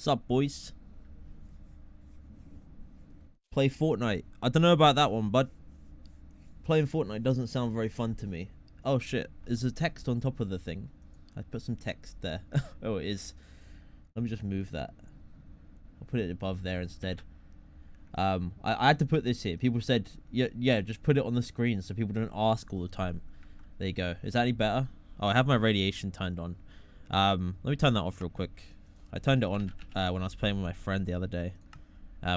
What's up, boys? Play Fortnite. I don't know about that one, but playing Fortnite doesn't sound very fun to me. Oh shit, is there text on top of the thing? I put some text there. Oh, it is. Let me just move that. I'll put it above there instead. I had to put this here. People said, yeah, just put it on the screen so people don't ask all the time. There you go. Is that any better? Oh, I have my radiation turned on. Let me turn that off real quick. I turned it on when I was playing with my friend the other day.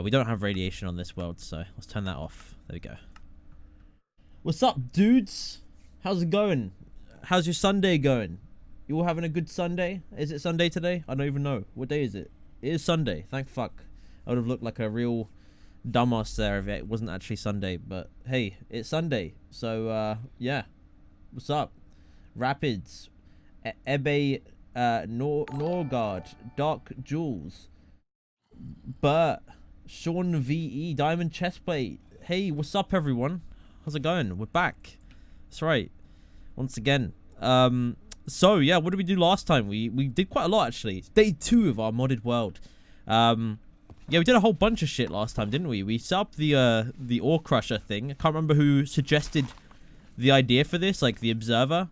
We don't have radiation on this world, so let's turn that off. There we go. What's up, dudes? How's it going? How's your Sunday going? You all having a good Sunday? Is it Sunday today? I don't even know. What day is it? It is Sunday. Thank fuck. I would have looked like a real dumbass there if it wasn't actually Sunday. But hey, it's Sunday. So, yeah. What's up? Rapids. Ebe Norgard. Dark Jules. Bert. Sean VE. Diamond Chestplate. Hey, what's up, everyone? How's it going? We're back. That's right. Once again. So, yeah, what did we do last time? We did quite a lot, actually. It's day 2 of our modded world. Yeah, we did a whole bunch of shit last time, didn't we? We set up the ore crusher thing. I can't remember who suggested the idea for this, like the observer.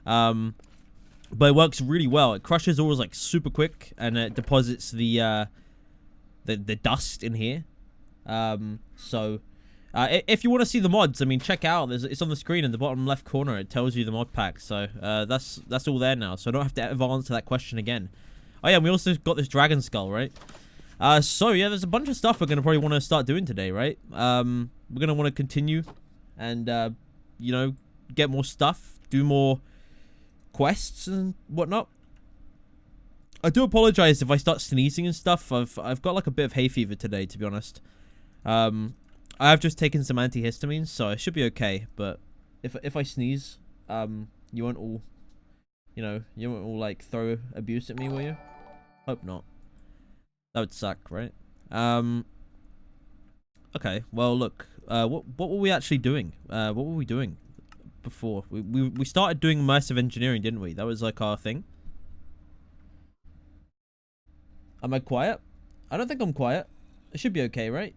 But it works really well. It crushes ores like super quick, and it deposits the dust in here. So if you want to see the mods, I mean, check out. It's on the screen in the bottom left corner. It tells you the mod pack. So that's all there now. So I don't have to ever answer that question again. Oh yeah, and we also got this dragon skull, right? So yeah, there's a bunch of stuff we're gonna probably want to start doing today, right? We're gonna want to continue and you know, get more stuff, do more quests and whatnot. I do apologize if I start sneezing and stuff. I've got like a bit of hay fever today, to be honest. I have just taken some antihistamines, so I should be okay. But if I sneeze, you won't all, you know, you won't all like throw abuse at me, will you? Hope not. That would suck, right? Okay. Well, look. What were we actually doing? What were we doing before? We started doing immersive engineering, didn't we? That was like our thing. Am I quiet? I don't think I'm quiet. I should be okay, right?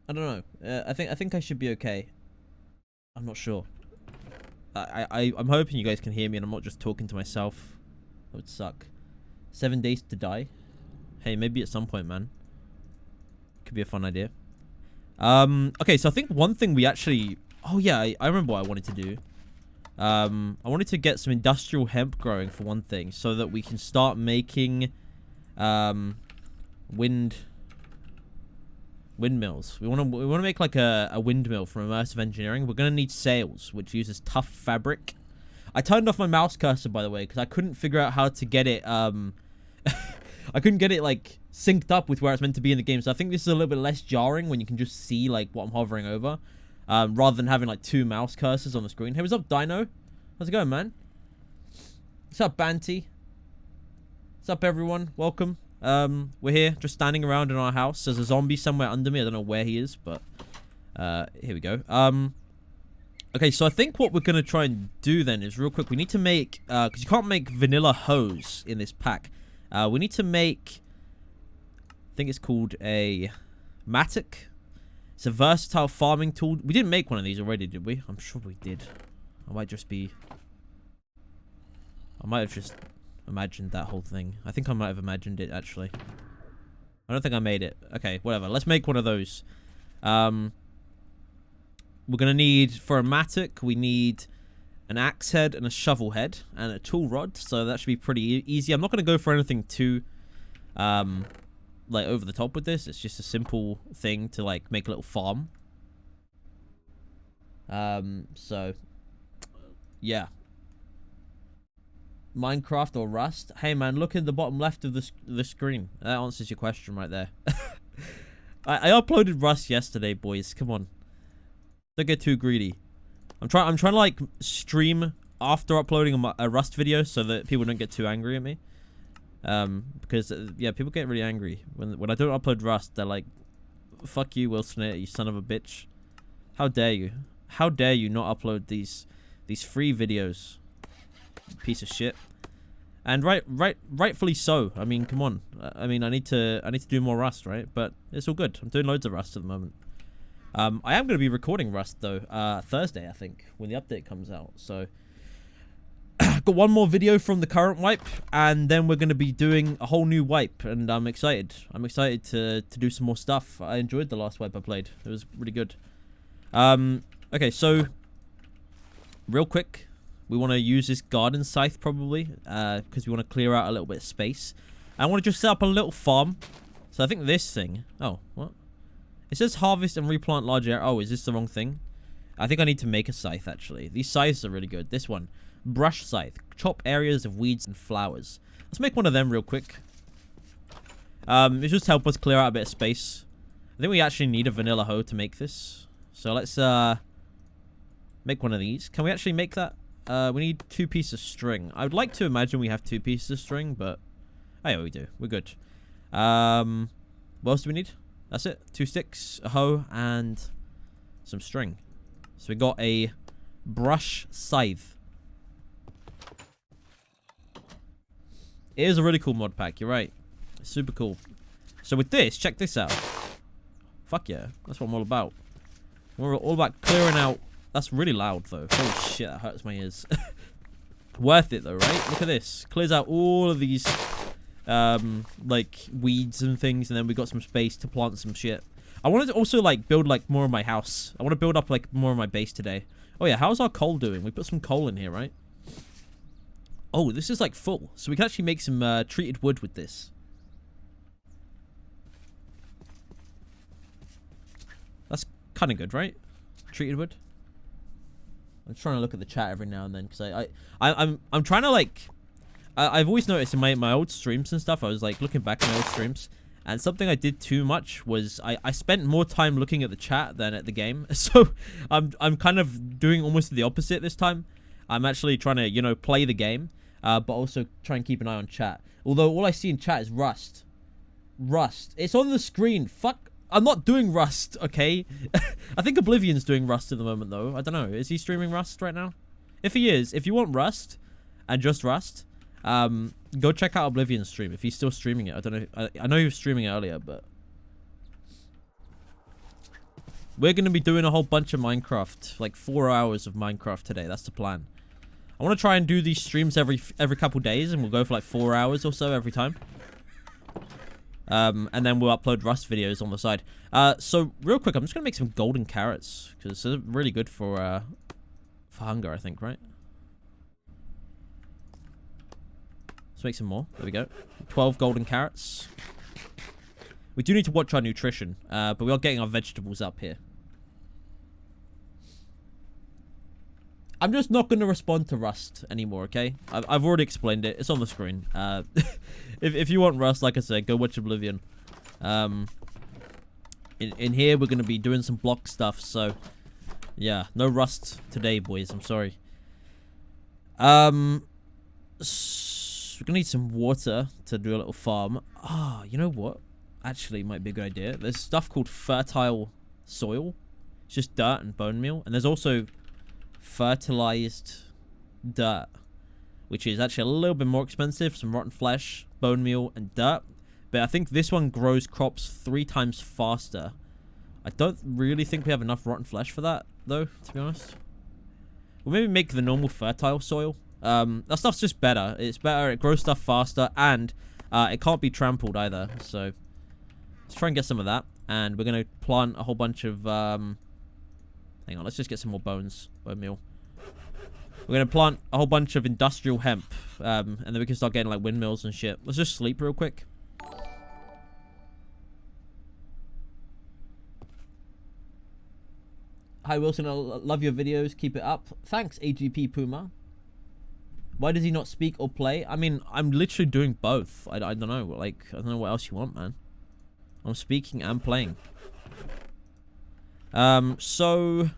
I don't know. I think I should be okay. I'm not sure. I'm hoping you guys can hear me and I'm not just talking to myself. That would suck. 7 days to die. Hey, maybe at some point, man. Could be a fun idea. Okay, so I think one thing we actually... Oh, yeah, I remember what I wanted to do. I wanted to get some industrial hemp growing for one thing, so that we can start making windmills. We want to make like a windmill from immersive engineering. We're gonna need sails, which uses tough fabric. I turned off my mouse cursor, by the way, because I couldn't figure out how to get it. I couldn't get it like synced up with where it's meant to be in the game. So I think this is a little bit less jarring when you can just see like what I'm hovering over, rather than having like 2 mouse cursors on the screen. Hey, what's up, Dino? How's it going, man? What's up, Banty? What's up, everyone? Welcome. We're here, just standing around in our house. There's a zombie somewhere under me. I don't know where he is, but here we go. Okay, so I think what we're gonna try and do then is real quick. We need to make because you can't make vanilla hose in this pack. We need to make. I think it's called a mattock. It's a versatile farming tool. We didn't make one of these already, did we? I'm sure we did. I might have just imagined that whole thing. I think I might have imagined it, actually. I don't think I made it. Okay, whatever. Let's make one of those. We're going to need, for a mattock, we need an axe head and a shovel head and a tool rod. So that should be pretty easy. I'm not going to go for anything too, like, over the top with this. It's just a simple thing to, like, make a little farm. So, yeah. Minecraft or Rust? Hey man, look in the bottom left of the screen. That answers your question right there. I uploaded Rust yesterday, boys. Come on, don't get too greedy. I'm trying to like stream after uploading a Rust video so that people don't get too angry at me. Because yeah, people get really angry when I don't upload Rust. They're like, "Fuck you, Will Smith, you son of a bitch! How dare you? How dare you not upload these free videos?" Piece of shit. And rightfully so. I mean, come on. I mean, I need to do more Rust, right? But it's all good. I'm doing loads of Rust at the moment. I am going to be recording Rust though, Thursday I think, when the update comes out. So got one more video from the current wipe, and then we're going to be doing a whole new wipe, and I'm excited. I'm excited to do some more stuff. I enjoyed the last wipe I played. It was really good. Okay, so real quick. We want to use this garden scythe probably, because we want to clear out a little bit of space. I want to just set up a little farm. So I think this thing... Oh, what? It says harvest and replant large area. Oh, is this the wrong thing? I think I need to make a scythe, actually. These scythes are really good. This one. Brush scythe. Chop areas of weeds and flowers. Let's make one of them real quick. It just help us clear out a bit of space. I think we actually need a vanilla hoe to make this. So let's make one of these. Can we actually make that? We need 2 pieces of string. I would like to imagine we have 2 pieces of string, but... Oh, yeah, we do. We're good. What else do we need? That's it. 2 sticks, a hoe, and some string. So we got a brush scythe. It is a really cool mod pack. You're right. It's super cool. So with this, check this out. Fuck yeah. That's what I'm all about. We're all about clearing out... That's really loud, though. Holy shit, that hurts my ears. Worth it, though, right? Look at this. Clears out all of these, like, weeds and things, and then we got some space to plant some shit. I wanted to also, like, build, like, more of my house. I want to build up, like, more of my base today. Oh, yeah, how's our coal doing? We put some coal in here, right? Oh, this is, like, full. So we can actually make some treated wood with this. That's kind of good, right? Treated wood. I'm trying to look at the chat every now and then because I'm trying to like I've always noticed in my old streams and stuff. I was like looking back at my old streams, and something I did too much was I spent more time looking at the chat than at the game. So I'm kind of doing almost the opposite this time. I'm actually trying to, you know, play the game, but also try and keep an eye on chat. Although all I see in chat is Rust. Rust. It's on the screen. Fuck. I'm not doing Rust, okay? I think Oblivion's doing Rust at the moment, though. I don't know. Is he streaming Rust right now? If he is, if you want Rust, and just Rust, go check out Oblivion's stream, if he's still streaming it. I don't know. I know he was streaming it earlier, but... We're going to be doing a whole bunch of Minecraft. Like 4 hours of Minecraft today. That's the plan. I want to try and do these streams every couple days, and we'll go for like 4 hours or so every time. And then we'll upload Rust videos on the side. So real quick, I'm just gonna make some golden carrots because they're really good for hunger, I think, right? Let's make some more. There we go. 12 golden carrots. We do need to watch our nutrition, but we are getting our vegetables up here. I'm just not going to respond to Rust anymore, okay? I've already explained it. It's on the screen. If you want Rust, like I said, go watch Oblivion. In here, we're going to be doing some block stuff, so... Yeah, no Rust today, boys. I'm sorry. We're going to need some water to do a little farm. Ah, you know what? Actually, might be a good idea. There's stuff called fertile soil. It's just dirt and bone meal. And there's also... fertilized dirt, which is actually a little bit more expensive. Some rotten flesh, bone meal, and dirt. But I think this one grows crops 3 times faster. I don't really think we have enough rotten flesh for that, though, to be honest. We'll maybe make the normal fertile soil. That stuff's just better. It's better, it grows stuff faster, and it can't be trampled either. So let's try and get some of that. And we're going to plant a whole bunch of... hang on, let's just get some more bone meal. We're going to plant a whole bunch of industrial hemp, and then we can start getting, like, windmills and shit. Let's just sleep real quick. Hi, Wilson. I love your videos. Keep it up. Thanks, AGP Puma. Why does he not speak or play? I mean, I'm literally doing both. I don't know. Like, I don't know what else you want, man. I'm speaking and playing. So...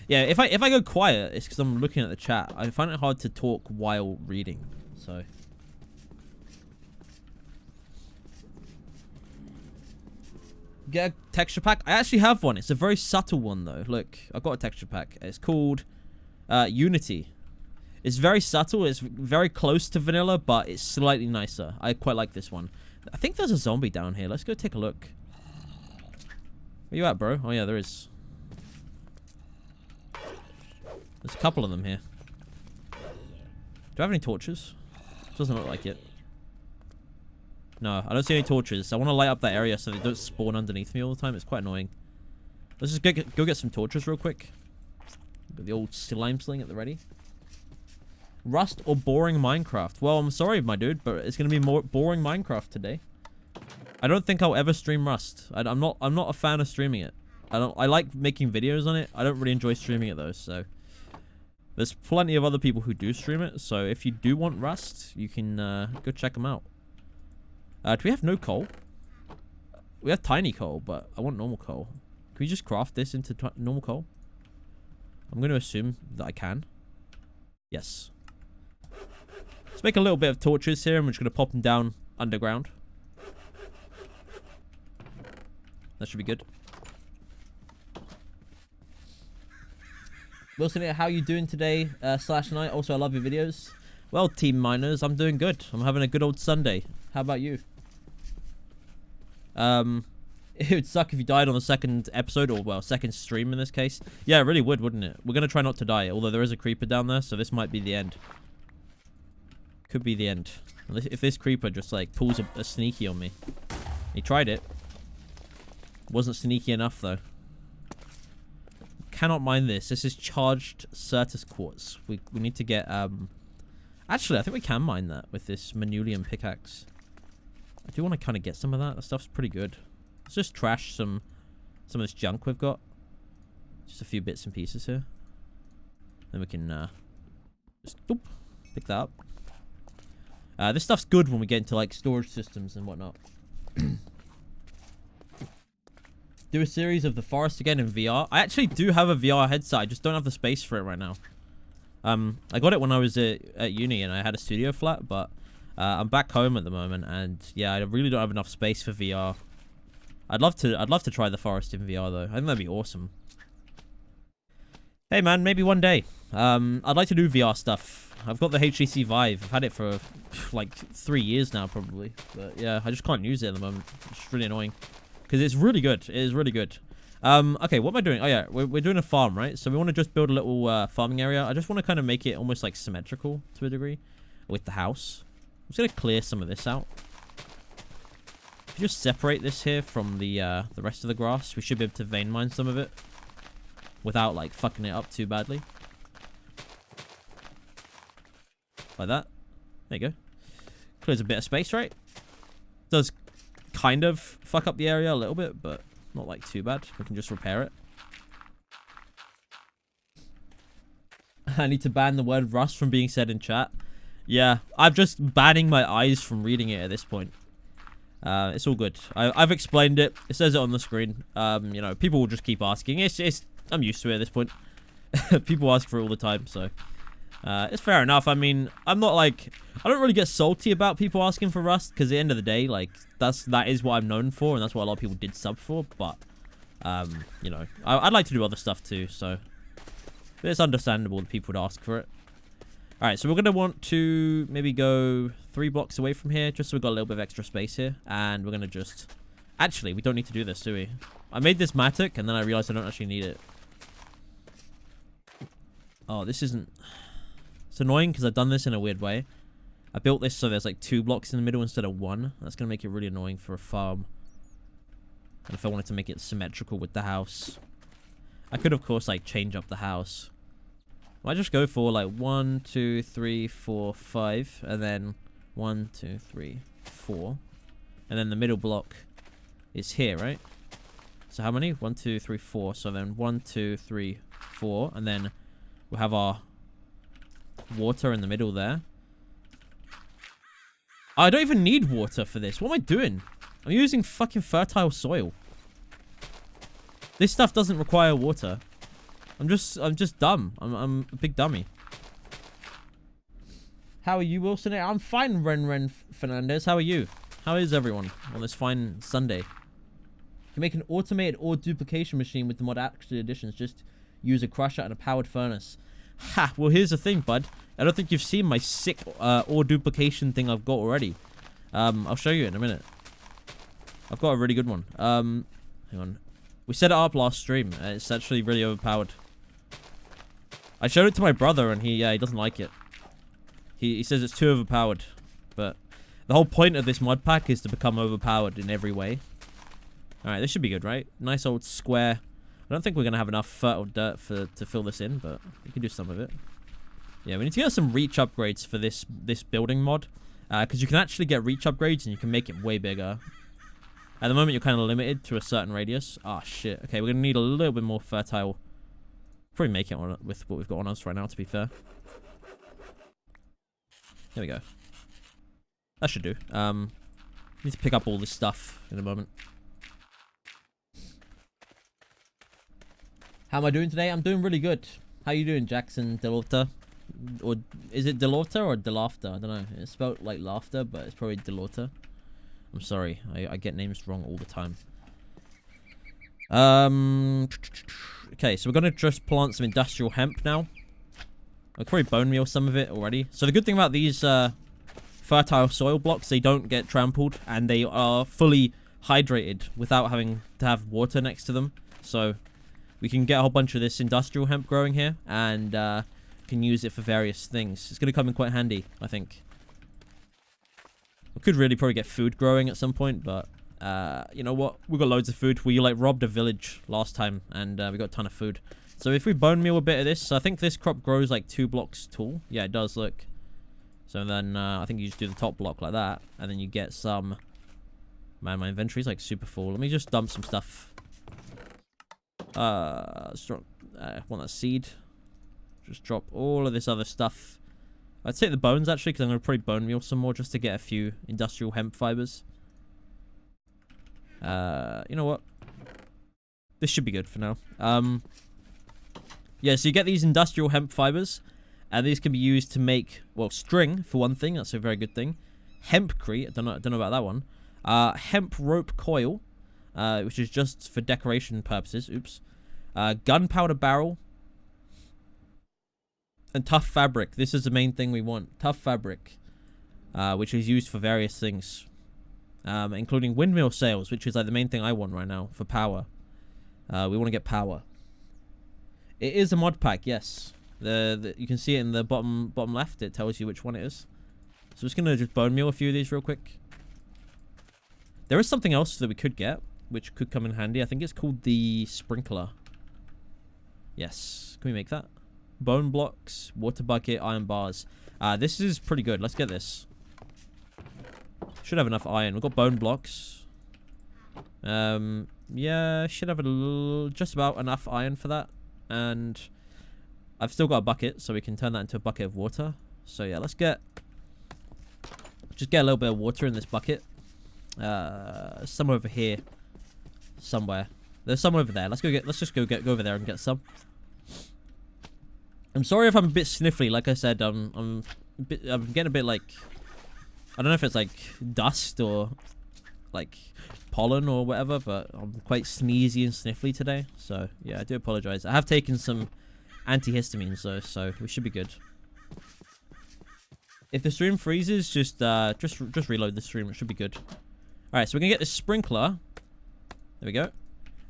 yeah, if I go quiet, it's because I'm looking at the chat. I find it hard to talk while reading, so... Get a texture pack? I actually have one. It's a very subtle one, though. Look, I've got a texture pack. It's called Unity. It's very subtle. It's very close to vanilla, but it's slightly nicer. I quite like this one. I think there's a zombie down here. Let's go take a look. Where you at, bro? Oh, yeah, there is. There's a couple of them here. Do I have any torches? Doesn't look like it. No, I don't see any torches. I want to light up that area so they don't spawn underneath me all the time. It's quite annoying. Let's just go get some torches real quick. Got the old slime sling at the ready. Rust or boring Minecraft? Well, I'm sorry, my dude, but it's going to be more boring Minecraft today. I don't think I'll ever stream Rust. I'm not a fan of streaming it. I like making videos on it. I don't really enjoy streaming it though, so there's plenty of other people who do stream it. So if you do want Rust, you can go check them out. Do we have no coal? We have tiny coal, but I want normal coal. Can we just craft this into normal coal? I'm going to assume that I can. Yes. Let's make a little bit of torches here, and we're just going to pop them down underground. That should be good. Wilson, how you doing today, /night? Also, I love your videos. Well, Team Miners, I'm doing good. I'm having a good old Sunday. How about you? It would suck if you died on the second episode, or, well, second stream in this case. Yeah, it really would, wouldn't it? We're going to try not to die, although there is a creeper down there, so this might be the end. Could be the end. If this creeper just, like, pulls a sneaky on me. He tried it. Wasn't sneaky enough, though. Cannot mine this. This is charged Certus quartz. We need to get, Actually, I think we can mine that with this Manulium pickaxe. I do want to kind of get some of that. That stuff's pretty good. Let's just trash some of this junk we've got. Just a few bits and pieces here. Then we can just doop, pick that up. This stuff's good when we get into like storage systems and whatnot. Do a series of the forest again in VR. I actually do have a VR headset. I just don't have the space for it right now. I got it when I was at uni and I had a studio flat, but I'm back home at the moment, and yeah, I really don't have enough space for VR. I'd love to try the forest in VR though. I think that'd be awesome. Hey man, maybe one day. I'd like to do VR stuff. I've got the HTC Vive. I've had it for like 3 years now, probably. But yeah, I just can't use it at the moment. It's really annoying because it's really good. It is really good. Okay, what am I doing? Oh yeah, we're doing a farm, right? So we want to just build a little farming area. I just want to kind of make it almost like symmetrical to a degree with the house. I'm just gonna clear some of this out. If you just separate this here from the rest of the grass, we should be able to vein mine some of it without like fucking it up too badly. Like that. There you go. Clears a bit of space, right? Does kind of fuck up the area a little bit, but not like too bad. We can just repair it. I need to ban the word rust from being said in chat. Yeah, I'm just banning my eyes from reading it at this point. It's all good. I've explained it. It says it on the screen. You know, people will just keep asking. I'm used to it at this point. People ask for it all the time, so it's fair enough. I mean, I'm not like, I don't really get salty about people asking for Rust, because at the end of the day, like, that is what I'm known for, and that's what a lot of people did sub for. But you know, I'd like to do other stuff too, so it's understandable that people would ask for it. Alright, so we're going to want to maybe go 3 blocks away from here, just so we've got a little bit of extra space here. And we're going to just... Actually, we don't need to do this, do we? I made this matic, and then I realized I don't actually need it. Oh, this isn't... It's annoying, because I've done this in a weird way. I built this so there's like 2 blocks in the middle instead of 1. That's going to make it really annoying for a farm. And if I wanted to make it symmetrical with the house. I could, of course, like, change up the house. I just go for like 1, 2, 3, 4, 5, and then 1, 2, 3, 4, and then the middle block is here, right? So how many? 1, 2, 3, 4. So then 1, 2, 3, 4, and then we'll have our water in the middle there. I don't even need water for this. What am I doing? I'm using fucking fertile soil. This stuff doesn't require water. I'm just dumb. I'm a big dummy. How are you, Wilson? I'm fine, Ren Fernandez. How are you? How is everyone on this fine Sunday? You can make an automated ore duplication machine with the mod actually additions. Just use a crusher and a powered furnace. Ha! Well, here's the thing, bud. I don't think you've seen my sick ore duplication thing I've got already. I'll show you in a minute. I've got a really good one. Hang on. We set it up last stream, and it's actually really overpowered. I showed it to my brother, and he doesn't like it. He says it's too overpowered. But the whole point of this mod pack is to become overpowered in every way. Alright, this should be good, right? Nice old square. I don't think we're going to have enough fertile dirt to fill this in, but we can do some of it. Yeah, we need to get some reach upgrades for this building mod. Because you can actually get reach upgrades and you can make it way bigger. At the moment, you're kind of limited to a certain radius. Ah, shit. Okay, we're going to need a little bit more fertile. Probably make it on with what we've got on us right now, to be fair. There we go. That should do. Need to pick up all this stuff in a moment. How am I doing today? I'm doing really good. How you doing, Jackson Delorta? Or is it Delorta or Delafter? I don't know. It's spelled like laughter, but it's probably Delorta. I'm sorry. I get names wrong all the time. Okay, so we're gonna just plant some industrial hemp now. I'll probably bone meal some of it already. So the good thing about these fertile soil blocks, they don't get trampled and they are fully hydrated without having to have water next to them. So we can get a whole bunch of this industrial hemp growing here and can use it for various things. It's going to come in quite handy, I think. We could really probably get food growing at some point, but you know what? We got loads of food. We like robbed a village last time and we got a ton of food. So if we bone meal a bit of this, I think this crop grows like 2 blocks tall. Yeah, it does, look. So then I think you just do the top block like that and then you get some... Man, my inventory's like super full. Let me just dump some stuff. Want that seed. Just drop all of this other stuff. I'd take the bones actually, because I'm going to probably bone meal some more just to get a few industrial hemp fibers. You know what? This should be good for now. Yeah, so you get these industrial hemp fibers, and these can be used to make, well, string for one thing. That's a very good thing. Hempcrete. I don't know about that one. Hemp rope coil, which is just for decoration purposes. Oops. Gunpowder barrel. And tough fabric. This is the main thing we want. Tough fabric. Which is used for various things. Including windmill sails, which is like the main thing I want right now for power. We want to get power. It is a mod pack, yes. You can see it in the bottom left. It tells you which one it is. So I'm just going to just bone meal a few of these real quick. There is something else that we could get, which could come in handy. I think it's called the sprinkler. Yes. Can we make that? Bone blocks, water bucket, iron bars. This is pretty good. Let's get this. Should have enough iron. We've got bone blocks. Yeah, should have just about enough iron for that. And I've still got a bucket, so we can turn that into a bucket of water. So yeah, let's just get a little bit of water in this bucket. Some over here, somewhere. There's some over there. Let's just go over there and get some. I'm sorry if I'm a bit sniffly. Like I said, I'm getting a bit like, I don't know if it's like dust or like pollen or whatever, but I'm quite sneezy and sniffly today. So yeah, I do apologize. I have taken some antihistamines though, so we should be good. If the stream freezes, just reload the stream. It should be good. All right, so we're gonna get this sprinkler. There we go.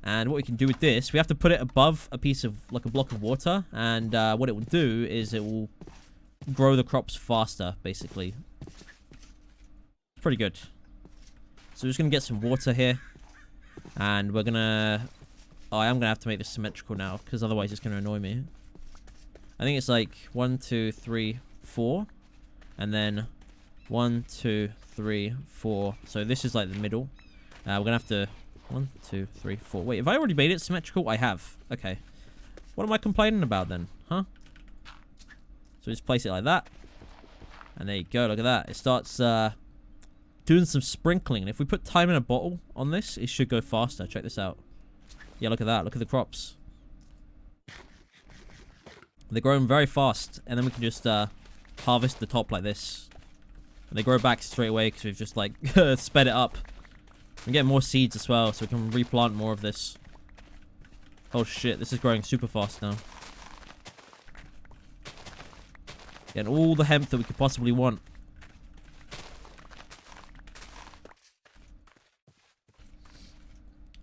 And what we can do with this, we have to put it above a piece of, like a block of water. And what it will do is it will grow the crops faster, basically. Pretty good. So we're just going to get some water here. And we're going to... Oh, I am going to have to make this symmetrical now, because otherwise it's going to annoy me. I think it's like 1, 2, 3, 4. And then 1, 2, 3, 4. So this is like the middle. We're going to have to... 1, 2, 3, 4. Wait, have I already made it symmetrical? I have. Okay. What am I complaining about then? Huh? So just place it like that. And there you go. Look at that. It starts doing some sprinkling. And if we put time in a bottle on this, it should go faster. Check this out. Yeah, look at that. Look at the crops. They're growing very fast. And then we can just harvest the top like this. And they grow back straight away because we've just like sped it up. We get more seeds as well, so we can replant more of this. Oh shit, this is growing super fast now. Getting all the hemp that we could possibly want.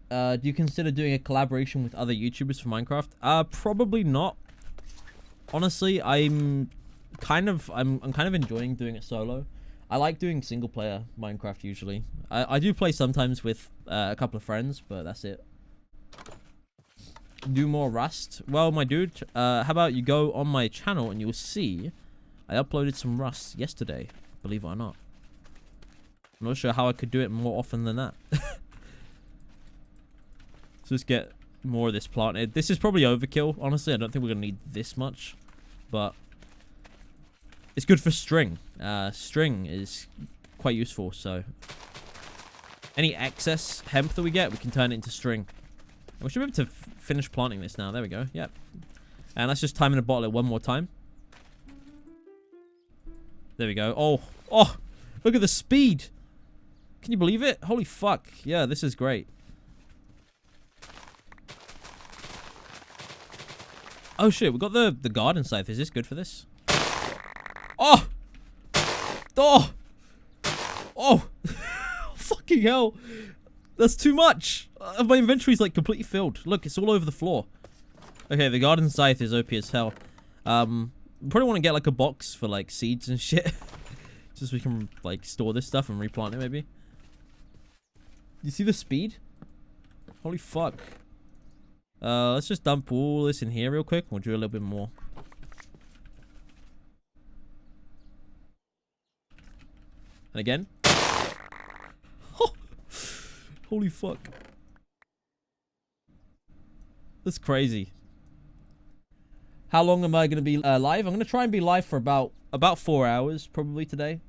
Do you consider doing a collaboration with other YouTubers for Minecraft? Probably not. Honestly, I'm kind of enjoying doing it solo. I like doing single player Minecraft usually. I do play sometimes with a couple of friends, but that's it. Do more Rust? Well, my dude, how about you go on my channel and you'll see I uploaded some Rust yesterday, believe it or not. I'm not sure how I could do it more often than that. So let's get more of this planted. This is probably overkill, honestly. I don't think we're going to need this much, but it's good for string. String is quite useful, so any excess hemp that we get, we can turn it into string. And we should be able to finish planting this now. There we go. Yep. And let's just time in a bottle it one more time. There we go. Oh, oh, look at the speed. Can you believe it? Holy fuck. Yeah, this is great. Oh shit, we got the garden scythe. Is this good for this? Oh! Oh! Oh! Fucking hell. That's too much. My inventory's like completely filled. Look, it's all over the floor. Okay, the garden scythe is OP as hell. Probably want to get like a box for like seeds and shit. Just so we can like store this stuff and replant it maybe. You see the speed? Holy fuck. Let's just dump all this in here real quick. We'll do a little bit more. And again. Holy fuck. That's crazy. How long am I going to be live? I'm going to try and be live for about 4 hours probably today.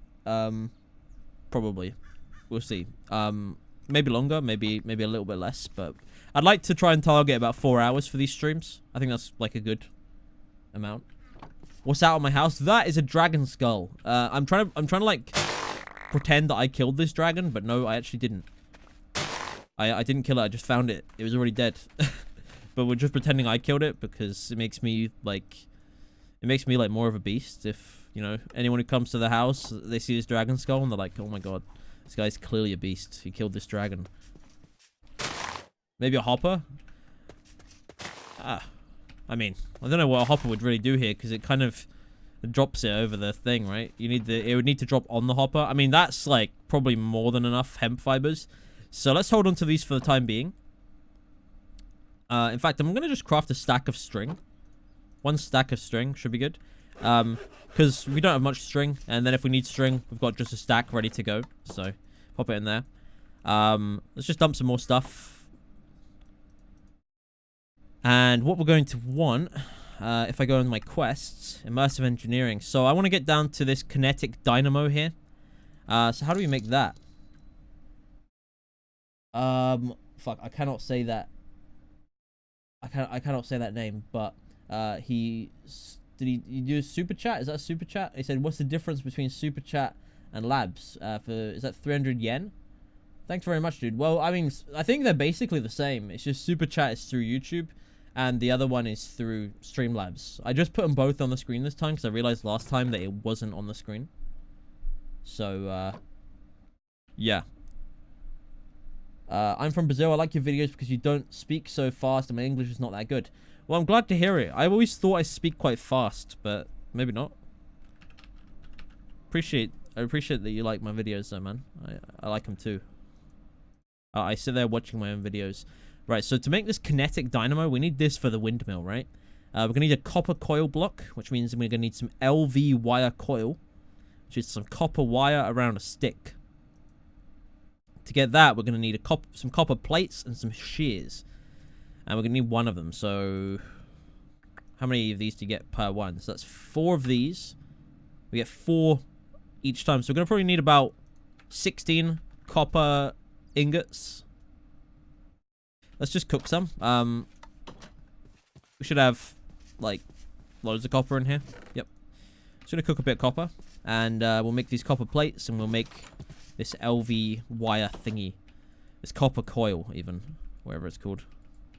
Probably. We'll see. Maybe longer, maybe a little bit less, but I'd like to try and target about 4 hours for these streams. I think that's like a good amount. What's out of my house? That is a dragon skull. I'm trying to like pretend that I killed this dragon, but no, I actually didn't. I didn't kill it. I just found it. It was already dead. But we're just pretending I killed it because it makes me like more of a beast. If, you know, anyone who comes to the house, they see this dragon skull and they're like, oh my god, this guy's clearly a beast. He killed this dragon. Maybe a hopper? I mean, I don't know what a hopper would really do here because it kind of drops it over the thing, right? It would need to drop on the hopper. I mean, that's like probably more than enough hemp fibers. So let's hold on to these for the time being. In fact, I'm going to just craft a stack of string. 1 stack of string should be good. Because we don't have much string. And then if we need string, we've got just a stack ready to go. So, pop it in there. Let's just dump some more stuff. And what we're going to want, if I go on my quests, immersive engineering. So, I want to get down to this kinetic dynamo here. So, how do we make that? Fuck, I cannot say that. I cannot say that name, but did he do super chat? Is that super chat? He said, what's the difference between super chat and labs? Is that 300 yen? Thanks very much, dude. Well, I mean, I think they're basically the same. It's just super chat is through YouTube, and the other one is through Streamlabs. I just put them both on the screen this time because I realized last time that it wasn't on the screen. So, yeah. I'm from Brazil. I like your videos because you don't speak so fast and my English is not that good. Well, I'm glad to hear it. I always thought I speak quite fast, but maybe not. I appreciate that you like my videos though, man. I like them too. I sit there watching my own videos. Right, so to make this kinetic dynamo, we need this for the windmill, right? We're going to need a copper coil block, which means we're going to need some LV wire coil, which is some copper wire around a stick. To get that, we're going to need some copper plates and some shears. And we're going to need 1 of them. So, how many of these do you get per one? So, that's 4 of these. We get 4 each time. So, we're going to probably need about 16 copper ingots. Let's just cook some. We should have, like, loads of copper in here. Yep. Just going to cook a bit of copper. And we'll make these copper plates. And we'll make this LV wire thingy. This copper coil, even. Whatever it's called.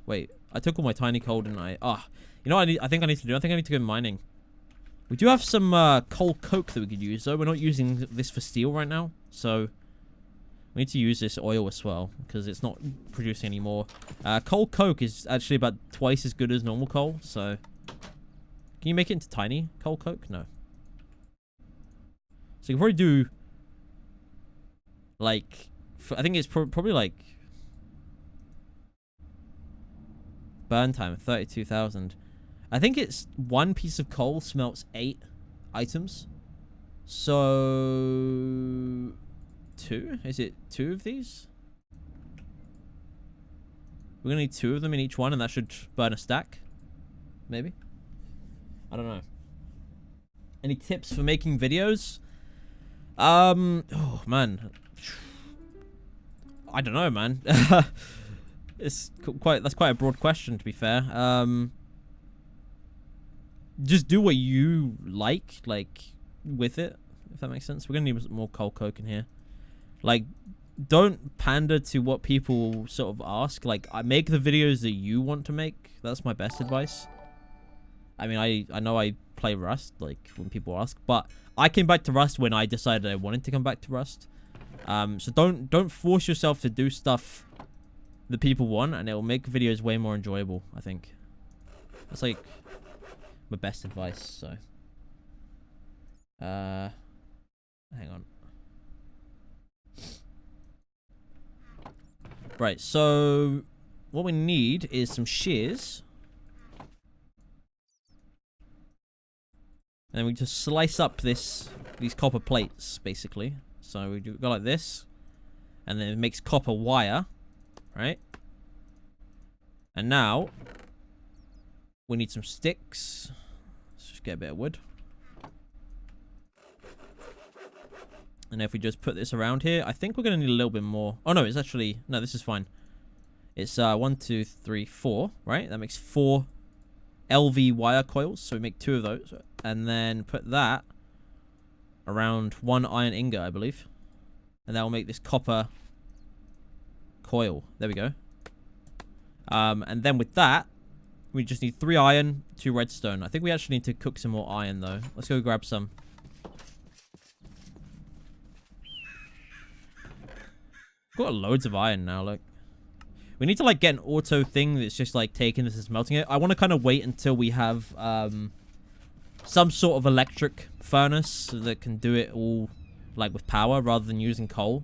Wait, I took all my tiny coal, didn't I? Ah, you know what I think I need to do? I think I need to go mining. We do have some coal coke that we could use, though. We're not using this for steel right now, so we need to use this oil as well, because it's not producing any more. Coal coke is actually about twice as good as normal coal, so... Can you make it into tiny coal coke? No. So you can probably do... Like... I think it's probably like... Burn time, 32,000. I think it's one piece of coal smelts 8 items. So... 2? Is it 2 of these? We're gonna need 2 of them in each one, and that should burn a stack. Maybe? I don't know. Any tips for making videos? Oh, man. I don't know, man. That's quite a broad question, to be fair. Just do what you like with it, if that makes sense. We're gonna need more coal coke in here. Like, don't pander to what people sort of ask. Like, I make the videos that you want to make. That's my best advice. I mean, I know I play Rust, like, when people ask, but I came back to Rust when I decided I wanted to come back to Rust. So don't force yourself to do stuff that people want, and it will make videos way more enjoyable, I think. That's, like, my best advice, so. Hang on. Right, so what we need is some shears. And then we just slice up these copper plates, basically. So we go like this. And then it makes copper wire. Right? And now, we need some sticks. Let's just get a bit of wood. And if we just put this around here, I think we're going to need a little bit more. Oh, no, it's actually... No, this is fine. It's 1, 2, 3, 4, right? That makes 4 LV wire coils. So we make 2 of those. And then put that around 1 iron ingot, I believe. And that will make this copper coil. There we go. And then with that, we just need 3 iron, 2 redstone. I think we actually need to cook some more iron, though. Let's go grab some. Got loads of iron now, look. We need to, like, get an auto thing that's just, like, taking this and smelting it. I want to kind of wait until we have, some sort of electric furnace that can do it all, like, with power rather than using coal.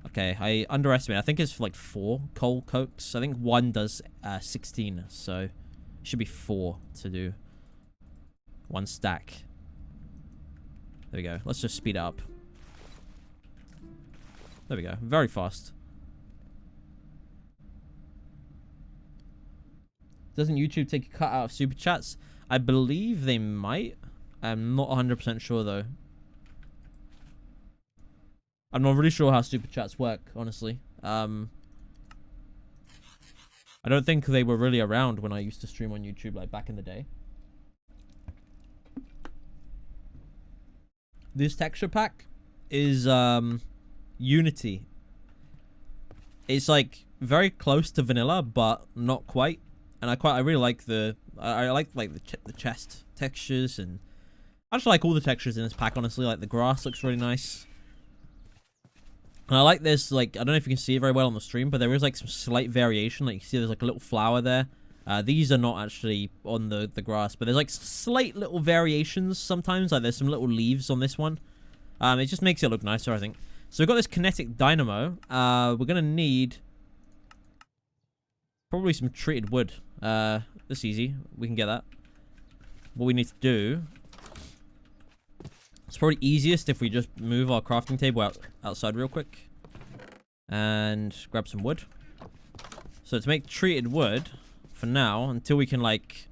Okay, I underestimate. I think it's, like, 4 coal cokes. I think 1 does, 16, so it should be 4 to do 1 stack. There we go. Let's just speed it up. There we go. Very fast. Doesn't YouTube take a cut out of super chats? I believe they might. I'm not 100% sure, though. I'm not really sure how super chats work, honestly. I don't think they were really around when I used to stream on YouTube, like, back in the day. This texture pack is, Unity. It's like very close to vanilla, but not quite. And I really like the the chest textures, and I just like all the textures in this pack. Honestly, like the grass looks really nice. And I like this, like, I don't know if you can see it very well on the stream, but there is like some slight variation. Like you see there's like a little flower there. These are not actually on the grass, but there's like slight little variations sometimes. Like there's some little leaves on this one. It just makes it look nicer, I think. So we've got this kinetic dynamo. We're going to need probably some treated wood. That's easy. We can get that. What we need to do... It's probably easiest if we just move our crafting table outside real quick. And grab some wood. So to make treated wood, for now, until we can, like,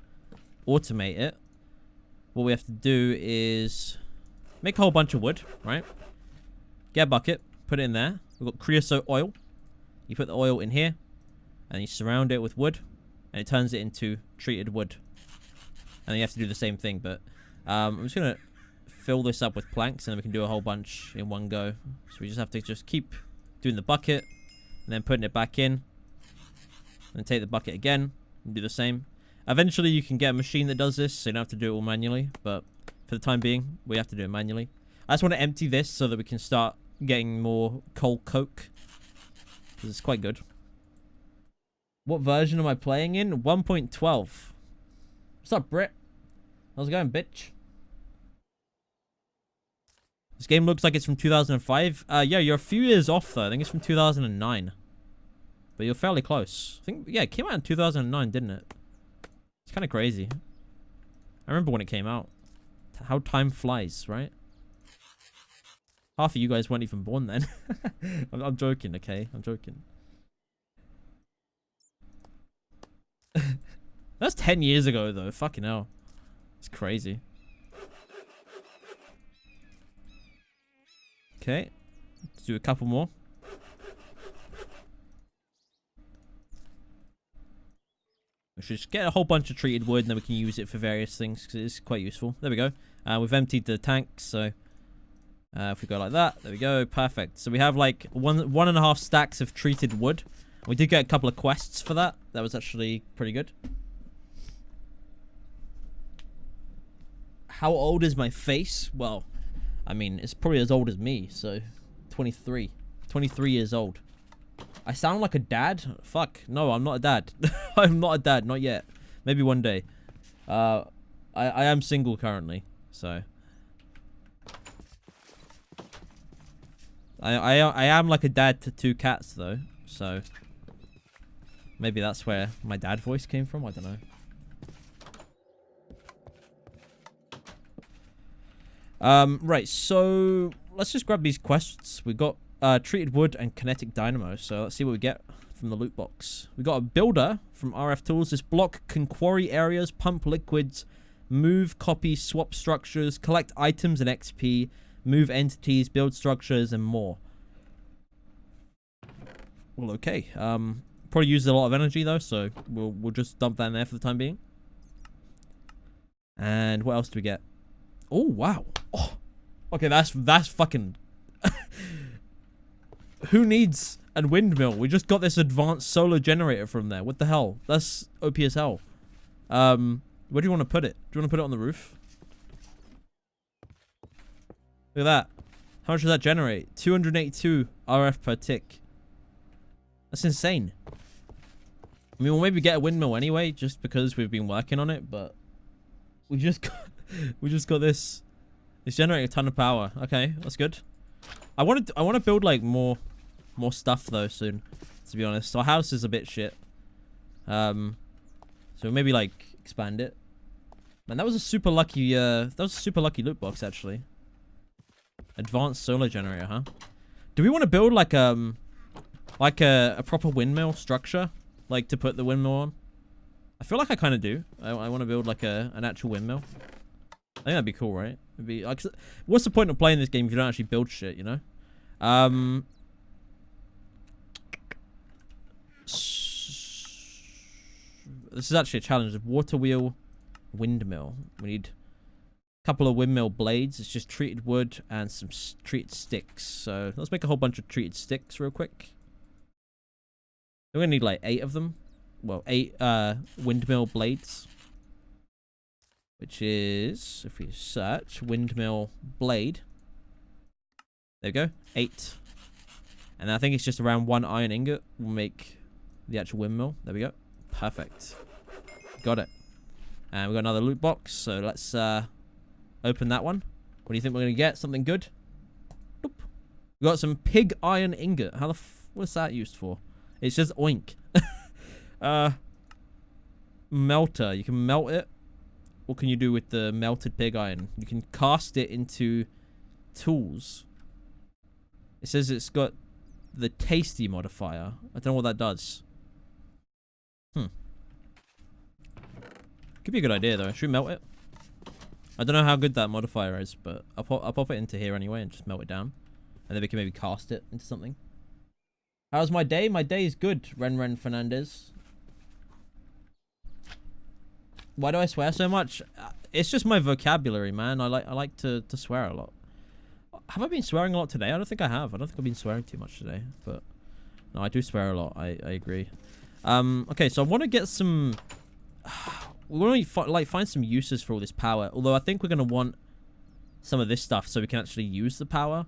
automate it, what we have to do is make a whole bunch of wood, right? Get a bucket, put it in there. We've got creosote oil. You put the oil in here, and you surround it with wood, and it turns it into treated wood. And then you have to do the same thing, but I'm just going to fill this up with planks, and then we can do a whole bunch in one go. So we just have to just keep doing the bucket, and then putting it back in, and take the bucket again, and do the same. Eventually, you can get a machine that does this, so you don't have to do it all manually. But for the time being, we have to do it manually. I just want to empty this so that we can start getting more coal coke. Because it's quite good. What version am I playing in? 1.12. What's up, Brit? How's it going, bitch? This game looks like it's from 2005. Yeah, you're a few years off, though. I think it's from 2009. But you're fairly close. I think, yeah, it came out in 2009, didn't it? It's kind of crazy. I remember when it came out. How time flies, right? Half of you guys weren't even born then. I'm joking, okay? I'm joking. That's 10 years ago, though. Fucking hell. It's crazy. Okay. Let's do a couple more. We should just get a whole bunch of treated wood, and then we can use it for various things, because it's quite useful. There we go. We've emptied the tank, so... if we go like that, there we go, perfect. So we have like one and a half stacks of treated wood. We did get a couple of quests for that. That was actually pretty good. How old is my face? Well, I mean, it's probably as old as me, so 23. 23 years old. I sound like a dad? Fuck, no, I'm not a dad. I'm not a dad, not yet. Maybe one day. I am single currently, so... I am like a dad to 2 cats though, so maybe that's where my dad voice came from. I don't know. Right, so let's just grab these quests. We got treated wood and kinetic dynamo, so let's see what we get from the loot box. We got a builder from RF Tools. This block can quarry areas, pump liquids, move, copy, swap structures, collect items and XP, move entities, build structures, and more. Well, okay. Probably uses a lot of energy though, so we'll just dump that in there for the time being. And what else do we get? Oh wow. Oh, okay, that's fucking. Who needs a windmill? We just got this advanced solar generator from there. What the hell? That's OP as hell. Where do you want to put it? Do you want to put it on the roof? Look at that. How much does that generate? 282 RF per tick. That's insane. I mean, we'll maybe get a windmill anyway, just because we've been working on it, but we just got this. It's generating a ton of power. Okay, that's good. I want to build like more stuff though soon, to be honest. Our house is a bit shit. So maybe like expand it. Man, that was a super lucky loot box actually. Advanced solar generator, huh? Do we want to build like a proper windmill structure, like to put the windmill on? I feel like I kind of do. I want to build like an actual windmill. I think that'd be cool, right? It'd be like, what's the point of playing this game if you don't actually build shit, you know? This is actually a challenge. Water wheel, windmill. We need couple of windmill blades. It's just treated wood and some treated sticks. So let's make a whole bunch of treated sticks real quick. We're gonna need like 8 of them. Well, 8 windmill blades, which is, if we search windmill blade, there we go, 8. And I think it's just around 1 iron ingot will make the actual windmill. There we go, perfect, got it. And we got another loot box, so let's open that one. What do you think we're gonna get? Something good? Nope. We got some pig iron ingot. How the what's that used for? It's just oink. Melter. You can melt it. What can you do with the melted pig iron? You can cast it into tools. It says it's got the tasty modifier. I don't know what that does. Could be a good idea though. Should we melt it? I don't know how good that modifier is, but I'll pop it into here anyway and just melt it down. And then we can maybe cast it into something. How's my day? My day is good, Ren Fernandez. Why do I swear so much? It's just my vocabulary, man. I like to swear a lot. Have I been swearing a lot today? I don't think I have. I don't think I've been swearing too much today. But no, I do swear a lot. I agree. Okay, so I want to get some... we want to like find some uses for all this power. Although I think we're gonna want some of this stuff so we can actually use the power.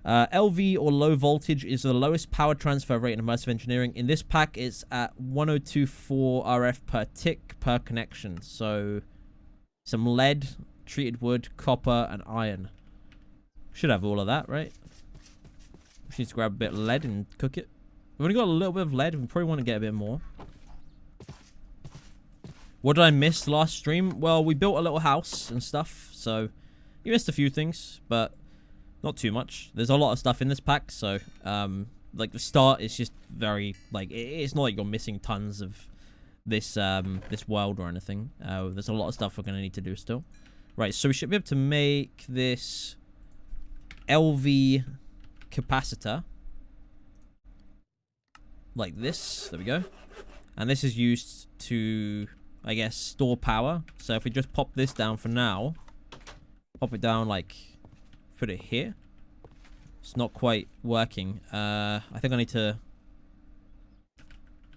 LV or low voltage is the lowest power transfer rate in immersive engineering. In this pack, it's at 1024 RF per tick per connection. So some lead, treated wood, copper, and iron. Should have all of that, right? Just need to grab a bit of lead and cook it. We've only got a little bit of lead. We probably want to get a bit more. What did I miss last stream? Well, we built a little house and stuff, so you missed a few things, but not too much. There's a lot of stuff in this pack, so like the start is just very like it's not like you're missing tons of this this world or anything. There's a lot of stuff we're gonna need to do still. Right, so we should be able to make this LV capacitor like this. There we go. And this is used to, I guess, store power. So if we just pop this down for now, pop it down like, put it here. It's not quite working. I think I need to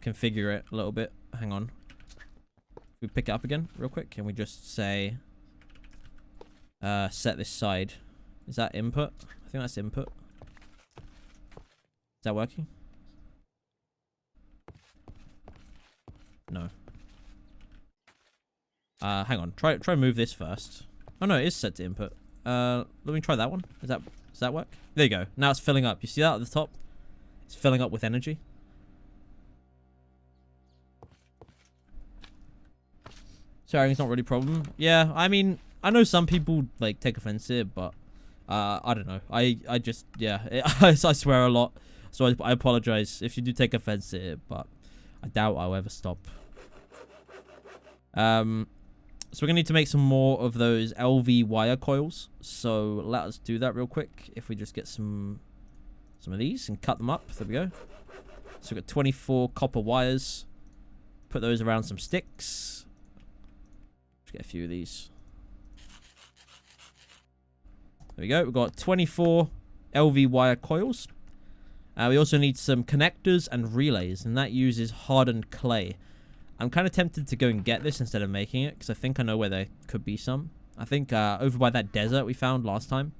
configure it a little bit. Hang on. We pick it up again real quick. Can we just say set this side? Is that input? I think that's input. Is that working? No. Hang on. Try move this first. Oh no, it is set to input. Let me try that one. Does that work? There you go. Now it's filling up. You see that at the top? It's filling up with energy. Sharing's not really a problem. Yeah, I mean, I know some people like take offense to it, but I don't know. I just, yeah, I swear a lot. So I apologize if you do take offense to it, but I doubt I'll ever stop. So we're gonna need to make some more of those LV wire coils. So let us do that real quick. If we just get some of these and cut them up. There we go. So we've got 24 copper wires. Put those around some sticks. Let's get a few of these. There we go. We've got 24 LV wire coils. We also need some connectors and relays, and that uses hardened clay. I'm kind of tempted to go and get this instead of making it, because I think I know where there could be some. I think over by that desert we found last time.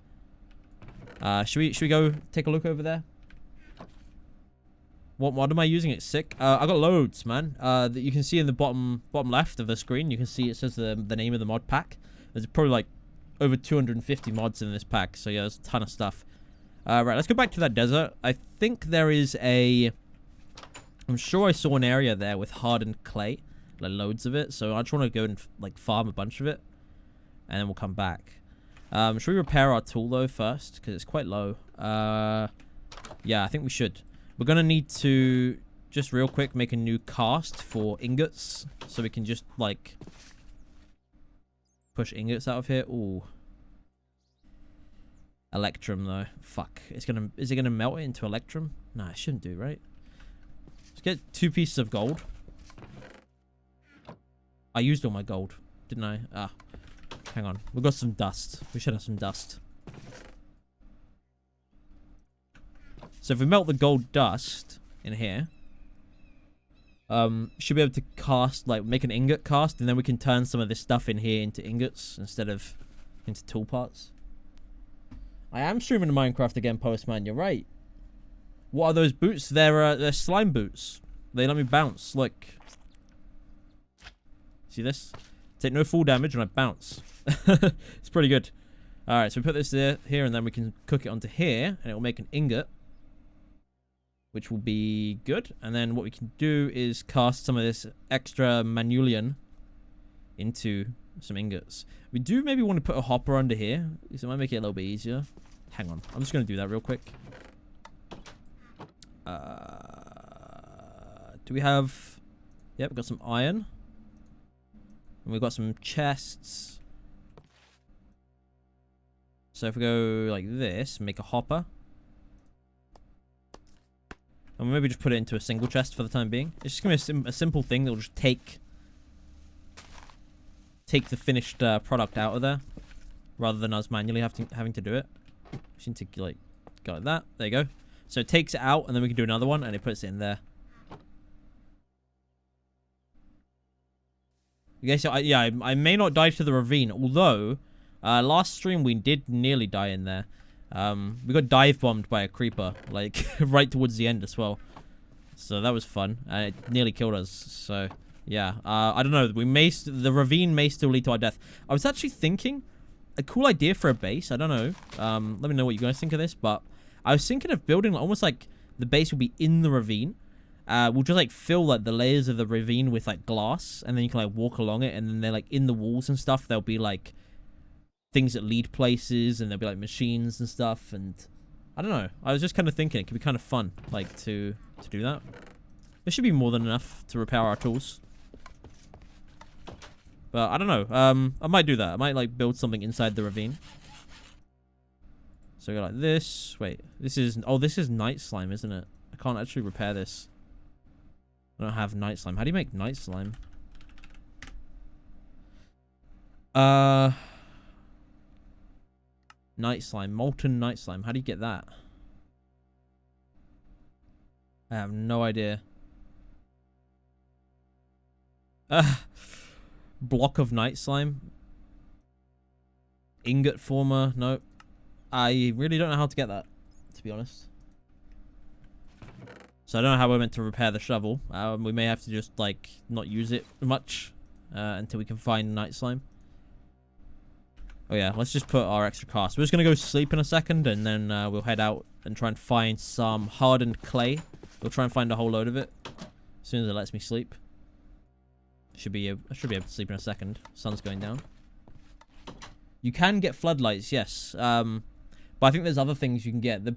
Should we go take a look over there? What mod am I using? It's sick. I got loads, man. That you can see in the bottom left of the screen. You can see it says the name of the mod pack. There's probably like over 250 mods in this pack. So yeah, there's a ton of stuff. Right, let's go back to that desert. I think there is a... I'm sure I saw an area there with hardened clay. Like loads of it. So I just want to go and like farm a bunch of it. And then we'll come back. Should we repair our tool though first? Because it's quite low. Yeah, I think we should. We're going to need to just real quick make a new cast for ingots. So we can just like push ingots out of here. Ooh. Electrum though. Fuck. Is it gonna melt it into electrum? Nah, it shouldn't do, right? Let's get 2 pieces of gold. I used all my gold, didn't I? Ah. Hang on. We've got some dust. We should have some dust. So if we melt the gold dust in here, should be able to cast, like, make an ingot cast, and then we can turn some of this stuff in here into ingots instead of into tool parts. I am streaming Minecraft again, Postman. You're right. What are those boots? They're slime boots. They let me bounce. Look. See this? Take no full damage and I bounce. It's pretty good. Alright, so we put this here and then we can cook it onto here and it will make an ingot, which will be good. And then what we can do is cast some of this extra manulian into some ingots. We do maybe want to put a hopper under here, because it might make it a little bit easier. Hang on. I'm just going to do that real quick. Do we have... Yep, we've got some iron. And we've got some chests. So if we go like this, make a hopper. And maybe just put it into a single chest for the time being. It's just going to be a simple thing that will just take the finished product out of there, rather than us manually having to do it. Just need to like go like that. There you go. So it takes it out, and then we can do another one, and it puts it in there. I guess, yeah, I may not die to the ravine, although, last stream we did nearly die in there. We got dive bombed by a creeper, like, right towards the end as well. So that was fun, and it nearly killed us, so, yeah. I don't know, the ravine may still lead to our death. I was actually thinking, a cool idea for a base, I don't know. Let me know what you guys think of this, but I was thinking of building, almost like, the base will be in the ravine. We'll just, like, fill, like, the layers of the ravine with, like, glass, and then you can, like, walk along it, and then they're, like, in the walls and stuff, there'll be, like, things that lead places, and there'll be, like, machines and stuff, and I don't know. I was just kind of thinking it could be kind of fun, like, to do that. There should be more than enough to repair our tools. But, I don't know. I might do that. I might, like, build something inside the ravine. So, we go like this. Wait, this is... Oh, this is night slime, isn't it? I can't actually repair this. I don't have night slime. How do you make night slime? Night slime. Molten night slime. How do you get that? I have no idea. Block of night slime. Ingot former. Nope. I really don't know how to get that, to be honest. So I don't know how we're meant to repair the shovel. We may have to just, like, not use it much until we can find night slime. Oh yeah, let's just put our extra cast. We're just going to go sleep in a second, and then we'll head out and try and find some hardened clay. We'll try and find a whole load of it as soon as it lets me sleep. I should be able to sleep in a second. Sun's going down. You can get floodlights, yes. But I think there's other things you can get. The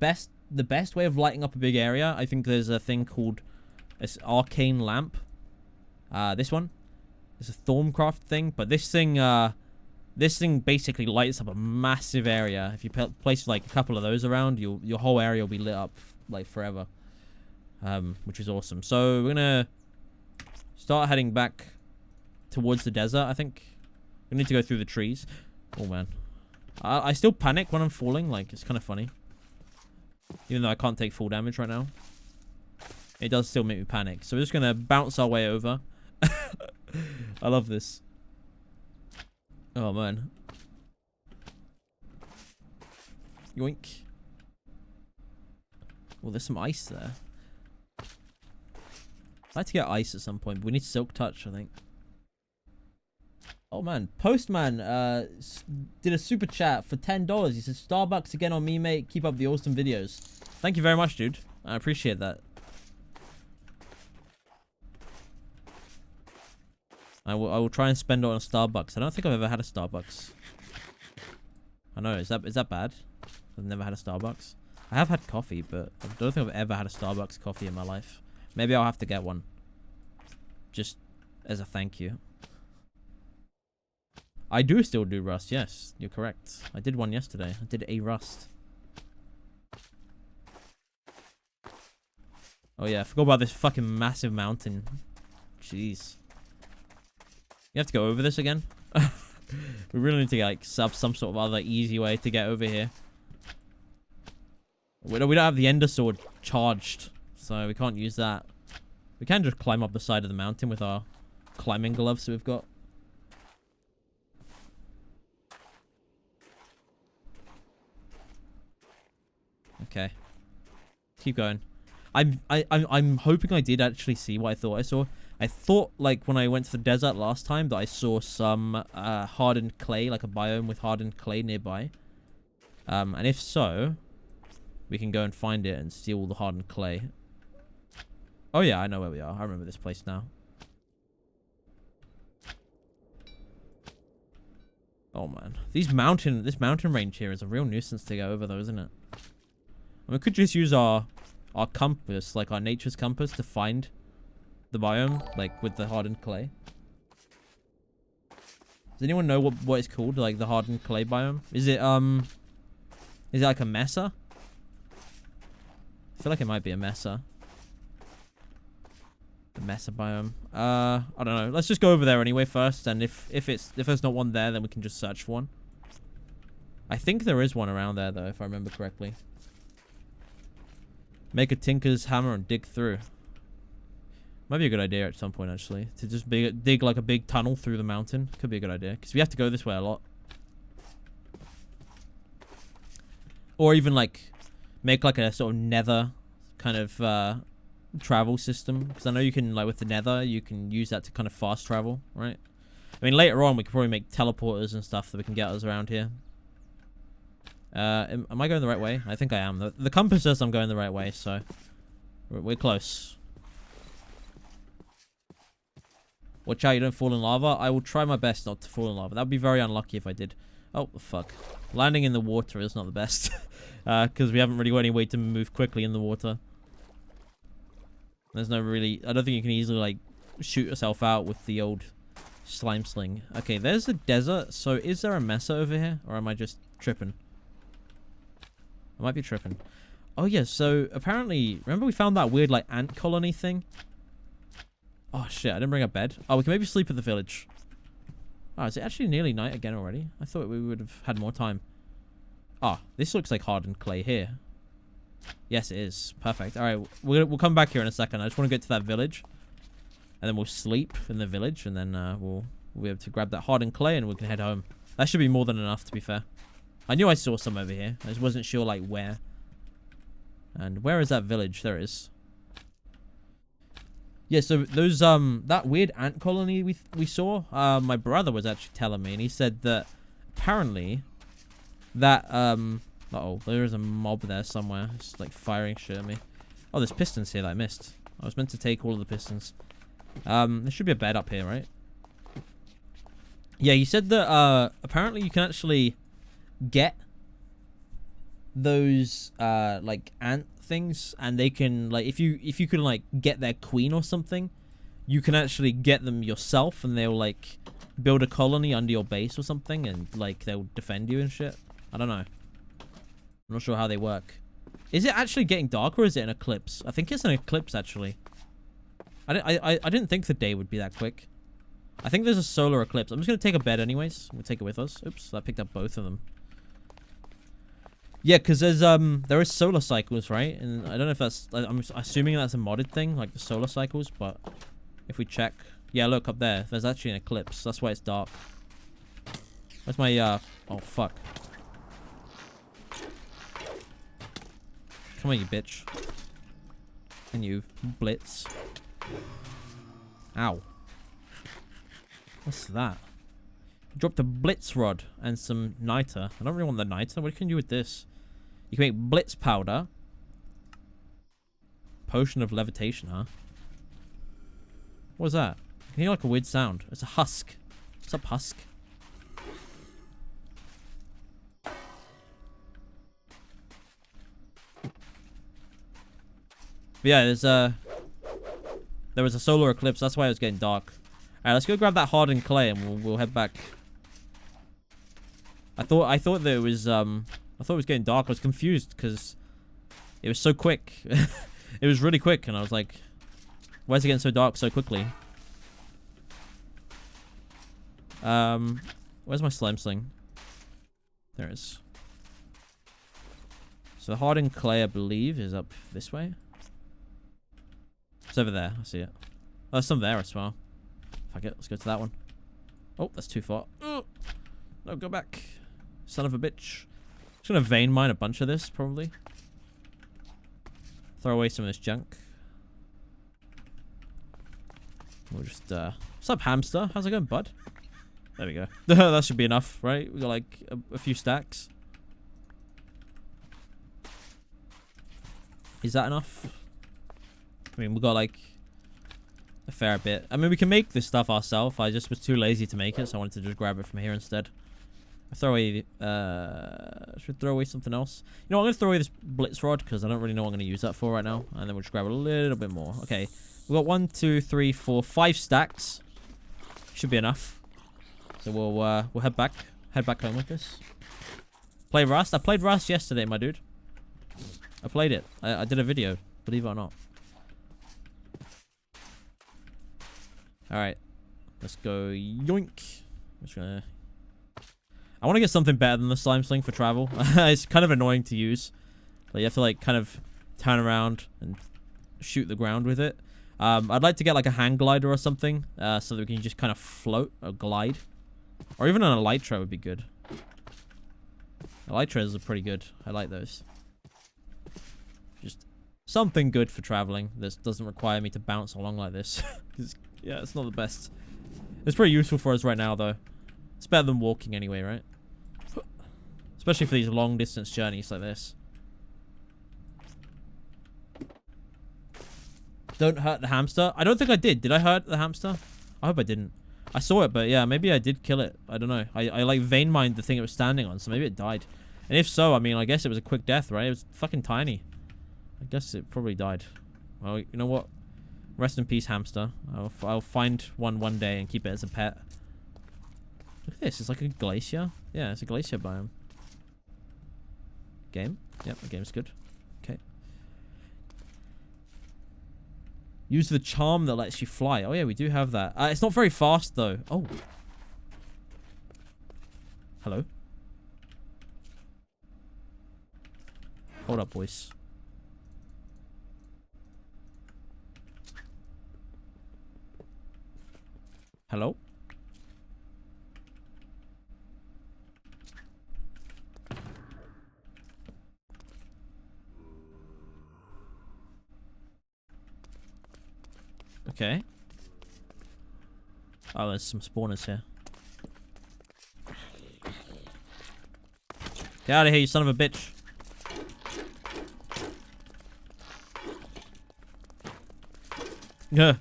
best way of lighting up a big area, I think there's a thing called this arcane lamp. This one. It's a Thorncraft thing, but this thing basically lights up a massive area. If you place like a couple of those around, your whole area will be lit up like forever. Which is awesome. So we're gonna start heading back towards the desert, I think. We need to go through the trees. Oh man. I still panic when I'm falling, like, it's kind of funny. Even though I can't take full damage right now. It does still make me panic. So we're just going to bounce our way over. I love this. Oh, man. Yoink. Well, there's some ice there. I'd like to get ice at some point, but we need Silk Touch, I think. Oh man, Postman did a super chat for $10. He says, Starbucks again on me, mate. Keep up the awesome videos. Thank you very much, dude. I appreciate that. I will try and spend it on a Starbucks. I don't think I've ever had a Starbucks. I know, is that bad? I've never had a Starbucks. I have had coffee, but I don't think I've ever had a Starbucks coffee in my life. Maybe I'll have to get one. Just as a thank you. I do still do Rust, yes. You're correct. I did one yesterday. I did a Rust. Oh yeah, I forgot about this fucking massive mountain. Jeez. You have to go over this again? We really need to like sub some sort of other easy way to get over here. We don't have the Ender Sword charged, so we can't use that. We can just climb up the side of the mountain with our climbing gloves that we've got. Okay. Keep going. I'm hoping I did actually see what I thought I saw. I thought, like, when I went to the desert last time, that I saw some hardened clay, like a biome with hardened clay nearby. And if so, we can go and find it and steal all the hardened clay. Oh yeah, I know where we are. I remember this place now. Oh man, this mountain range here is a real nuisance to go over, though, isn't it? We could just use our compass, like our nature's compass, to find the biome, like with the hardened clay. Does anyone know what it's called, like the hardened clay biome? Is it like a mesa? I feel like it might be a mesa. The mesa biome. I don't know. Let's just go over there anyway first, and if there's not one there, then we can just search for one. I think there is one around there though, if I remember correctly. Make a tinker's hammer and dig through. Might be a good idea at some point, actually. To just dig like a big tunnel through the mountain. Could be a good idea. Because we have to go this way a lot. Or even like make like a sort of nether kind of travel system. Because I know you can, like with the nether, you can use that to kind of fast travel, right? I mean, later on, we could probably make teleporters and stuff that we can get us around here. Am I going the right way? I think I am. The compass says I'm going the right way, so we're close. Watch out, you don't fall in lava. I will try my best not to fall in lava. That would be very unlucky if I did. Oh, fuck. Landing in the water is not the best. Because we haven't really got any way to move quickly in the water. There's no really... I don't think you can easily, like, shoot yourself out with the old slime sling. Okay, there's the desert. So is there a mesa over here? Or am I just tripping? I might be tripping. Oh, yeah, so apparently... Remember we found that weird, like, ant colony thing? Oh, shit, I didn't bring a bed. Oh, we can maybe sleep at the village. Oh, is it actually nearly night again already? I thought we would have had more time. Oh, this looks like hardened clay here. Yes, it is. Perfect. All right, we'll come back here in a second. I just want to get to that village. And then we'll sleep in the village. And then we'll be able to grab that hardened clay and we can head home. That should be more than enough, to be fair. I knew I saw some over here. I just wasn't sure, like, where. And where is that village? There it is. Yeah, so those that weird ant colony we saw, my brother was actually telling me, and he said that apparently that uh-oh, there is a mob there somewhere. It's like firing shit at me. Oh, there's pistons here that I missed. I was meant to take all of the pistons. There should be a bed up here, right? Yeah, he said that apparently you can actually get those like ant things, and they can, like, if you can like get their queen or something, you can actually get them yourself, and they'll like build a colony under your base or something, and like they'll defend you and shit. I don't know. I'm not sure how they work. Is it actually getting dark, or is it an eclipse? I think it's an eclipse, actually. I didn't think the day would be that quick. I think there's a solar eclipse. I'm just gonna take a bed anyways. We'll take it with us. Oops, I picked up both of them. Yeah, because there is solar cycles, right? And I don't know if that's... I'm assuming that's a modded thing, like the solar cycles, but if we check... Yeah, look, up there. There's actually an eclipse. That's why it's dark. Where's my... Oh, fuck. Come on, you bitch. And you, blitz. Ow. What's that? Dropped a blitz rod and some niter. I don't really want the niter. What can you do with this? You can make blitz powder. Potion of levitation, huh? What was that? I can hear like a weird sound. It's a husk. What's up, husk? But yeah, there was a solar eclipse. That's why it was getting dark. Alright, let's go grab that hardened clay and we'll head back. I thought that it was I thought it was getting dark. I was confused because it was so quick. It was really quick, and I was like, why is it getting so dark so quickly? Where's my slime sling? There it is. So the hardened clay, I believe, is up this way. It's over there. I see it. Oh, there's some there as well. Fuck it. Let's go to that one. Oh, that's too far. Oh, no, go back. Son of a bitch. Just gonna vein mine a bunch of this, probably. Throw away some of this junk. We'll just, what's up, hamster? How's it going, bud? There we go. That should be enough, right? We got, like, a few stacks. Is that enough? I mean, we got, like, a fair bit. I mean, we can make this stuff ourselves. I just was too lazy to make it, so I wanted to just grab it from here instead. I throw away, should throw away something else. You know what, I'm going to throw away this blitz rod, because I don't really know what I'm going to use that for right now. And then we'll just grab a little bit more. Okay, we've got 1, 2, 3, 4, 5 stacks. Should be enough. So we'll head back home with this. Play Rust. I played Rust yesterday, my dude. I played it. I did a video, believe it or not. Alright. Let's go yoink. I'm just gonna... I want to get something better than the slime sling for travel. It's kind of annoying to use. Like, you have to, like, kind of turn around and shoot the ground with it. I'd like to get like a hang glider or something, so that we can just kind of float or glide. Or even an elytra would be good. Elytras are pretty good. I like those. Just something good for traveling that doesn't require me to bounce along like this. Yeah, it's not the best. It's pretty useful for us right now, though. It's better than walking anyway, right? Especially for these long distance journeys like this. Don't hurt the hamster. I don't think I did. Did I hurt the hamster? I hope I didn't. I saw it, but yeah, maybe I did kill it. I don't know. I like vein mined the thing it was standing on, so maybe it died. And if so, I mean, I guess it was a quick death, right? It was fucking tiny. I guess it probably died. Well, you know what? Rest in peace, hamster. I'll find one day and keep it as a pet. Look at this. It's like a glacier. Yeah, it's a glacier biome. Game? Yep, the game's good. Okay. Use the charm that lets you fly. Oh, yeah, we do have that. It's not very fast, though. Oh. Hello? Hold up, boys. Hello? Okay. Oh, there's some spawners here. Get out of here, you son of a bitch. Yeah.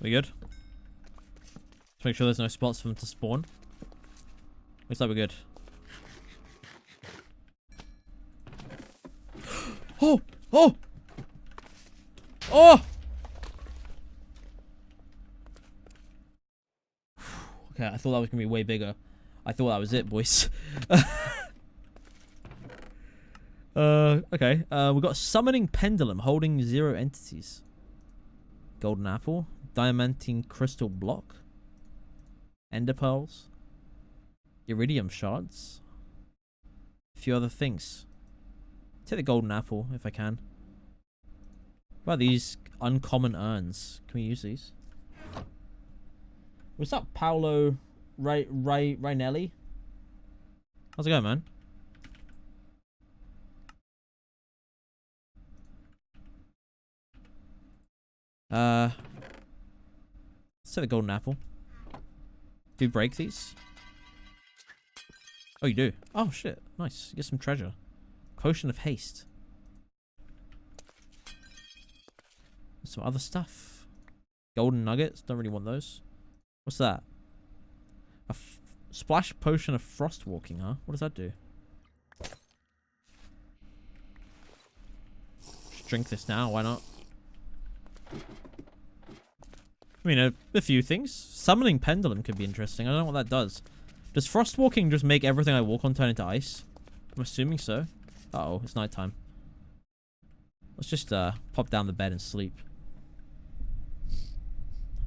We good? Let's make sure there's no spots for them to spawn. Looks like we're good. Oh! Oh! Oh! Okay, I thought that was gonna be way bigger. I thought that was it, boys. Okay. We've got summoning pendulum holding 0 entities. Golden apple, diamantine crystal block, ender pearls, iridium shards, a few other things. Take the golden apple if I can. What about these uncommon urns? Can we use these? What's up, Paolo Rainelli? How's it going, man? Let's take the golden apple. Do you break these? Oh, you do. Oh, shit. Nice. Get some treasure. Potion of haste. Some other stuff. Golden nuggets. Don't really want those. What's that? A splash potion of frost walking, huh? What does that do? Just drink this now. Why not? I mean, a few things. Summoning pendulum could be interesting. I don't know what that does. Does frost walking just make everything I walk on turn into ice? I'm assuming so. Uh-oh, it's nighttime. Let's just pop down the bed and sleep.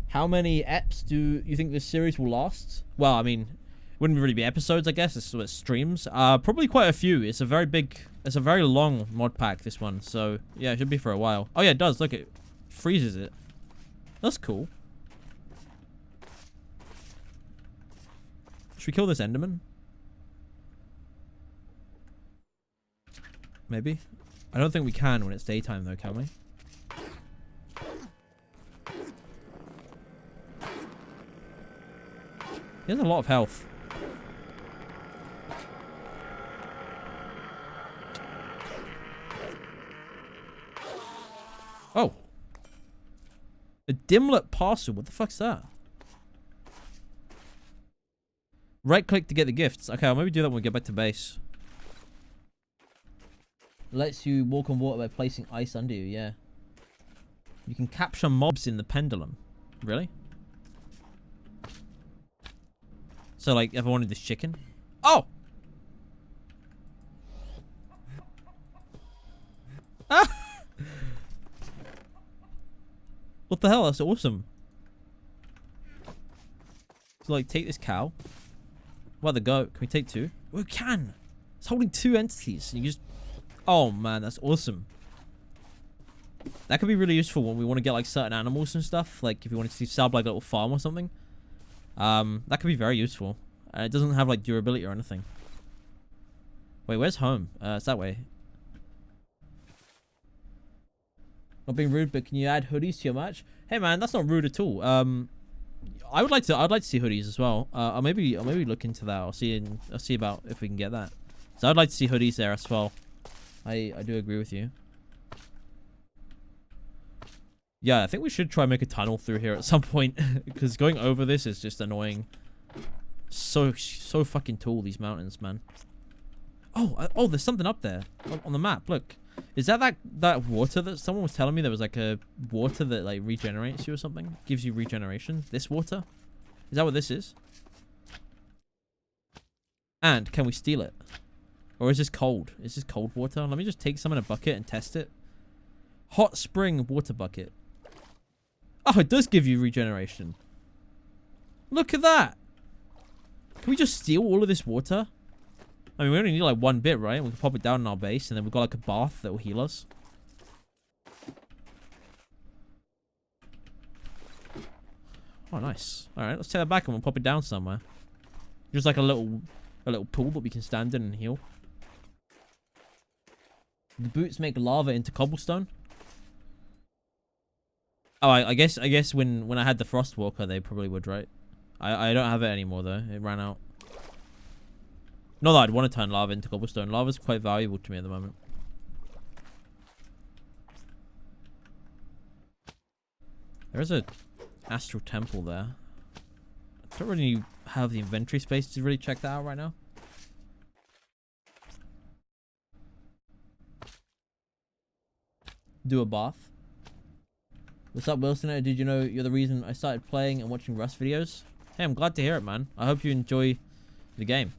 How many eps do you think this series will last? Well, I mean, wouldn't really be episodes, I guess. It's streams. Probably quite a few. It's a very long mod pack, this one. So, yeah, it should be for a while. Oh, yeah, it does. Look, it freezes it. That's cool. Should we kill this Enderman? Maybe. I don't think we can when it's daytime, though, can we? He has a lot of health. Oh. A dimlet parcel. What the fuck's that? Right click to get the gifts. Okay, I'll maybe do that when we get back to base. Lets you walk on water by placing ice under you, yeah. You can capture mobs in the pendulum. Really? So, like, if I wanted this chicken? Oh! Ah! What the hell? That's awesome. So, like, take this cow. What about the goat? Can we take 2? We can! It's holding 2 entities. You just... Oh, man, that's awesome. That could be really useful when we want to get like certain animals and stuff. Like if you wanted to set up like a little farm or something. That could be very useful. It doesn't have like durability or anything. Wait, where's home? It's that way. Not being rude, but can you add hoodies to your match? Hey man, that's not rude at all. I'd like to see hoodies as well. I'll maybe look into that. I'll see about if we can get that. So I'd like to see hoodies there as well. I do agree with you. Yeah, I think we should try and make a tunnel through here at some point because going over this is just annoying. So fucking tall, these mountains, man. Oh, there's something up there on the map. Look, is that water that someone was telling me there was like a water that like regenerates you or something? Gives you regeneration? This water? Is that what this is? And can we steal it? Or is this cold? Is this cold water? Let me just take some in a bucket and test it. Hot spring water bucket. Oh, it does give you regeneration. Look at that. Can we just steal all of this water? I mean, we only need like one bit, right? We can pop it down in our base, and then we've got like a bath that will heal us. Oh, nice. All right, let's take that back and we'll pop it down somewhere. Just like a little pool that we can stand in and heal. The boots make lava into cobblestone. Oh, I guess when I had the frost walker, they probably would, right? I don't have it anymore though. It ran out. Not that I'd want to turn lava into cobblestone. Lava's quite valuable to me at the moment. There is a astral temple there. I don't really have the inventory space to really check that out right now. Do a bath. What's up, Wilson? Did you know you're the reason I started playing and watching Rust videos? Hey, I'm glad to hear it, man. I hope you enjoy the game.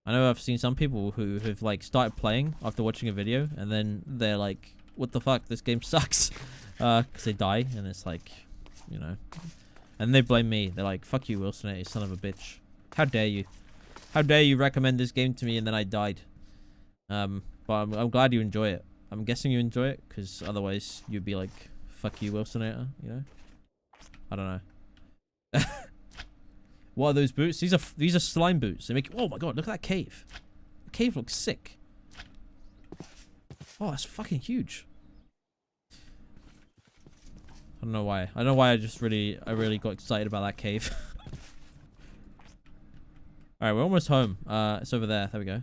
I know I've seen some people who have like started playing after watching a video and then they're like, what the fuck, this game sucks. Because they die and it's like, you know. And they blame me. They're like, fuck you, Wilson, you son of a bitch. How dare you? How dare you recommend this game to me and then I died? But I'm glad you enjoy it. I'm guessing you enjoy it, because otherwise you'd be like, fuck you, Wilsonator, you know? I don't know. What are those boots? These are slime boots. They make... Oh my god, look at that cave. The cave looks sick. Oh, that's fucking huge. I don't know why. I don't know why I really got excited about that cave. Alright, we're almost home. It's over there. There we go.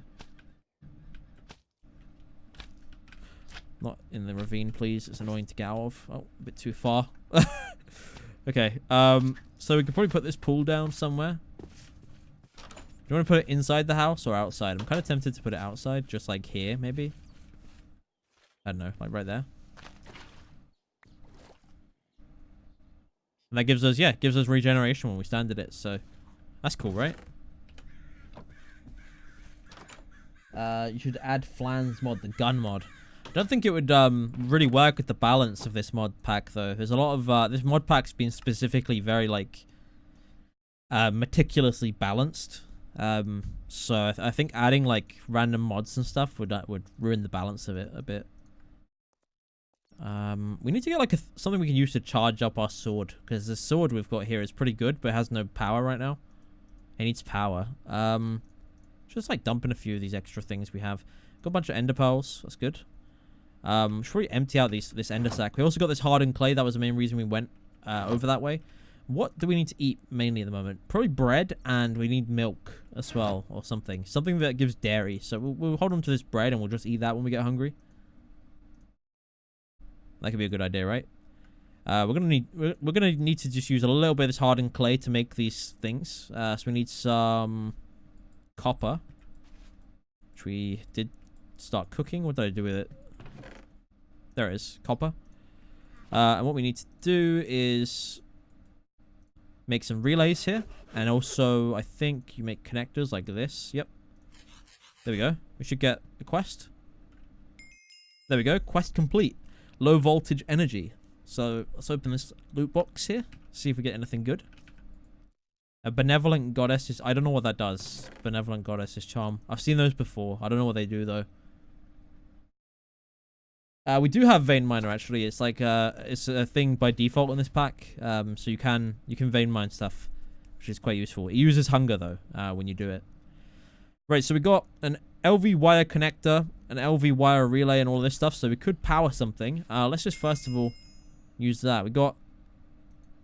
Not in the ravine, please. It's annoying to get out of. Oh, a bit too far. Okay. So we could probably put this pool down somewhere. Do you want to put it inside the house or outside? I'm kind of tempted to put it outside, just like here, maybe. I don't know, like right there. And that gives us, yeah, gives us regeneration when we stand at it. So that's cool, right? You should add Flans mod, the gun mod. I don't think it would really work with the balance of this mod pack though. There's a lot of this mod pack's been specifically very like meticulously balanced. So I think adding like random mods and stuff would ruin the balance of it a bit. We need to get like something we can use to charge up our sword, because the sword we've got here is pretty good but it has no power right now. It needs power. Just like dumping a few of these extra things we have. Got a bunch of ender pearls. That's good. Should probably empty out this ender sack. We also got this hardened clay. That was the main reason we went over that way. What do we need to eat mainly at the moment? Probably bread, and we need milk as well, or something. Something that gives dairy. So we'll hold on to this bread, and we'll just eat that when we get hungry. That could be a good idea, right? We're gonna need to just use a little bit of this hardened clay to make these things. So we need some copper, which we did start cooking. What did I do with it? There it is, copper. And what we need to do is make some relays here, and also I think you make connectors like this. Yep. There we go. We should get the quest. There we go. Quest complete. Low voltage energy. So let's open this loot box here. See if we get anything good. A benevolent goddess is... I don't know what that does. Benevolent goddess is charm. I've seen those before. I don't know what they do though. We do have vein miner actually. It's like it's a thing by default in this pack. So you can vein mine stuff, which is quite useful. It uses hunger though when you do it. Right, so we got an LV wire connector, an LV wire relay, and all this stuff. So we could power something. Let's just first of all use that. We got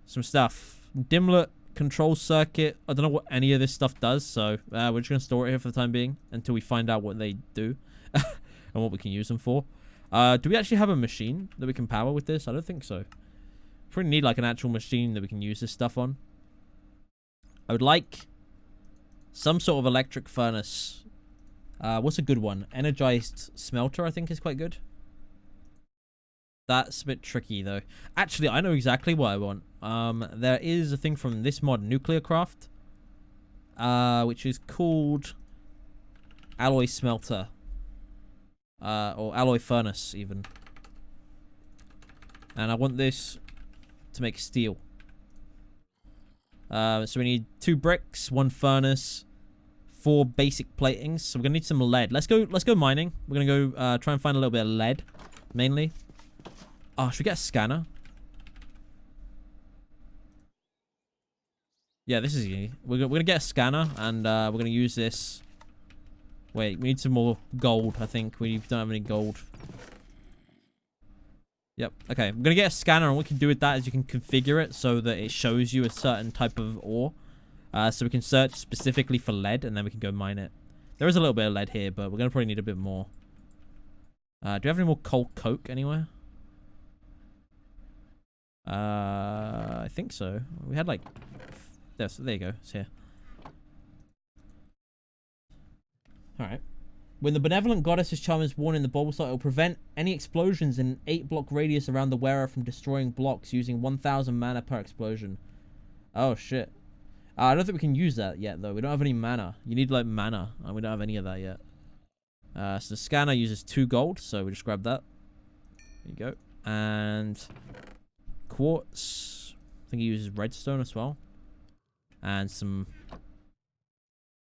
some stuff. Dimlet control circuit. I don't know what any of this stuff does, so we're just gonna store it here for the time being until we find out what they do and what we can use them for. Do we actually have a machine that we can power with this? I don't think so. Probably need like an actual machine that we can use this stuff on. I would like some sort of electric furnace. What's a good one? Energized smelter, I think, is quite good. That's a bit tricky, though. Actually, I know exactly what I want. There is a thing from this mod, Nuclear Craft, which is called Alloy Smelter. Or Alloy Furnace, even. And I want this to make steel. So we need 2 bricks, 1 furnace, 4 basic platings. So we're gonna need some lead. Let's go mining. We're gonna go try and find a little bit of lead, mainly. Oh, should we get a scanner? Yeah, this is easy. We're gonna get a scanner, and we're gonna use this. Wait, we need some more gold, I think. We don't have any gold. Yep, okay. We're gonna get a scanner, and what we can do with that is you can configure it so that it shows you a certain type of ore. So we can search specifically for lead, and then we can go mine it. There is a little bit of lead here, but we're gonna probably need a bit more. Do we have any more coal coke anywhere? I think so. We had like... there you go. It's here. Alright. When the benevolent goddess's charm is worn in the bauble slot, it will prevent any explosions in an 8-block radius around the wearer from destroying blocks using 1,000 mana per explosion. Oh, shit. I don't think we can use that yet, though. We don't have any mana. You need, like, mana, and we don't have any of that yet. So the scanner uses 2 gold, so we just grab that. There you go. And... quartz. I think he uses redstone as well. And some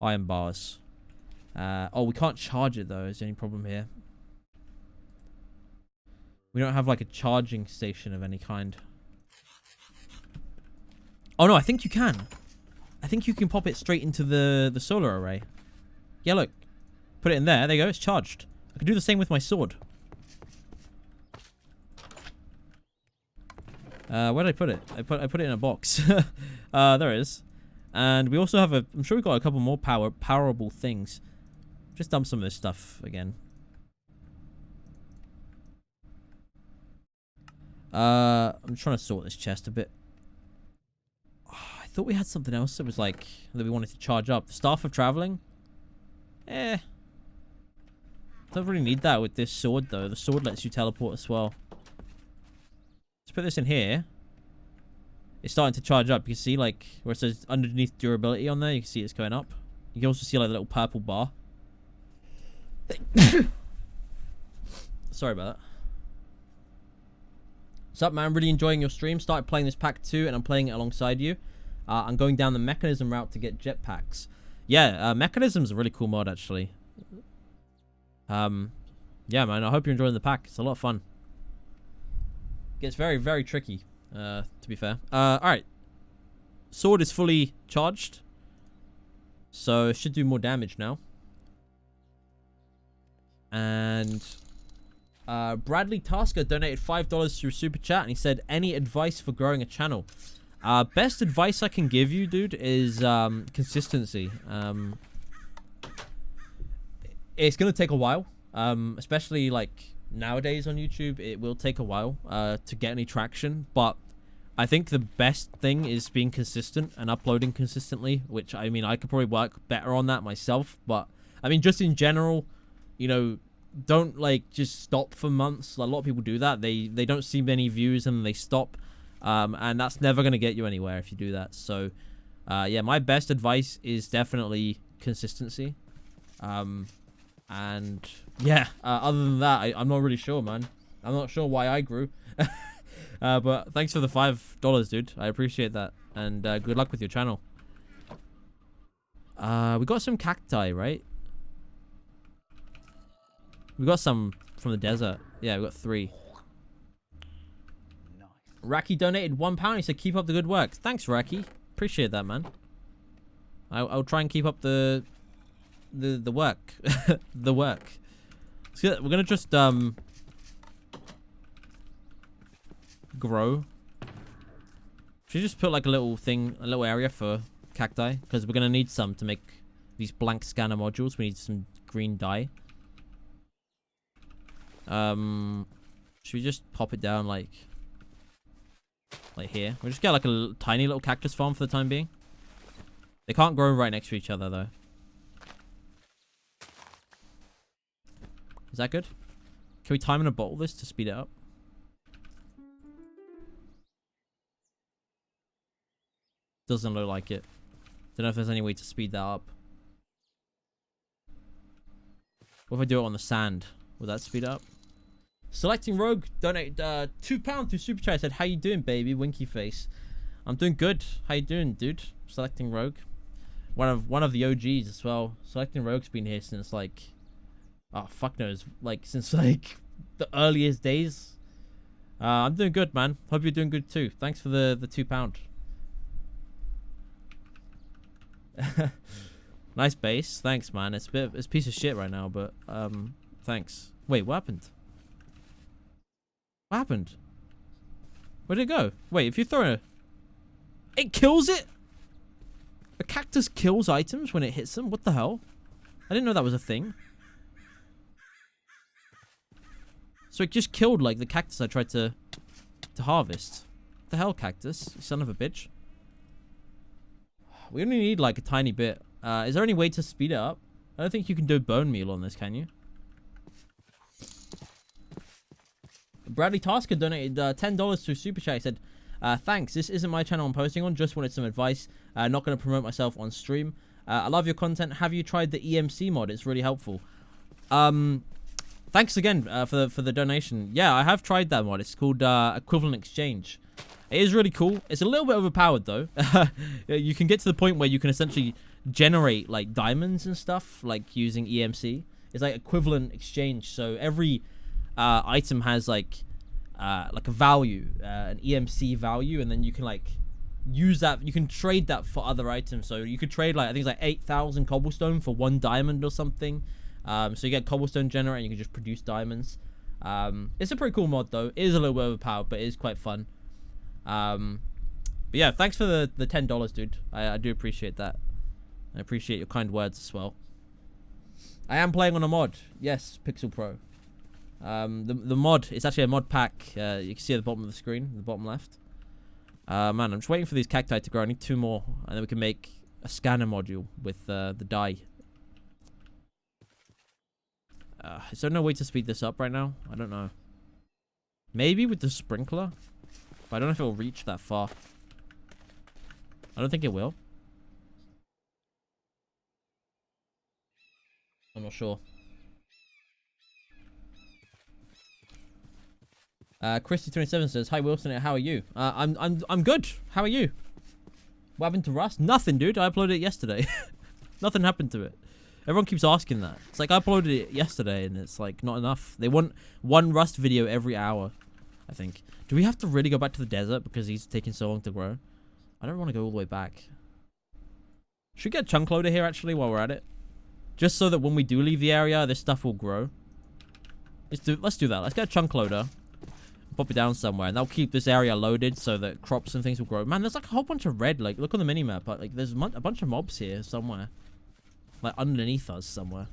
iron bars. Oh, we can't charge it though, is the only problem here. We don't have like a charging station of any kind. Oh no, I think you can. I think you can pop it straight into the solar array. Yeah, look. Put it in there. There you go. It's charged. I can do the same with my sword. Where did I put it? I put it in a box. There it is. And we also have I'm sure we've got a couple more powerable things. Just dump some of this stuff again. I'm trying to sort this chest a bit. Oh, I thought we had something else that was like that we wanted to charge up. The Staff of Traveling. Don't really need that with this sword though. The sword lets you teleport as well. Let's put this in here. It's starting to charge up. You can see like where it says underneath durability on there. You can see it's going up. You can also see like the little purple bar. Sorry about that. What's up, man? Really enjoying your stream. Started playing this pack too, and I'm playing it alongside you. I'm going down the mechanism route to get jetpacks. Yeah, mechanism's a really cool mod actually. Yeah, man. I hope you're enjoying the pack. It's a lot of fun. Gets very, very tricky, to be fair. Alright. Sword is fully charged. So it should do more damage now. And Bradley Tasker donated $5 through Super Chat. And he said, any advice for growing a channel? Best advice I can give you, dude, is consistency. It's going to take a while. Especially like... nowadays on YouTube, it will take a while to get any traction, but I think the best thing is being consistent and uploading consistently, which, I mean, I could probably work better on that myself, but, I mean, just in general, you know, don't, like, just stop for months. A lot of people do that. They don't see many views and they stop, and that's never going to get you anywhere if you do that. So, yeah, my best advice is definitely consistency. And yeah, other than that, I'm not really sure, man. I'm not sure why I grew. But thanks for the $5, dude. I appreciate that. And good luck with your channel. We got some cacti, right? We got some from the desert. Yeah, we got 3. Raki donated £1. He said, keep up the good work. Thanks, Raki. Appreciate that, man. I'll try and keep up the work. The work. So we're gonna just grow. Should we just put like a little thing, a little area for cacti? Because we're gonna need some to make these blank scanner modules. We need some green dye. Should we just pop it down like here? We'll just get like a tiny little cactus farm for the time being. They can't grow right next to each other though. Is that good? Can we time in a bottle this to speed it up? Doesn't look like it. Don't know if there's any way to speed that up. What if I do it on the sand? Will that speed up? Selecting Rogue donated £2 through Super Chat. Said, how you doing, baby? Winky face. I'm doing good. How you doing, dude? Selecting Rogue. One of the OGs as well. Selecting Rogue's been here since like, oh fuck knows, like since like the earliest days. I'm doing good, man. Hope you're doing good too. Thanks for the £2. Nice base. Thanks, man. It's a piece of shit right now, but thanks. Wait, what happened? What happened? Where'd it go? Wait, if you throw it kills it? A cactus kills items when it hits them? What the hell? I didn't know that was a thing. So it just killed like the cactus I tried to harvest. What the hell, cactus? You son of a bitch. We only need like a tiny bit. Is there any way to speed it up? I don't think you can do bone meal on this, can you? Bradley Tasker donated $10 through Super Chat. He said, thanks. This isn't my channel I'm posting on. Just wanted some advice. Not going to promote myself on stream. I love your content. Have you tried the EMC mod? It's really helpful. Thanks again for the donation. Yeah, I have tried that mod. It's called Equivalent Exchange. It is really cool. It's a little bit overpowered though. You can get to the point where you can essentially generate like diamonds and stuff like using EMC. It's like Equivalent Exchange. So every item has like a value, an EMC value, and then you can like use that. You can trade that for other items. So you could trade like I think it's like 8,000 cobblestone for 1 diamond or something. So you get cobblestone generator and you can just produce diamonds. It's a pretty cool mod though. It is a little bit overpowered, but it is quite fun. But yeah, thanks for the $10, dude. I do appreciate that. I appreciate your kind words as well. I am playing on a mod. Yes, Pixel Pro. The mod, it's actually a mod pack. You can see at the bottom of the screen, the bottom left. Man, I'm just waiting for these cacti to grow. I need 2 more, and then we can make a scanner module with the dye. Is there no way to speed this up right now? I don't know. Maybe with the sprinkler? But I don't know if it will reach that far. I don't think it will. I'm not sure. Christy27 says, "Hi Wilson, how are you?" I'm good. How are you? What happened to Rust? Nothing, dude. I uploaded it yesterday. Nothing happened to it. Everyone keeps asking that. It's like I uploaded it yesterday and it's like not enough. They want 1 Rust video every hour, I think. Do we have to really go back to the desert because he's taking so long to grow? I don't want to go all the way back. Should we get a chunk loader here actually while we're at it? Just so that when we do leave the area, this stuff will grow. Let's do that. Let's get a chunk loader. Pop it down somewhere and that'll keep this area loaded so that crops and things will grow. Man, there's like a whole bunch of red. Like, look on the minimap. Like, there's a bunch of mobs here somewhere. Like, underneath us somewhere.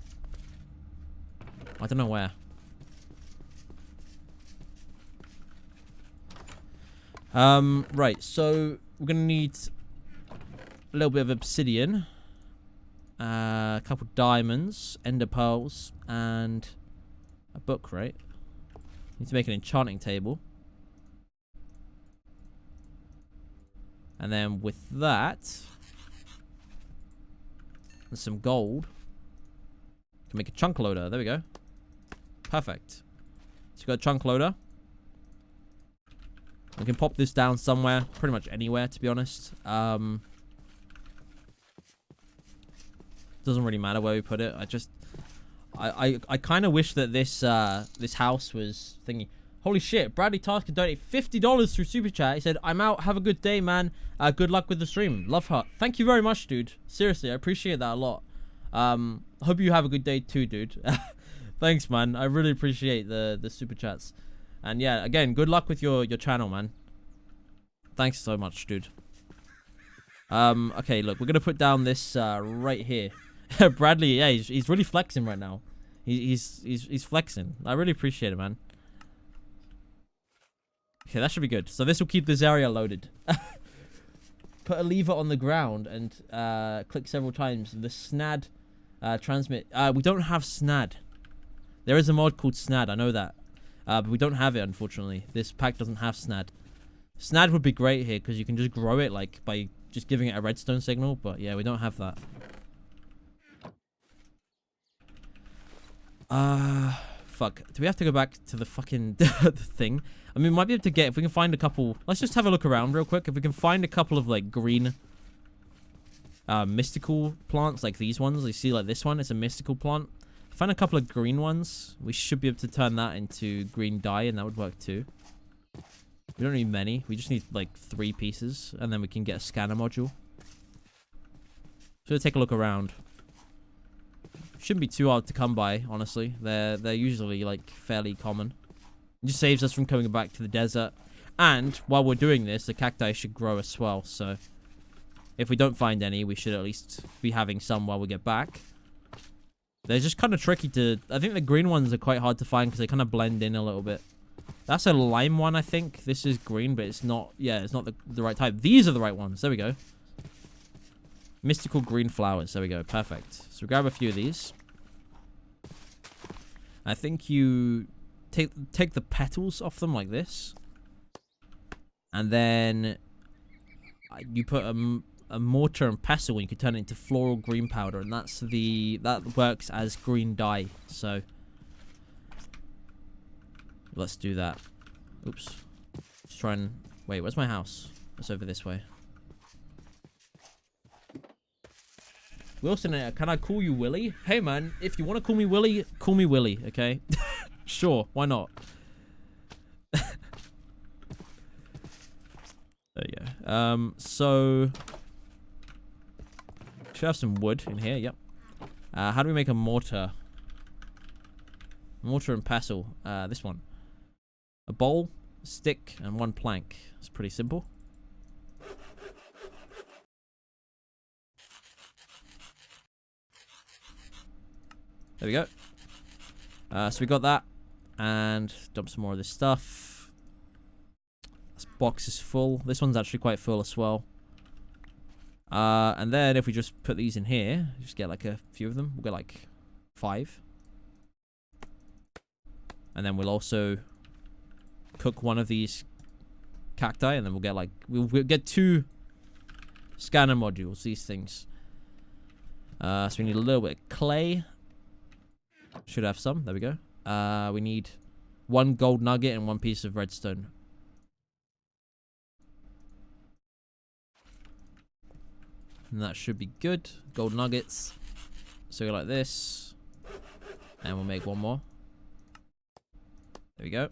I don't know where. Right, so we're gonna need a little bit of obsidian. A couple diamonds, ender pearls, and a book, right? Need to make an enchanting table. And then with that... and some gold. Can make a chunk loader. There we go. Perfect. So we've got a chunk loader. We can pop this down somewhere. Pretty much anywhere, to be honest. Doesn't really matter where we put it. I kind of wish that this this house was thingy. Holy shit, Bradley Tasker donated $50 through Super Chat. He said, I'm out. Have a good day, man. Good luck with the stream. Love heart. Thank you very much, dude. Seriously, I appreciate that a lot. Hope you have a good day too, dude. Thanks, man. I really appreciate the Super Chats. And yeah, again, good luck with your channel, man. Thanks so much, dude. Okay, look, we're going to put down this right here. Bradley, yeah, he's really flexing right now. He's flexing. I really appreciate it, man. Okay, that should be good. So this will keep this area loaded. Put a lever on the ground and click several times. The SNAD transmit. We don't have SNAD. There is a mod called SNAD. I know that. But we don't have it, unfortunately. This pack doesn't have SNAD. SNAD would be great here because you can just grow it like by just giving it a redstone signal. But yeah, we don't have that. Fuck. Do we have to go back to the fucking the thing? I mean, we might be able to get, if we can find a couple, let's just have a look around real quick. If we can find a couple of like green mystical plants like these ones. You see like this one, it's a mystical plant. Find a couple of green ones. We should be able to turn that into green dye and that would work too. We don't need many. We just need like 3 pieces and then we can get a scanner module. So we'll take a look around. Shouldn't be too hard to come by, honestly. They're usually like fairly common. It just saves us from coming back to the desert. And while we're doing this, the cacti should grow as well. So if we don't find any, we should at least be having some while we get back. They're just kind of tricky to... I think the green ones are quite hard to find because they kind of blend in a little bit. That's a lime one, I think. This is green, but it's not... Yeah, it's not the right type. These are the right ones. There we go. Mystical green flowers. There we go. Perfect. So we grab a few of these. I think you take the petals off them like this. And then you put a mortar and pestle and you can turn it into floral green powder. And that works as green dye. So let's do that. Oops. Let's try and... Wait, where's my house? It's over this way. Wilson, can I call you Willie? Hey, man, if you want to call me Willie, okay? Sure, why not? There you go. So... Should have some wood in here, yep. How do we make a mortar? Mortar and pestle. This one. A bowl, a stick, and 1 plank. It's pretty simple. There we go. So we got that. And dump some more of this stuff. This box is full. This one's actually quite full as well. And then if we just put these in here, just get like a few of them. We'll get like 5. And then we'll also cook one of these cacti. And then we'll get like... We'll get 2 scanner modules, these things. So we need a little bit of clay. Should have some. There we go. We need 1 gold nugget and 1 piece of redstone. And that should be good. Gold nuggets. So go like this. And we'll make 1 more. There we go.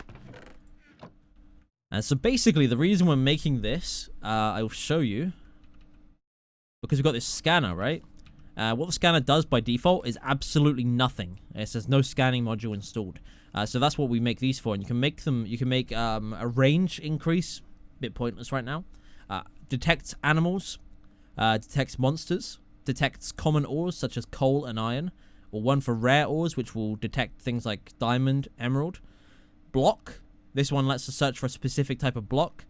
And so basically the reason we're making this, I will show you. Because we've got this scanner, right? What the scanner does by default is absolutely nothing. It says no scanning module installed. So that's what we make these for. And you can make them, you can make a range increase. Bit pointless right now. Detects animals. Detects monsters. Detects common ores such as coal and iron. Or 1 for rare ores, which will detect things like diamond, emerald. Block. This one lets us search for a specific type of block.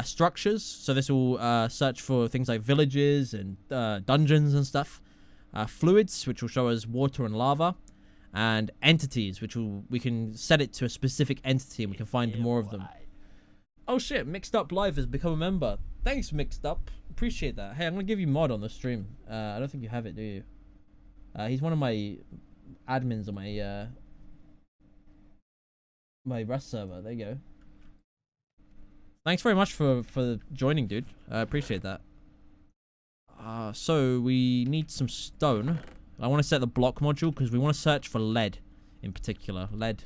Structures. So this will search for things like villages and dungeons and stuff. Fluids, which will show us water and lava, and entities, which we can set it to a specific entity and we can find more of them. Oh shit, Mixed Up Live has become a member. Thanks, Mixed Up. Appreciate that. Hey, I'm gonna give you mod on the stream. I don't think you have it, do you? He's one of my admins on my my Rust server. There you go. Thanks very much for joining, dude. I appreciate that. So we need some stone. I want to set the block module because we want to search for lead in particular. Lead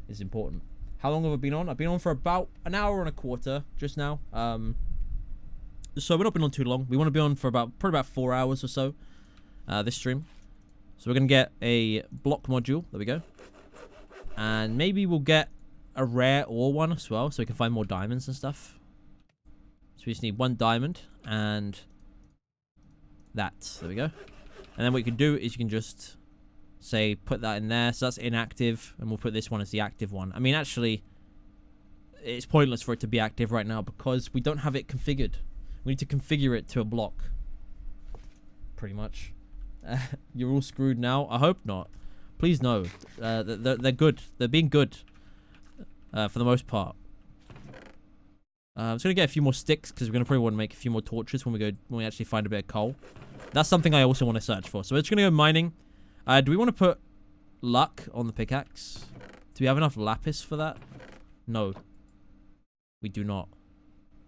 is important. How long have I been on? I've been on for about an hour and a quarter just now. So we're not been on too long. We want to be on for probably about 4 hours or so. This stream. So we're gonna get a block module. There we go. And maybe we'll get a rare ore one as well, so we can find more diamonds and stuff. So we just need 1 diamond and that. There we go. And then what you can do is you can just say put that in there. So that's inactive, and we'll put this one as the active one. I mean, actually, it's pointless for it to be active right now because we don't have it configured. We need to configure it to a block. Pretty much. You're all screwed now. I hope not. Please no. They're good. They're being good. For the most part. I'm just gonna get a few more sticks because we're gonna probably want to make a few more torches when we actually find a bit of coal. That's something I also want to search for. So we're just gonna go mining. Do we want to put luck on the pickaxe? Do we have enough lapis for that? No. We do not.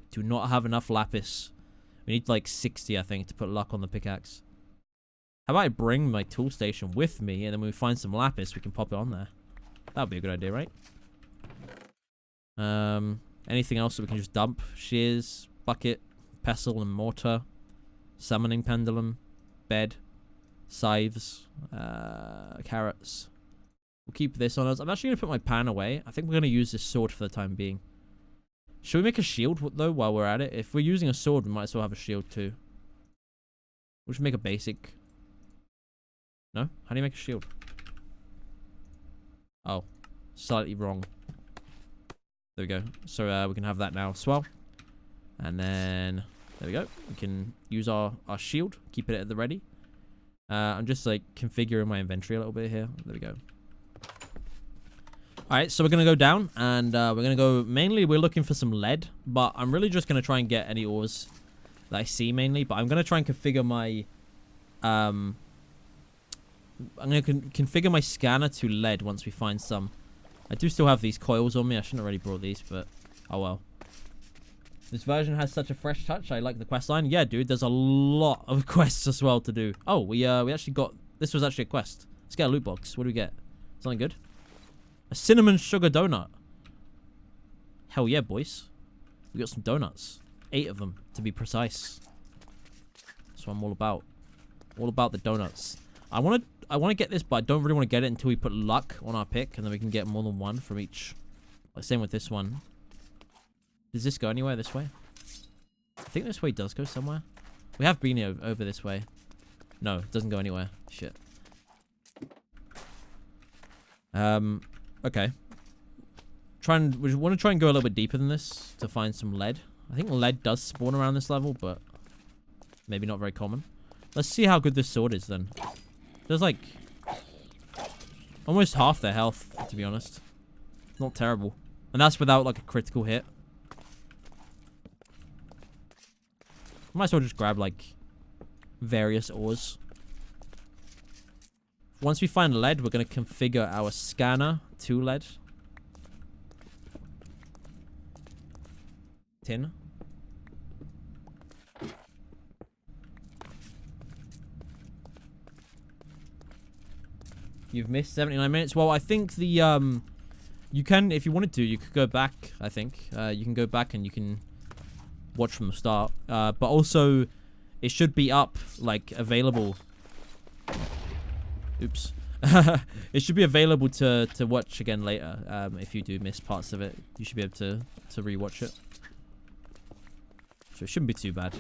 We do not have enough lapis. We need like 60, I think, to put luck on the pickaxe. How about I bring my tool station with me, and then when we find some lapis, we can pop it on there. That would be a good idea, right? Anything else that we can just dump? Shears, bucket, pestle and mortar, summoning pendulum, bed, scythes, carrots. We'll keep this on us. I'm actually going to put my pan away. I think we're going to use this sword for the time being. Should we make a shield, though, while we're at it? If we're using a sword, we might as well have a shield, too. We should make a basic... No? How do you make a shield? Oh. Slightly wrong. There we go. So we can have that now as well. And then... There we go. We can use our shield. Keep it at the ready. I'm just like configuring my inventory a little bit here. There we go. Alright, so we're going to go down. And we're going to go... Mainly, we're looking for some lead. But I'm really just going to try and get any ores that I see mainly. But I'm going to try and configure my... I'm going to configure my scanner to lead once we find some. I do still have these coils on me. I shouldn't have already brought these, but oh well. This version has such a fresh touch. I like the quest line. Yeah, dude, there's a lot of quests as well to do. Oh, we actually got... This was actually a quest. Let's get a loot box. What do we get? Something good? A cinnamon sugar donut. Hell yeah, boys. We got some donuts. 8 of them, to be precise. That's what I'm all about. All about the donuts. I want to get this, but I don't really want to get it until we put luck on our pick, and then we can get more than 1 from each. Like, same with this one. Does this go anywhere this way? I think this way does go somewhere. We have been over this way. No, it doesn't go anywhere. Shit. Okay. We want to try and go a little bit deeper than this to find some lead. I think lead does spawn around this level, but maybe not very common. Let's see how good this sword is then. There's like almost half their health, to be honest. Not terrible. And that's without like a critical hit. Might as well just grab like various ores. Once we find lead, we're going to configure our scanner to lead. Tin. You've missed 79 minutes. Well, I think the you can, if you wanted to, you could go back. I think you can go back and you can watch from the start. But also, it should be up, like available. Oops. It should be available to watch again later. If you do miss parts of it, you should be able to rewatch it. So it shouldn't be too bad.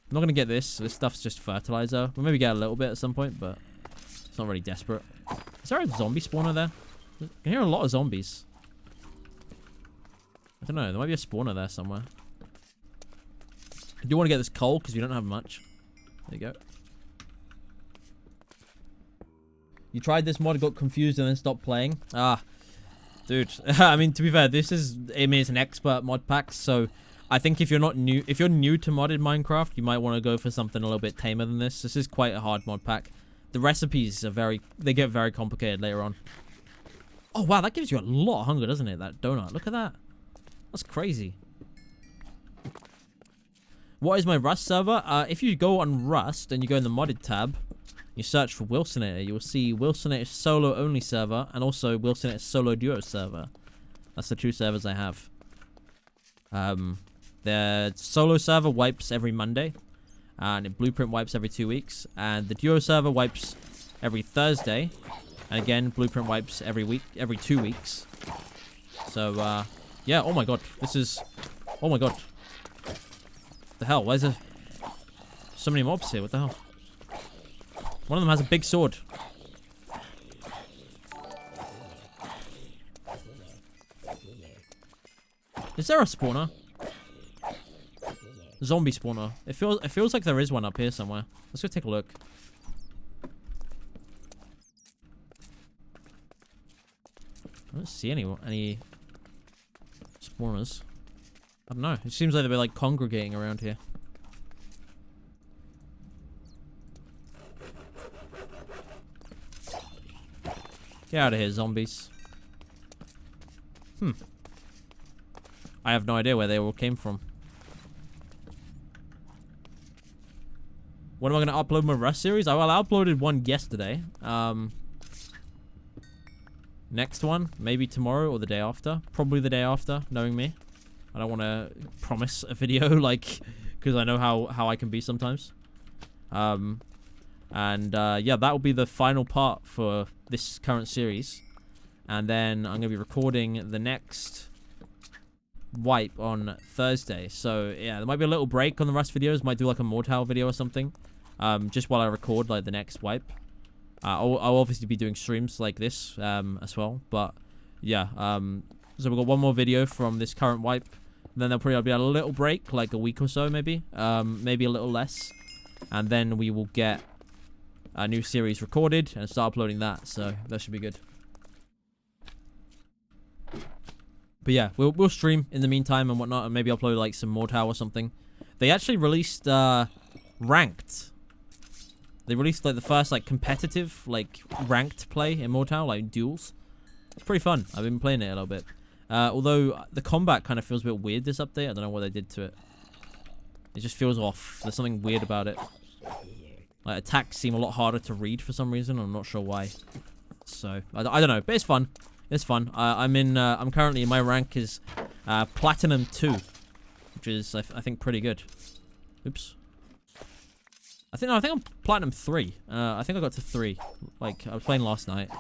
I'm not going to get this. This stuff's just fertilizer. We'll maybe get a little bit at some point, but it's not really desperate. Is there a zombie spawner there? I can hear a lot of zombies. I don't know. There might be a spawner there somewhere. I do want to get this coal because we don't have much. There you go. You tried this mod, got confused, and then stopped playing? Ah, dude. I mean, to be fair, it's an expert mod pack, so... I think if you're new to modded Minecraft, you might want to go for something a little bit tamer than this. This is quite a hard mod pack. The recipes are they get very complicated later on. Oh wow, that gives you a lot of hunger, doesn't it? That donut. Look at that. That's crazy. What is my Rust server? If you go on Rust and you go in the modded tab, you search for Wilsonator, you will see Wilsonator solo only server and also Wilsonator solo duo server. That's the two servers I have. The solo server wipes every Monday, and Blueprint wipes every 2 weeks, and the duo server wipes every Thursday, and again Blueprint wipes every 2 weeks. So yeah. Oh my god, this is. Oh my god. What the hell? Why is there so many mobs here? What the hell? One of them has a big sword. Is there a spawner? Zombie spawner. It feels like there is one up here somewhere. Let's go take a look. I don't see any spawners. I don't know. It seems like they're like congregating around here. Get out of here, zombies. I have no idea where they all came from. When am I going to upload my Rust series? Well, I uploaded one yesterday. Next one, maybe tomorrow or the day after. Probably the day after, knowing me. I don't want to promise a video, like, because I know how I can be sometimes. Yeah, that will be the final part for this current series. And then I'm going to be recording the next wipe on Thursday. So, yeah, there might be a little break on the Rust videos. Might do, like, a Mortal video or something. Just while I record, like, the next wipe. I'll obviously be doing streams like this as well. But, yeah. So we've got one more video from this current wipe. Then there'll probably be a little break, like a week or so, maybe. Maybe a little less. And then we will get a new series recorded and start uploading that. So that should be good. But yeah, we'll stream in the meantime and whatnot, and maybe upload like some Mortal or something. They actually released ranked. They released like the first like competitive like ranked play in Mortal, like duels. It's pretty fun. I've been playing it a little bit. Although the combat kind of feels a bit weird this update. I don't know what they did to it. It just feels off. There's something weird about it. Like attacks seem a lot harder to read for some reason. I'm not sure why. So I don't know, but it's fun. It's fun. I'm currently, my rank is Platinum 2, which is I think pretty good. Oops. I think I'm Platinum 3. I think I got to 3. Like I was playing last night.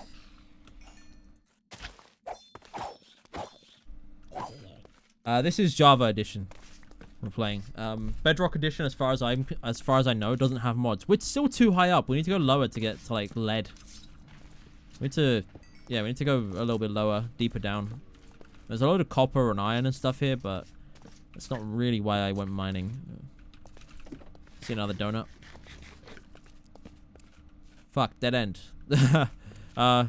This is Java Edition. We're playing. Bedrock Edition, as far as I know, doesn't have mods. We're still too high up. We need to go lower to get to like lead. We need to go a little bit lower, deeper down. There's a load of copper and iron and stuff here, but that's not really why I went mining. See another donut. Fuck, dead end. I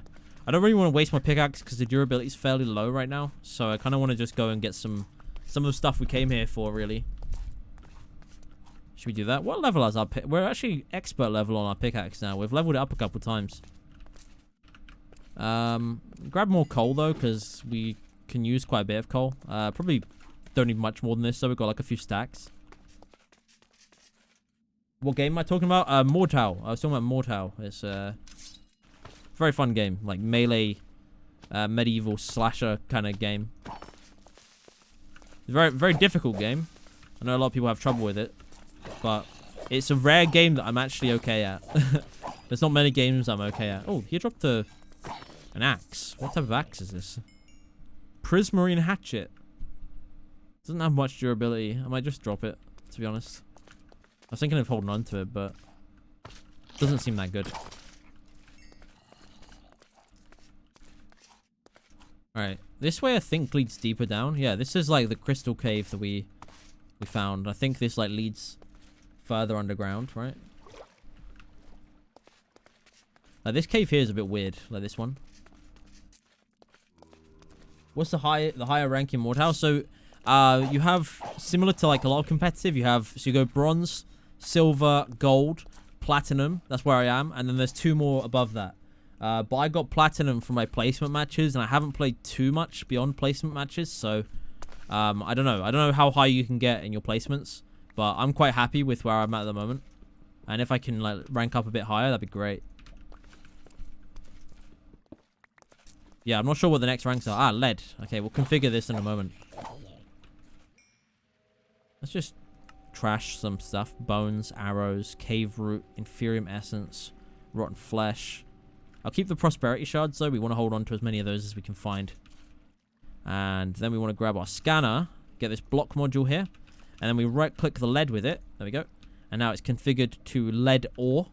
don't really want to waste my pickaxe because the durability is fairly low right now. So I kind of want to just go and get some of the stuff we came here for, really. Should we do that? What level is our pick? We're actually expert level on our pickaxe now. We've leveled it up a couple times. Grab more coal though, because we can use quite a bit of coal. Probably don't need much more than this, so we've got like a few stacks. What game am I talking about? Mortal. I was talking about Mortal. It's a very fun game, like melee, medieval slasher kind of game. It's a very, very difficult game. I know a lot of people have trouble with it, but it's a rare game that I'm actually okay at. There's not many games I'm okay at. Oh, he dropped an axe. What type of axe is this? Prismarine hatchet. Doesn't have much durability. I might just drop it, to be honest. I was thinking of holding on to it, but it doesn't seem that good. Alright, this way I think leads deeper down. Yeah, this is like the crystal cave that we found. I think this like leads further underground, right? Like this cave here is a bit weird, like this one. What's the higher rank in Mortal? So you have, similar to like a lot of competitive, so you go bronze, silver, gold, platinum. That's where I am, and then there's 2 more above that. But I got platinum from my placement matches, and I haven't played too much beyond placement matches, so I don't know. I don't know how high you can get in your placements, But I'm quite happy with where I'm at the moment. And if I can like rank up a bit higher, that'd be great. Yeah, I'm not sure what the next ranks are. Ah, lead. Okay, we'll configure this in a moment. Let's just trash some stuff. Bones, arrows, cave root, inferium essence, rotten flesh. I'll keep the prosperity shards though. We want to hold on to as many of those as we can find. And then we want to grab our scanner, get this block module here, and then we right click the lead with it. There we go. And now it's configured to lead ore.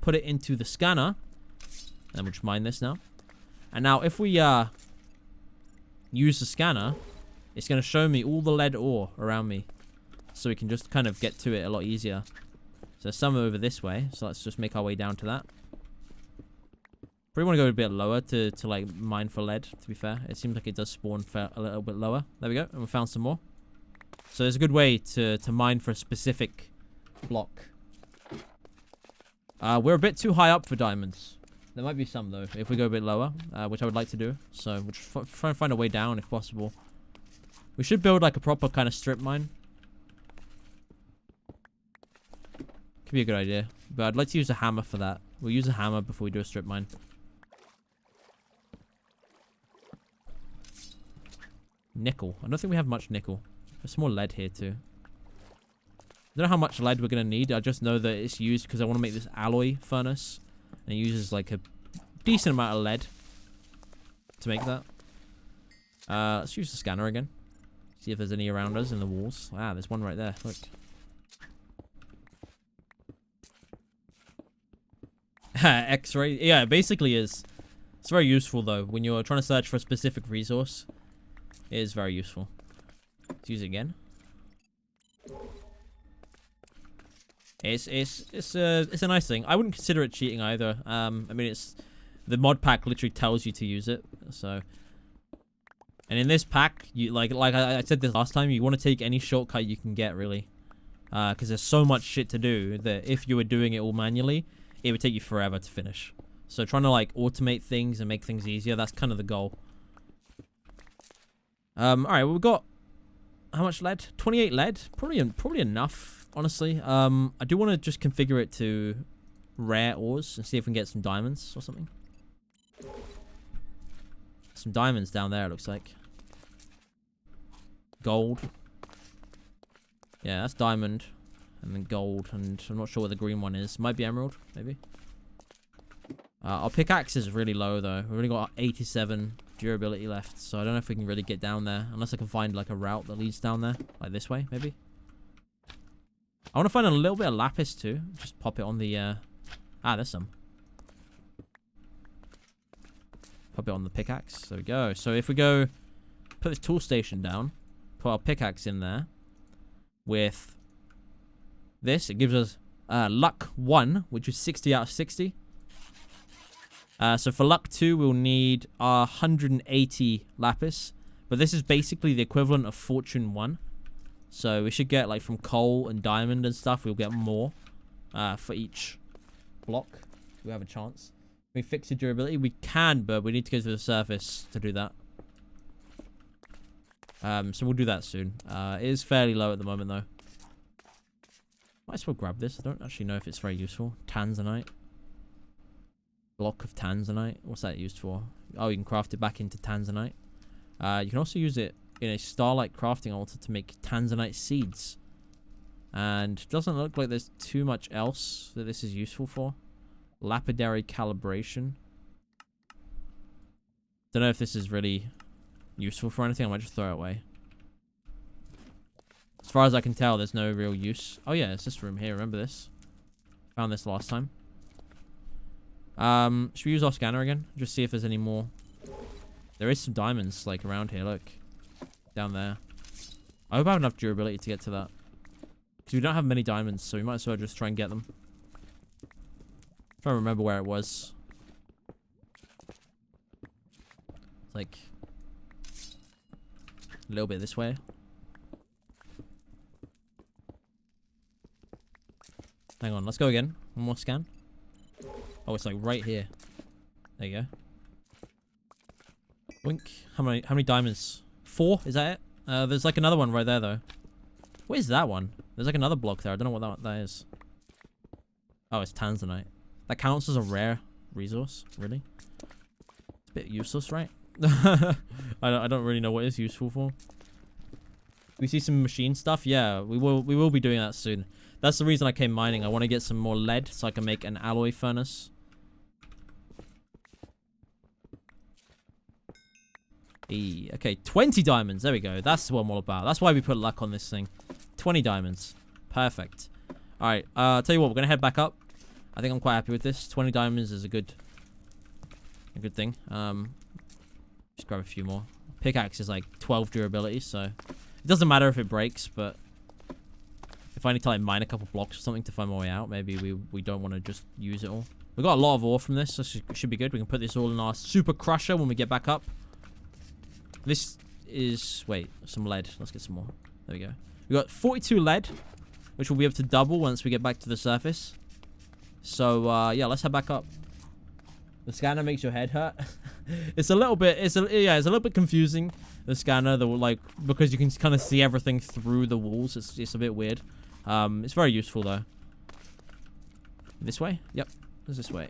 Put it into the scanner. And then we'll just mine this now. And now if we use the scanner, it's going to show me all the lead ore around me. So we can just kind of get to it a lot easier. So there's some over this way. So let's just make our way down to that. Probably want to go a bit lower to like mine for lead, to be fair. It seems like it does spawn a little bit lower. There we go. And we found some more. So there's a good way to mine for a specific block. We're a bit too high up for diamonds. There might be some though, if we go a bit lower, which I would like to do. So we'll just try and find a way down if possible. We should build like a proper kind of strip mine. Could be a good idea. But I'd like to use a hammer for that. We'll use a hammer before we do a strip mine. Nickel. I don't think we have much nickel. There's some more lead here too. I don't know how much lead we're going to need. I just know that it's used because I want to make this alloy furnace. And it uses like a decent amount of lead to make that. Let's use the scanner again. See if there's any around us in the walls. Ah, there's one right there. Look. X-ray. Yeah, it basically is. It's very useful though. When you're trying to search for a specific resource, it is very useful. Let's use it again. It's a nice thing. I wouldn't consider it cheating either. I mean, it's the mod pack literally tells you to use it. So, and in this pack, you like I said this last time, you want to take any shortcut you can get really, because there's so much shit to do that if you were doing it all manually, it would take you forever to finish. So trying to like automate things and make things easier, that's kind of the goal. All right, well, we've got how much lead? 28 lead, probably enough. Honestly, I do want to just configure it to rare ores and see if we can get some diamonds or something. Some diamonds down there, it looks like. Gold. Yeah, that's diamond. And then gold. And I'm not sure what the green one is. Might be emerald, maybe. Our pickaxe is really low, though. We've only got 87 durability left. So I don't know if we can really get down there. Unless I can find, like, a route that leads down there. Like this way, maybe. I want to find a little bit of lapis too. Just pop it on the, ah, there's some. Pop it on the pickaxe. There we go. So if we go, put this tool station down, put our pickaxe in there with this, it gives us luck 1, which is 60 out of 60. So for luck 2, we'll need 180 lapis. But this is basically the equivalent of fortune 1. So we should get, like, from coal and diamond and stuff, we'll get more for each block. We have a chance. Can we fix the durability? We can, but we need to go to the surface to do that. So we'll do that soon. It is fairly low at the moment, though. Might as well grab this. I don't actually know if it's very useful. Tanzanite. Block of tanzanite. What's that used for? Oh, you can craft it back into tanzanite. You can also use it in a starlight crafting altar to make tanzanite seeds. And it doesn't look like there's too much else that this is useful for. Lapidary calibration. Don't know if this is really useful for anything. I might just throw it away. As far as I can tell, there's no real use. Oh yeah, it's this room here. Remember this? Found this last time. Should we use our scanner again? Just see if there's any more. There is some diamonds, like, around here. Look. Down there. I hope I have enough durability to get to that. Because we don't have many diamonds, so we might as well just try and get them. I'm trying to remember where it was. It's like a little bit this way. Hang on, let's go again. One more scan. Oh, it's like right here. There you go. Wink. How many diamonds? 4? Is that it? There's like another one right there though. Where's that one? There's like another block there. I don't know what that is. Oh, it's tanzanite. That counts as a rare resource, really? It's a bit useless, right? I don't really know what it's useful for. We see some machine stuff. Yeah, we will be doing that soon. That's the reason I came mining. I want to get some more lead so I can make an alloy furnace. Okay, 20 diamonds. There we go. That's what I'm all about. That's why we put luck on this thing. 20 diamonds. Perfect. All right. Tell you what, we're gonna head back up. I think I'm quite happy with this. 20 diamonds is a good thing. Just grab a few more. Pickaxe is like 12 durability, so it doesn't matter if it breaks. But if I need to like mine a couple blocks or something to find my way out, maybe we don't want to just use it all. We got a lot of ore from this, so it should be good. We can put this all in our super crusher when we get back up. This is... Wait, some lead. Let's get some more. There we go. We got 42 lead, which we'll be able to double once we get back to the surface. So, yeah, let's head back up. The scanner makes your head hurt. It's a little bit... It's a little bit confusing, the scanner, because you can kind of see everything through the walls. It's a bit weird. It's very useful, though. This way? Yep. It's this way.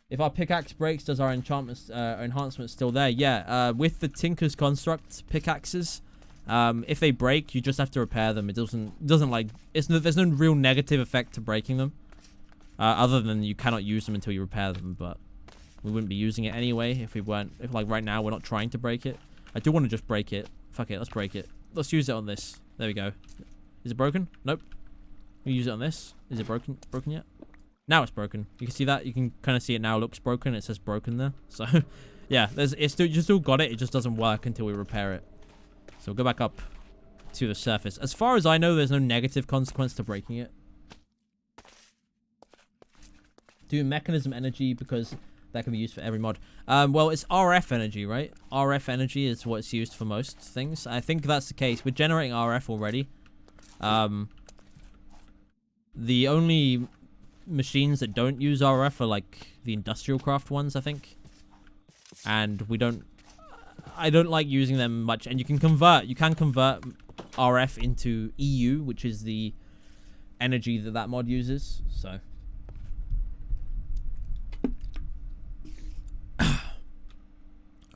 If our pickaxe breaks, does our enhancement still there? Yeah, with the Tinker's Construct pickaxes, if they break, you just have to repair them. It doesn't like, there's no real negative effect to breaking them, other than you cannot use them until you repair them. But we wouldn't be using it anyway if like right now we're not trying to break it. I do want to just break it. Fuck it, let's break it. Let's use it on this. There we go. Is it broken? Nope. We use it on this. Is it broken yet? Now it's broken. You can see that. You can kind of see it now. It looks broken. It says broken there. So, yeah, you still got it. It just doesn't work until we repair it. So we'll go back up to the surface. As far as I know, there's no negative consequence to breaking it. Do mechanism energy because that can be used for every mod. Well, it's RF energy, right? RF energy is what's used for most things. I think that's the case. We're generating RF already. The only machines that don't use RF are like the industrial craft ones, I think. And I don't like using them much. And you can convert RF into EU, which is the energy that mod uses. So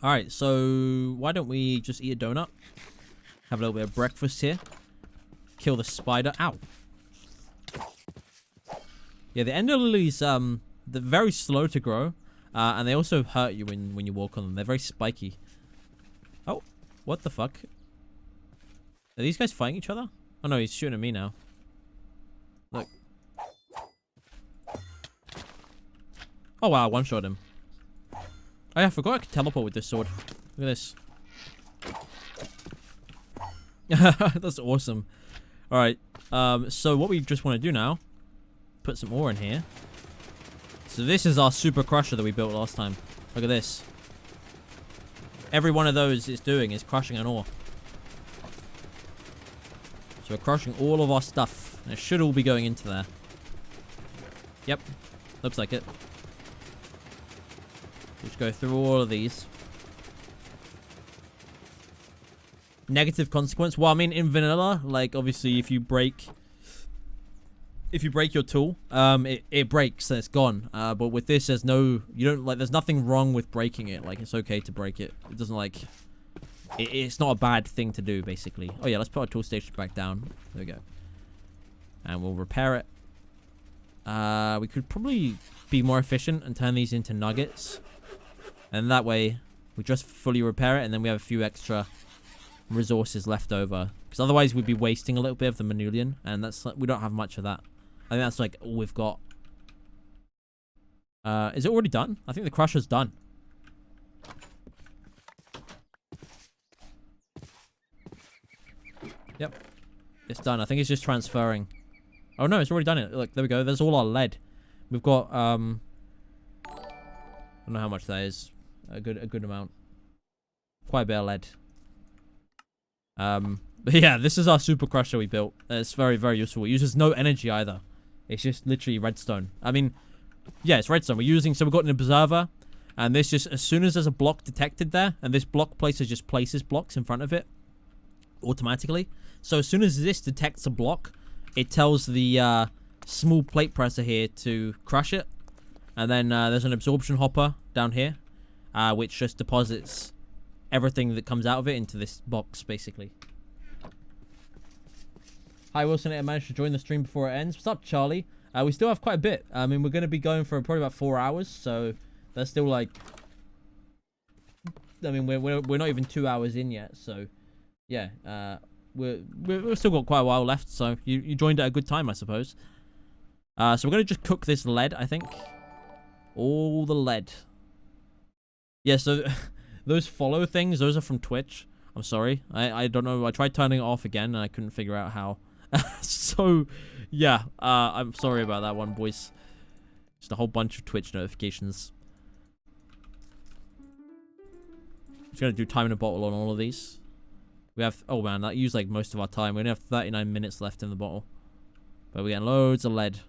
all right, so why don't we just eat a donut, have a little bit of breakfast here, kill the spider. Ow. Yeah, the ender lilies, they're very slow to grow, and they also hurt you when you walk on them. They're very spiky. Oh, what the fuck? Are these guys fighting each other? Oh no, he's shooting at me now. Look. Oh wow, one-shot him. Oh yeah, I forgot I could teleport with this sword. Look at this. That's awesome. Alright, so what we just want to do now, put some ore in here. So this is our super crusher that we built last time. Look at this. Every one of those it's doing is crushing an ore. So we're crushing all of our stuff. And it should all be going into there. Yep. Looks like it. Just go through all of these. Negative consequence. Well, I mean, in vanilla, like, obviously, if you break your tool, it breaks and it's gone. But with this, there's nothing wrong with breaking it. Like, it's okay to break it. It doesn't, like, it's not a bad thing to do, basically. Oh, yeah, let's put our tool station back down. There we go. And we'll repair it. We could probably be more efficient and turn these into nuggets. And that way, we just fully repair it, and then we have a few extra resources left over. Because otherwise, we'd be wasting a little bit of the manulian, and we don't have much of that. I think that's like all we've got. Is it already done? I think the crusher's done. Yep. It's done. I think it's just transferring. Oh no, it's already done it. Look, there we go. There's all our lead. We've got I don't know how much that is. A good amount. Quite a bit of lead. But yeah, this is our super crusher we built. It's very, very useful. It uses no energy either. It's just literally redstone. I mean, yeah, it's redstone. So we've got an observer, and this just, as soon as there's a block detected there, and this block places just places blocks in front of it, automatically. So as soon as this detects a block, it tells the small plate presser here to crush it. And then there's an absorption hopper down here, which just deposits everything that comes out of it into this box, basically. Hi, Wilson. I managed to join the stream before it ends. What's up, Charlie? We still have quite a bit. I mean, we're going to be going for probably about 4 hours, so that's still like... I mean, we're not even 2 hours in yet, so yeah, we've still got quite a while left. So you joined at a good time, I suppose. So we're gonna just cook this lead, I think. All the lead. Yeah. So those follow things, those are from Twitch. I'm sorry, I don't know. I tried turning it off again, and I couldn't figure out how. So yeah, I'm sorry about that one, boys. Just a whole bunch of Twitch notifications. Just gonna do time in a bottle on all of these. We have, oh man, that used like most of our time. We only have 39 minutes left in the bottle, but we're getting loads of lead.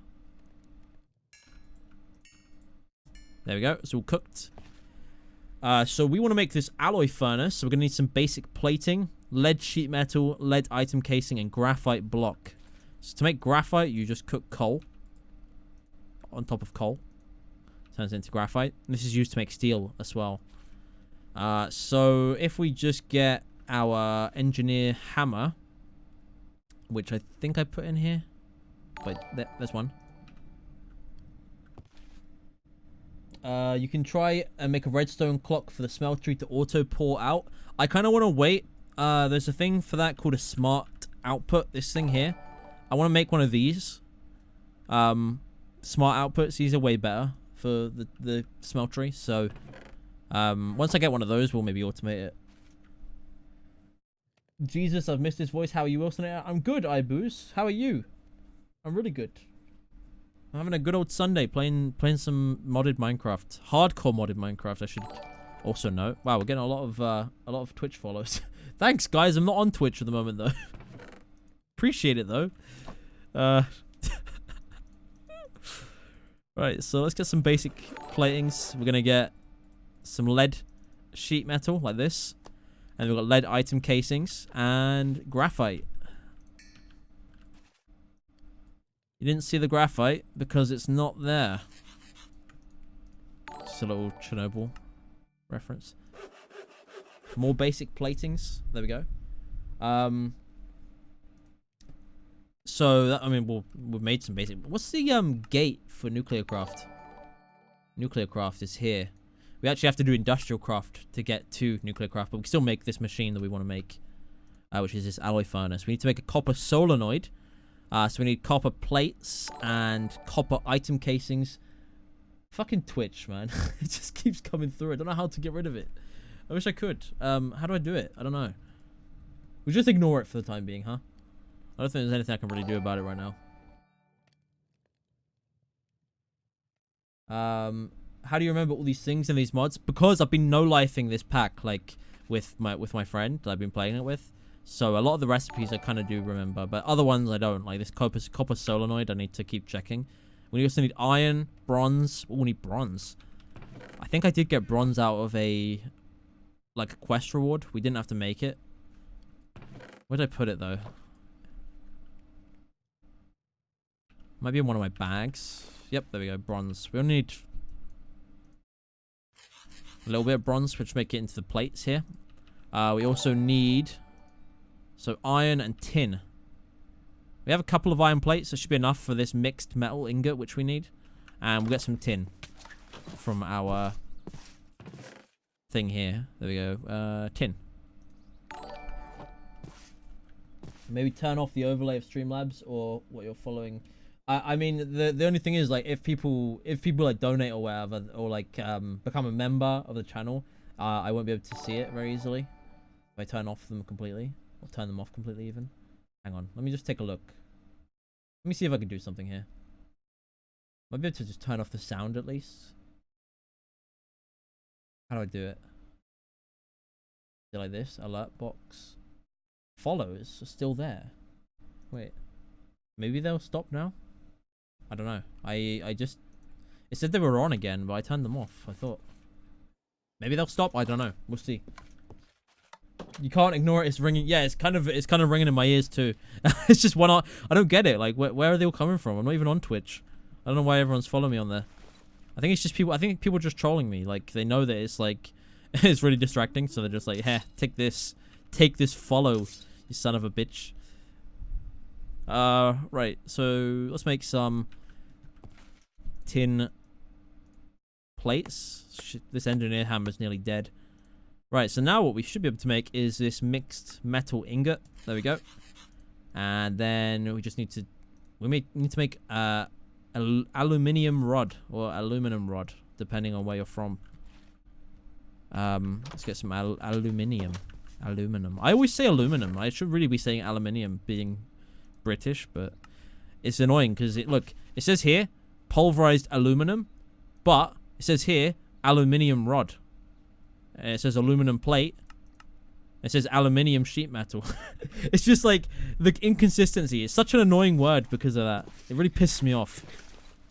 There we go. It's all cooked. So we want to make this alloy furnace. So we're gonna need some basic plating, lead sheet metal, lead item casing, and graphite block. So to make graphite, you just cook coal on top of coal. Turns into graphite. And this is used to make steel as well. So if we just get our engineer hammer, which I think I put in here. Wait, there's one. You can try and make a redstone clock for the smeltery to auto pour out. I kind of want to wait. There's a thing for that called a smart output. This thing here. I want to make one of these. Smart outputs. These are way better for the smeltery. So once I get one of those, we'll maybe automate it. Jesus, I've missed his voice. How are you, Wilson? I'm good, iBooze. How are you? I'm really good. I'm having a good old Sunday playing some modded Minecraft. Hardcore modded Minecraft, I should also note. Wow, we're getting a lot of Twitch follows. Thanks, guys. I'm not on Twitch at the moment, though. Appreciate it, though. Right, so let's get some basic platings. We're going to get some lead sheet metal, like this. And we've got lead item casings and graphite. You didn't see the graphite because it's not there. Just a little Chernobyl reference. More basic platings. There we go. So that, I mean, we've made some basic. What's the gate for nuclear craft? Nuclear craft is here. We actually have to do industrial craft to get to nuclear craft, but we can still make this machine that we want to make, which is this alloy furnace. We need to make a copper solenoid. So we need copper plates and copper item casings. Fucking Twitch, man. It just keeps coming through. I don't know how to get rid of it. I wish I could. How do I do it? I don't know. We'll just ignore it for the time being, huh? I don't think there's anything I can really do about it right now. How do you remember all these things and these mods? Because I've been no-lifing this pack, like, with my friend that I've been playing it with. So a lot of the recipes I kind of do remember, but other ones I don't. Like this copper solenoid, I need to keep checking. We also need iron, bronze. Oh, we need bronze. I think I did get bronze out of a quest reward. We didn't have to make it. Where did I put it though? Might be in one of my bags. Yep, there we go. Bronze. We only need a little bit of bronze, which make it into the plates here. We also need iron and tin. We have a couple of iron plates. That should be enough for this mixed metal ingot, which we need. And we'll get some tin from our thing here. There we go. Tin. Maybe turn off the overlay of Streamlabs or what you're following. I mean, the only thing is, like, if people like donate or whatever, or like become a member of the channel, I won't be able to see it very easily if I turn off them completely. Or turn them off completely even. Hang on. Let me just take a look. Let me see if I can do something here. Might be able to just turn off the sound at least. How do I do it? Is it like this? Alert box. Follows are still there. Wait. Maybe they'll stop now? I don't know. I just... It said they were on again, but I turned them off. I thought... Maybe they'll stop? I don't know. We'll see. You can't ignore it. It's ringing. Yeah, it's kind of ringing in my ears too. It's just one. I don't get it. Like, where are they all coming from? I'm not even on Twitch. I don't know why everyone's following me on there. I think it's just people. I think people are just trolling me. Like, they know that it's like it's really distracting, so they're just like, "Hey, take this follow, you son of a bitch." Right. So let's make some tin plates. Shit, this engineer hammer's nearly dead. Right, so now what we should be able to make is this mixed metal ingot. There we go. And then we just need to... need to make aluminium rod. Or aluminum rod, depending on where you're from. Let's get some aluminium. Aluminum. I always say aluminum. I should really be saying aluminium, being British, but... It's annoying, because it says here, pulverized aluminum, but it says here, aluminium rod. It says aluminum plate. It says aluminium sheet metal. It's just like the inconsistency. It's such an annoying word because of that. It really pisses me off.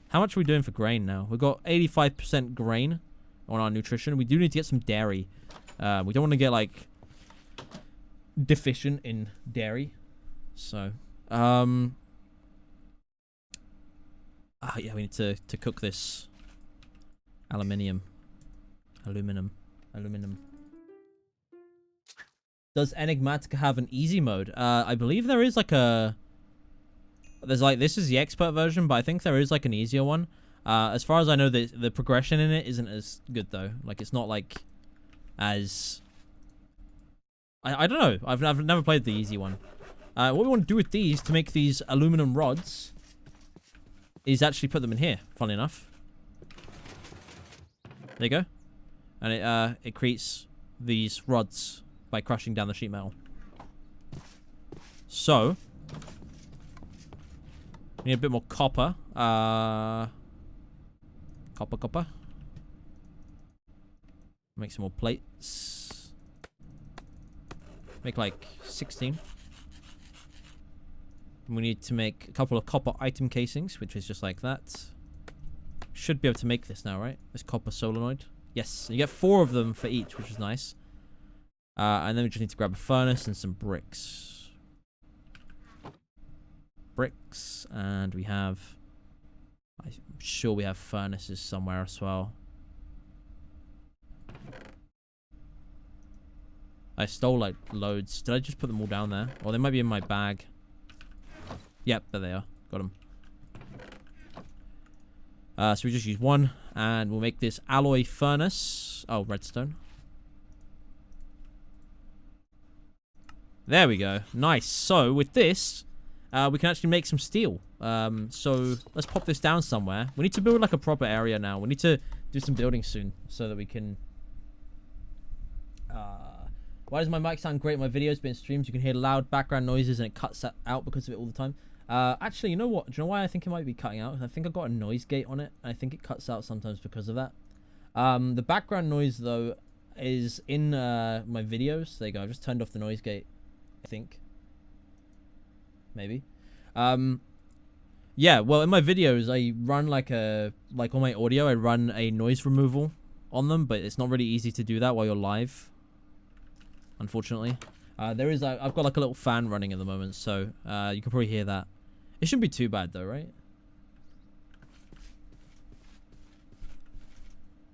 How much are we doing for grain now? We've got 85% grain on our nutrition. We do need to get some dairy. We don't want to get like deficient in dairy. So, yeah, we need to cook this aluminum. Does Enigmatica have an easy mode? I believe there is like a... There's like... This is the expert version, but I think there is like an easier one. As far as I know, the progression in it isn't as good though. Like, it's not like as... I don't know. I've never played the easy one. What we want to do with these to make these aluminum rods is actually put them in here, funnily enough. There you go. And it creates these rods by crushing down the sheet metal. So, we need a bit more copper. Copper. Make some more plates. Make like 16. And we need to make a couple of copper item casings, which is just like that. Should be able to make this now, right? This copper solenoid. Yes, you get 4 of them for each, which is nice. And then we just need to grab a furnace and some bricks. And we have... I'm sure we have furnaces somewhere as well. I stole, like, loads. Did I just put them all down there? Or they might be in my bag. Yep, there they are. Got them. So we just use 1, and we'll make this alloy furnace. Oh, redstone. There we go. Nice. So with this, we can actually make some steel. So let's pop this down somewhere. We need to build like a proper area now. We need to do some building soon so that we can... Why does my mic sound great in my videos, but in streams you can hear loud background noises and it cuts out because of it all the time? Actually, you know what? Do you know why I think it might be cutting out? I think I've got a noise gate on it. And I think it cuts out sometimes because of that. The background noise, though, is in my videos. There you go. I've just turned off the noise gate, I think. Maybe. Yeah, well, in my videos, I run like on my audio, I run a noise removal on them, but it's not really easy to do that while you're live, unfortunately. I've got like a little fan running at the moment, so you can probably hear that. It shouldn't be too bad though, right?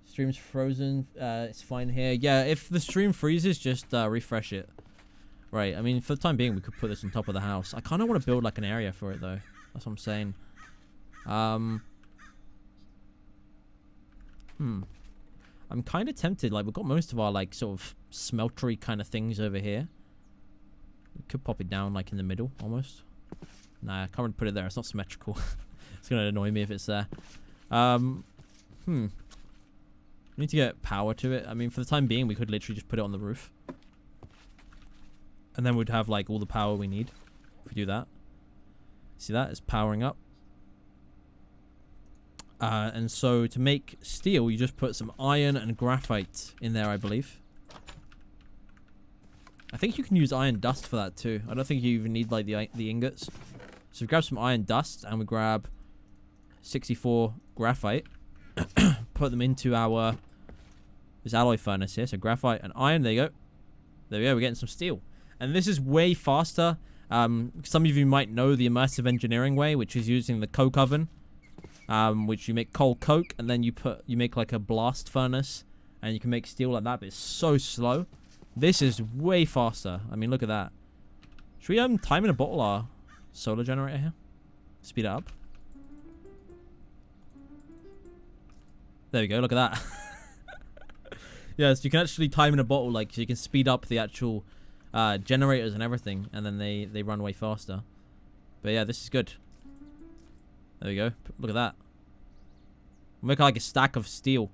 Stream's frozen. It's fine here. Yeah, if the stream freezes, just refresh it. Right, I mean, for the time being, we could put this on top of the house. I kind of want to build like an area for it though. That's what I'm saying. I'm kind of tempted. Like, we've got most of our like sort of smeltery kind of things over here. We could pop it down like in the middle almost. Nah, I can't really put it there. It's not symmetrical. It's gonna annoy me if it's there. We need to get power to it. I mean, for the time being, we could literally just put it on the roof. And then we'd have like all the power we need if we do that. See that? It's powering up. And so to make steel, you just put some iron and graphite in there, I believe. I think you can use iron dust for that too. I don't think you even need like the ingots. So we grab some iron dust and we grab 64 graphite. Put them into our this alloy furnace here. So graphite and iron. There you go. There we go. We're getting some steel. And this is way faster. Some of you might know the immersive engineering way, which is using the coke oven, which you make coal coke, and then you make like a blast furnace, and you can make steel like that, but it's so slow. This is way faster. I mean, look at that. Should we time in a bottle our solar generator here? Speed it up. There we go. Look at that. Yes, you can actually time in a bottle, like, so you can speed up the actual generators and everything, and then they run way faster. But yeah, this is good. There we go. Look at that. We'll make like a stack of steel.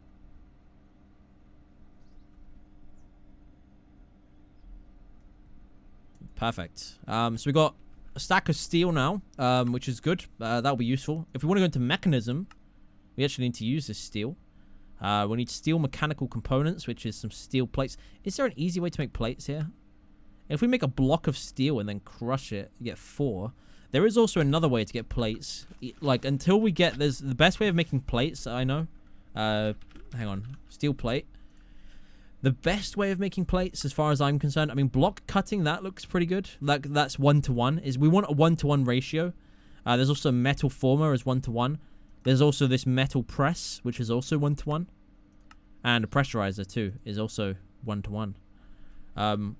Perfect. So we got a stack of steel now, which is good. That'll be useful. If we want to go into mechanism, we actually need to use this steel. We need steel mechanical components, which is some steel plates. Is there an easy way to make plates here? If we make a block of steel and then crush it, you get 4. There is also another way to get plates. Like, until we get... There's the best way of making plates, I know. Hang on. Steel plate. The best way of making plates, as far as I'm concerned, I mean, block cutting, that looks pretty good. Like, that's 1-to-1. We want a 1-to-1 ratio. There's also metal former as 1-to-1. There's also this metal press, which is also 1-to-1. And a pressurizer, too, is also 1-to-1.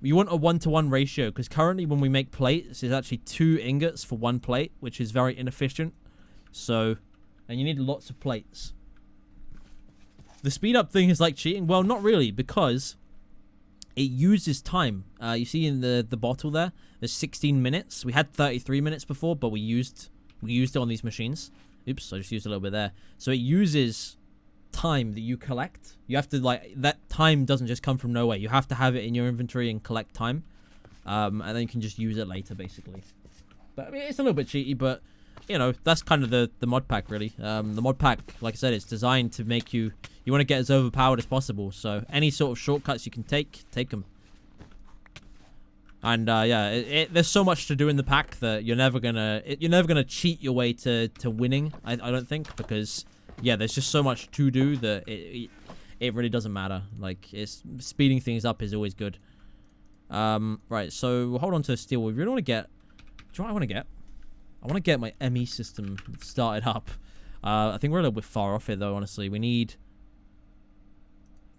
You want a 1-to-1 ratio, because currently when we make plates, it's actually 2 ingots for 1 plate, which is very inefficient. So, and you need lots of plates. The speed up thing is like cheating. Well, not really, because it uses time. You see in the bottle there, there's 16 minutes. We had 33 minutes before, but we used it on these machines. Oops, I just used a little bit there. So it uses time that you collect. You have to, like, that time doesn't just come from nowhere. You have to have it in your inventory and collect time. And then you can just use it later, basically. But I mean, it's a little bit cheaty, but you know, that's kind of the mod pack, really. The mod pack, like I said, it's designed to make you want to get as overpowered as possible. So any sort of shortcuts you can take them. And yeah, there's so much to do in the pack that you're never gonna cheat your way to winning. I don't think, because yeah, there's just so much to do that it really doesn't matter. Like, speeding things up is always good. Right, so we'll hold on to steel. We really want to get... Do you know what I want to get? I want to get my ME system started up. I think we're a little bit far off it, though, honestly. We need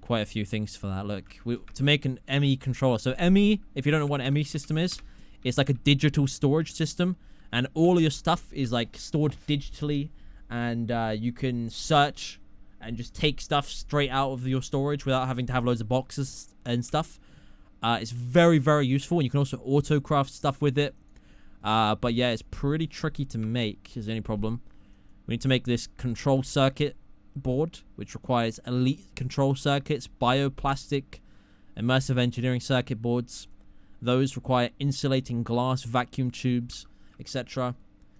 quite a few things for that. Look, to make an ME controller. So ME, if you don't know what an ME system is, it's like a digital storage system. And all of your stuff is, like, stored digitally. And you can search and just take stuff straight out of your storage without having to have loads of boxes and stuff. It's very, very useful. And you can also auto-craft stuff with it. But yeah, it's pretty tricky to make, is the only problem. We need to make this control circuit board, which requires elite control circuits, bioplastic, immersive engineering circuit boards. Those require insulating glass, vacuum tubes, etc.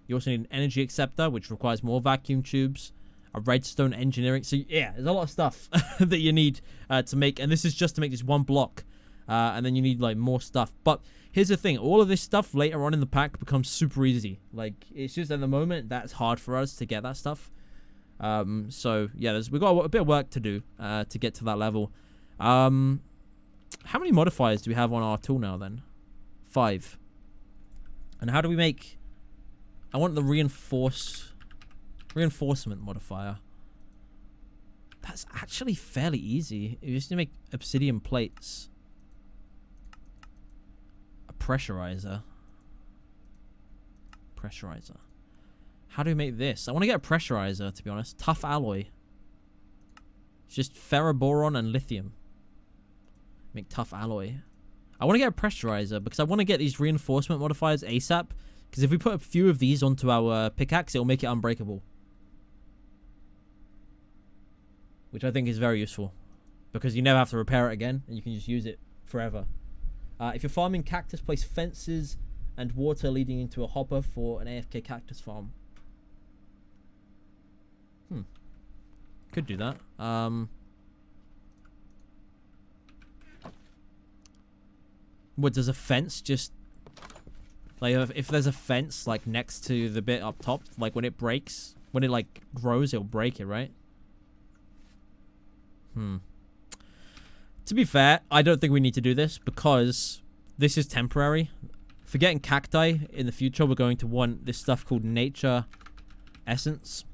You also need an energy acceptor, which requires more vacuum tubes, a redstone engineering. So yeah, there's a lot of stuff that you need to make, and this is just to make this one block. And then you need, like, more stuff. But here's the thing. All of this stuff later on in the pack becomes super easy. Like, it's just at the moment that's hard for us to get that stuff. So, yeah, we've got a bit of work to do to get to that level. How many modifiers do we have on our tool now, then? 5. And how do we make... I want the reinforcement modifier. That's actually fairly easy. You just need to make obsidian plates. Pressurizer. How do we make this? I want to get a pressurizer, to be honest. Tough alloy. It's just ferroboron and lithium. Make tough alloy. I want to get a pressurizer because I want to get these reinforcement modifiers ASAP. Because if we put a few of these onto our pickaxe, it'll make it unbreakable. Which I think is very useful. Because you never have to repair it again, and you can just use it forever. If you're farming cactus, place fences and water leading into a hopper for an AFK cactus farm. Could do that. What, does a fence just... Like, if there's a fence, like, next to the bit up top, like, when it breaks, when it, like, grows, it'll break it, right? To be fair, I don't think we need to do this because this is temporary. For getting cacti in the future, we're going to want this stuff called nature essence,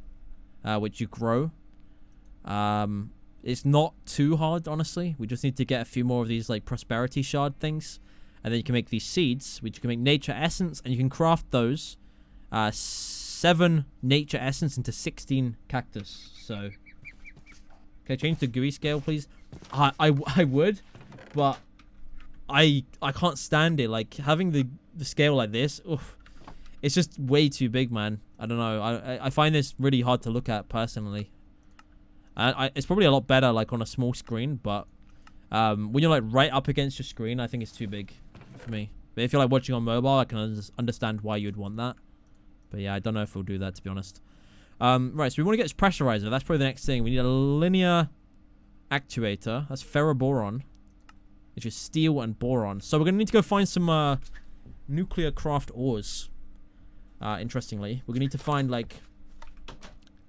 which you grow. It's not too hard, honestly. We just need to get a few more of these like prosperity shard things, and then you can make these seeds, which you can make nature essence, and you can craft those 7 nature essence into 16 cactus. So, can I change the GUI scale, please? I would, but I can't stand it. Like having the scale like this, oof, it's just way too big, man. I don't know. I find this really hard to look at personally. It's probably a lot better like on a small screen, but when you're like right up against your screen, I think it's too big for me. But if you're like watching on mobile, I can understand why you'd want that. But yeah, I don't know if we'll do that, to be honest. Right, so we want to get this pressurizer. That's probably the next thing. We need a linear actuator. That's ferroboron, which is steel and boron. So we're going to need to go find some nuclear craft ores. Interestingly, we're going to need to find like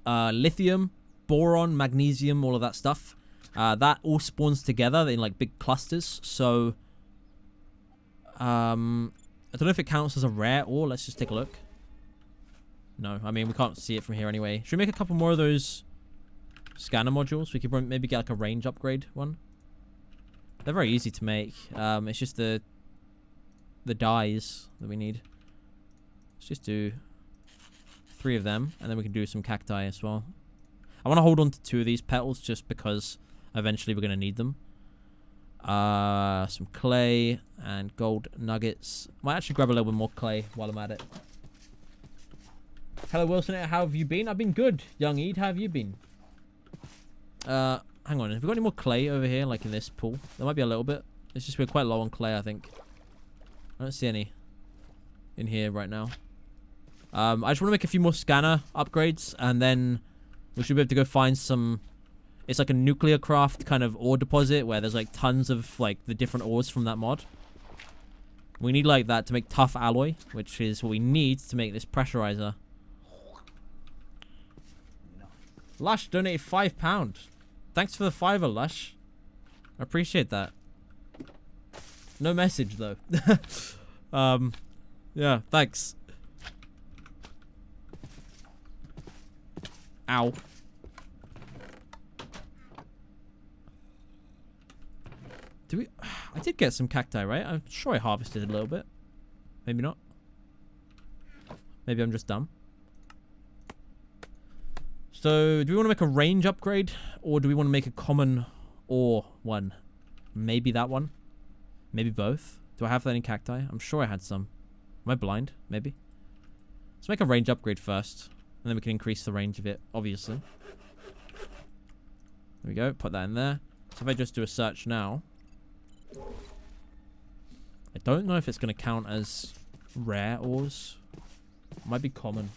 lithium, boron, magnesium, all of that stuff. That all spawns together in like big clusters. So I don't know if it counts as a rare ore. Let's just take a look. No, I mean, we can't see it from here anyway. Should we make a couple more of those scanner modules? We could maybe get like a range upgrade one. They're very easy to make. It's just the dyes that we need. Let's just do 3 of them, and then we can do some cacti as well. I want to hold on to 2 of these petals just because eventually we're going to need them. Some clay and gold nuggets. Might actually grab a little bit more clay while I'm at it. Hello, Wilson. How have you been? I've been good. Young Eid, how have you been? Hang on. Have we got any more clay over here, like in this pool? There might be a little bit. It's just we're quite low on clay, I think. I don't see any in here right now. I just want to make a few more scanner upgrades, and then we should be able to go find some... It's like a nuclear craft kind of ore deposit where there's like tons of like the different ores from that mod. We need like that to make tough alloy, which is what we need to make this pressurizer. Lush donated £5. Thanks for the $5, Lush. I appreciate that. No message though. Yeah, thanks. Ow. I did get some cacti, right? I'm sure I harvested a little bit. Maybe not. Maybe I'm just dumb. So, do we want to make a range upgrade? Or do we want to make a common ore one? Maybe that one? Maybe both? Do I have that in cacti? I'm sure I had some. Am I blind? Maybe. Let's make a range upgrade first. And then we can increase the range of it, obviously. There we go. Put that in there. So if I just do a search now... I don't know if it's going to count as rare ores. It might be common.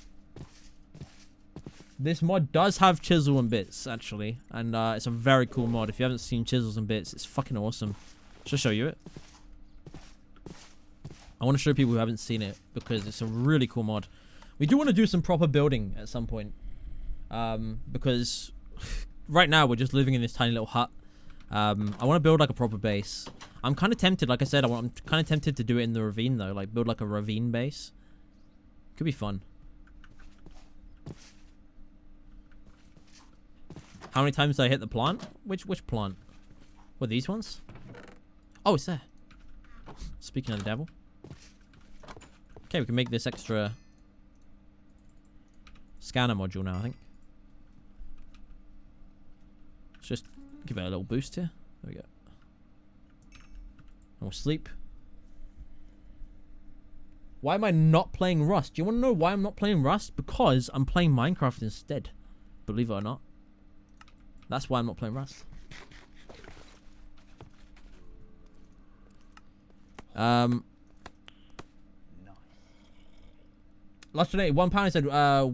This mod does have chisel and bits, actually. And it's a very cool mod. If you haven't seen chisels and bits, it's fucking awesome. Should I show you it? I want to show people who haven't seen it because it's a really cool mod. We do want to do some proper building at some point. Because right now we're just living in this tiny little hut. I want to build like a proper base. I'm kind of tempted, like I said, I'm kind of tempted to do it in the ravine though. Like build like a ravine base. Could be fun. How many times did I hit the plant? Which plant? What, these ones? Oh, it's there. Speaking of the devil. Okay, we can make this extra scanner module now, I think. Let's just give it a little boost here. There we go. And we'll sleep. Why am I not playing Rust? Do you want to know why I'm not playing Rust? Because I'm playing Minecraft instead. Believe it or not. That's why I'm not playing Rust. Last donate £1. He said,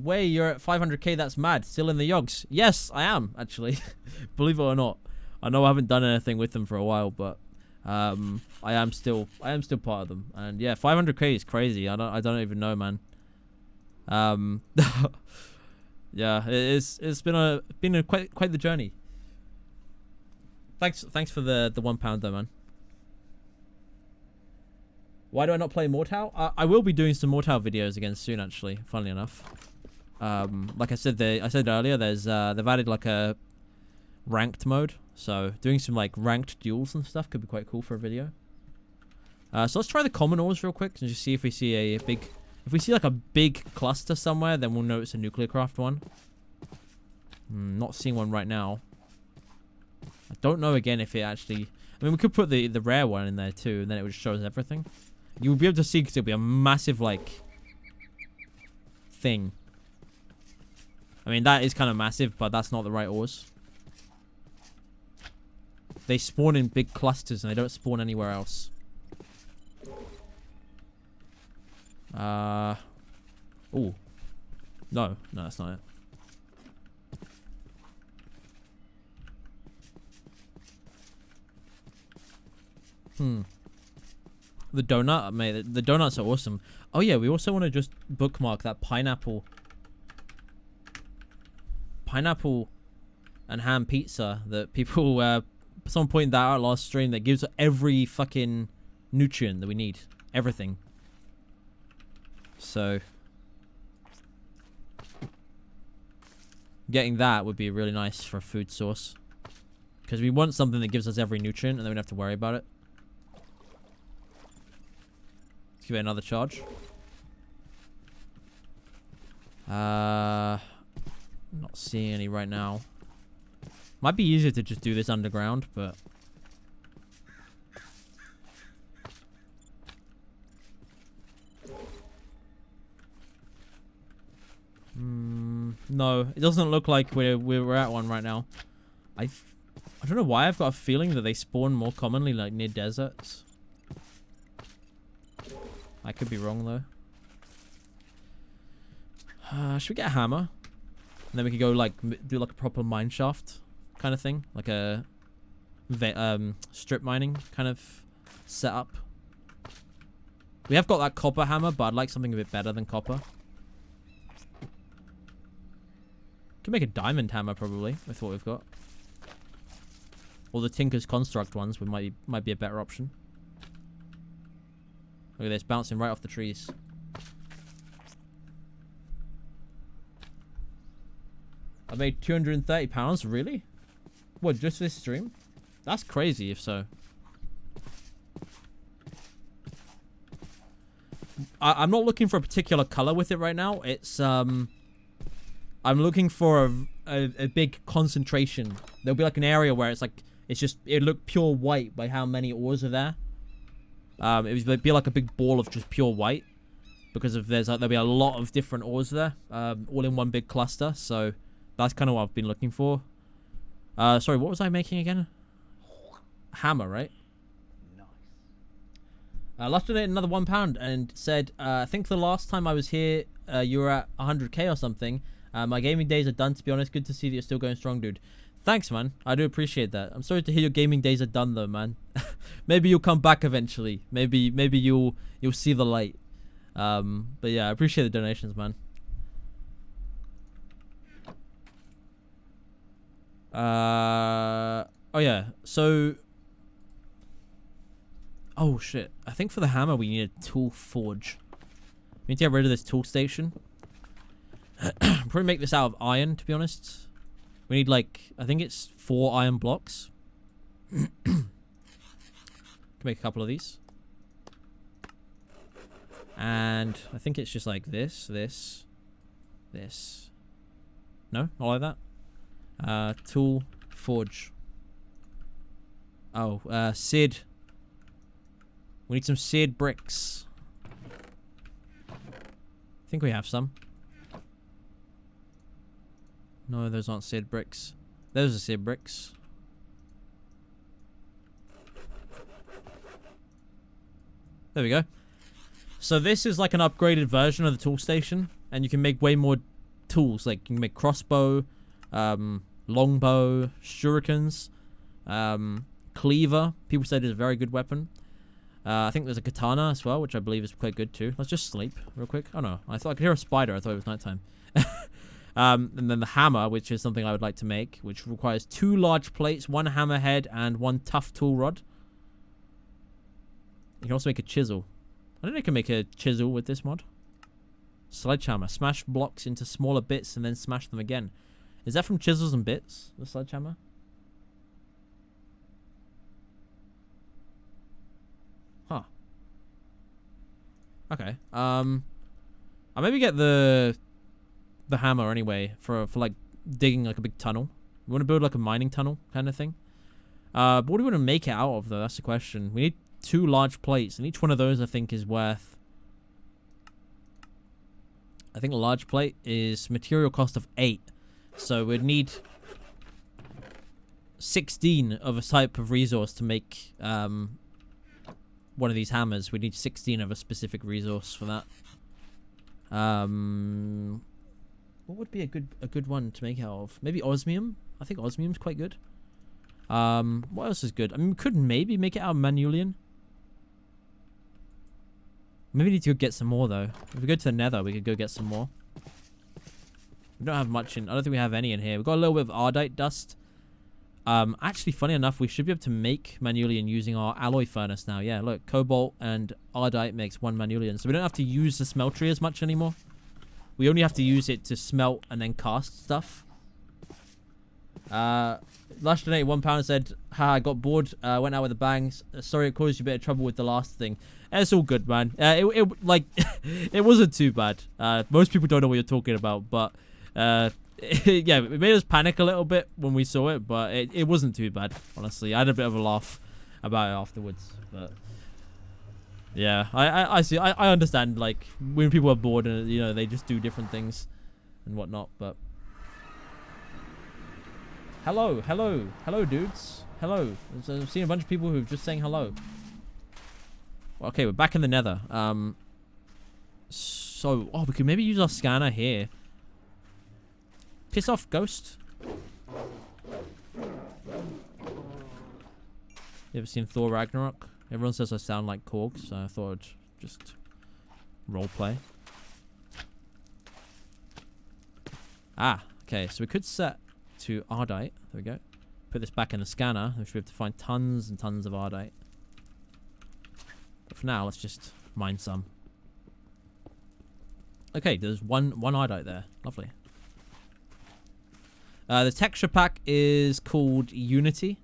"Way you're at 500k. That's mad. Still in the yogs." Yes, I am actually. Believe it or not. I know I haven't done anything with them for a while, but I am still part of them. And yeah, 500k is crazy. I don't even know, man. Yeah, it's been quite the journey. Thanks for the £1 though, man. Why do I not play Mortal? I will be doing some Mortal videos again soon, actually. Funnily enough, like I said earlier, there's they've added like a ranked mode, so doing some like ranked duels and stuff could be quite cool for a video. So let's try the common ores real quick and just see if we see a big, if we see like a big cluster somewhere, then we'll know it's a nuclear craft one. Not seeing one right now. I don't know again if it actually. I mean, we could put the rare one in there too, and then it would show us everything. You would be able to see because it'll be a massive like thing. I mean, that is kind of massive, but that's not the right ores. They spawn in big clusters and they don't spawn anywhere else. Oh. No, that's not it. The donut, mate. The donuts are awesome. Oh yeah, we also want to just bookmark that pineapple and ham pizza that people, someone pointed that out last stream, that gives every fucking nutrient that we need. Everything. So getting that would be really nice for a food source. Because we want something that gives us every nutrient and then we don't have to worry about it. Let's give it another charge. Not seeing any right now. Might be easier to just do this underground, but no, it doesn't look like we're at one right now. I don't know why I've got a feeling that they spawn more commonly like near deserts. I could be wrong though. Should we get a hammer? And then we could go like do like a proper mine shaft kind of thing, like a strip mining kind of setup. We have got that copper hammer, but I'd like something a bit better than copper. Can make a diamond hammer probably with what we've got, or the Tinker's Construct ones might be a better option. Look at this, bouncing right off the trees. I made £230, really? What, just this stream? That's crazy if so. I'm not looking for a particular color with it right now. It's I'm looking for a big concentration. There'll be like an area where it's like it'd look pure white by how many ores are there. It would be like a big ball of just pure white because of there'll be a lot of different ores there, all in one big cluster. So that's kind of what I've been looking for. Sorry, what was I making again? Hammer, right? Last donated another £1 and said, I think the last time I was here, you were at 100k or something. My gaming days are done, to be honest. Good to see that you're still going strong, dude. Thanks, man. I do appreciate that. I'm sorry to hear your gaming days are done, though, man. Maybe you'll come back eventually. Maybe you'll see the light. But yeah, I appreciate the donations, man. Oh yeah. So. Oh shit. I think for the hammer we need a tool forge. We need to get rid of this tool station. Probably make this out of iron, to be honest. We need like, I think it's 4 iron blocks. Can make a couple of these. And I think it's just like this. No, not like that. Tool forge. Oh, seared. We need some seared bricks. I think we have some. No, those aren't seared bricks. Those are seared bricks. There we go. So this is like an upgraded version of the tool station, and you can make way more tools. Like you can make crossbow, longbow, shurikens, cleaver. People said it's a very good weapon. I think there's a katana as well, which I believe is quite good too. Let's just sleep real quick. Oh no, I thought I could hear a spider. I thought it was nighttime. And then the hammer, which is something I would like to make, which requires 2 large plates, 1 hammerhead, and 1 tough tool rod. You can also make a chisel. I don't know if you can make a chisel with this mod. Sledgehammer. Smash blocks into smaller bits and then smash them again. Is that from Chisels and Bits, the sledgehammer? Huh. Okay. I'll maybe get the hammer anyway for like digging like a big tunnel. We want to build like a mining tunnel kind of thing. But what do we want to make it out of though? That's the question. We need 2 large plates, and each one of those I think is worth. I think a large plate is material cost of 8, so we'd need 16 of a type of resource to make one of these hammers. We need 16 of a specific resource for that. What would be a good one to make out of? Maybe osmium. I think osmium's quite good. What else is good? I mean, we could maybe make it out of manulian. Maybe we need to go get some more though. If we go to the nether, we could go get some more. We don't have much in. I don't think we have any in here. We've got a little bit of ardite dust. Actually, funny enough, we should be able to make manulian using our alloy furnace now. Yeah, look, cobalt and ardite makes 1 manulian, so we don't have to use the smeltery as much anymore. We only have to use it to smelt and then cast stuff. Lush donated £1 and said, "Ha, I got bored. Went out with a bang. Sorry, it caused you a bit of trouble with the last thing." It's all good, man. It like it wasn't too bad. Most people don't know what you're talking about, but yeah, it made us panic a little bit when we saw it, but it wasn't too bad. Honestly, I had a bit of a laugh about it afterwards, but yeah, I see. I understand like when people are bored and you know they just do different things and whatnot, but. Hello, dudes. Hello. So I've seen a bunch of people who've just saying hello. Okay, we're back in the nether. So, we could maybe use our scanner here. Piss off, ghost. You ever seen Thor Ragnarok? Everyone says I sound like Korg, so I thought I'd just roleplay. Ah, okay, so we could set to ardite. There we go. Put this back in the scanner. We should be able to find tons and tons of ardite. But for now, let's just mine some. Okay, there's one ardite there. Lovely. The texture pack is called Unity.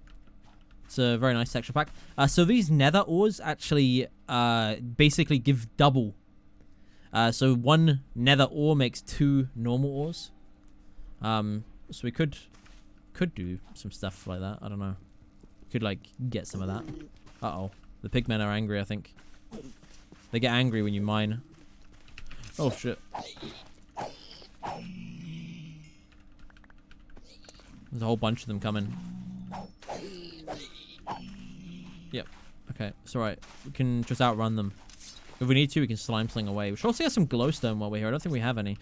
It's a very nice texture pack. So these nether ores actually basically give double. So 1 nether ore makes 2 normal ores. So we could do some stuff like that. I don't know. Could like get some of that. Uh-oh. The pigmen are angry, I think. They get angry when you mine. Oh shit. There's a whole bunch of them coming. Yep. Okay, it's alright. We can just outrun them. If we need to, we can slime sling away. We should also get some glowstone while we're here. I don't think we have any.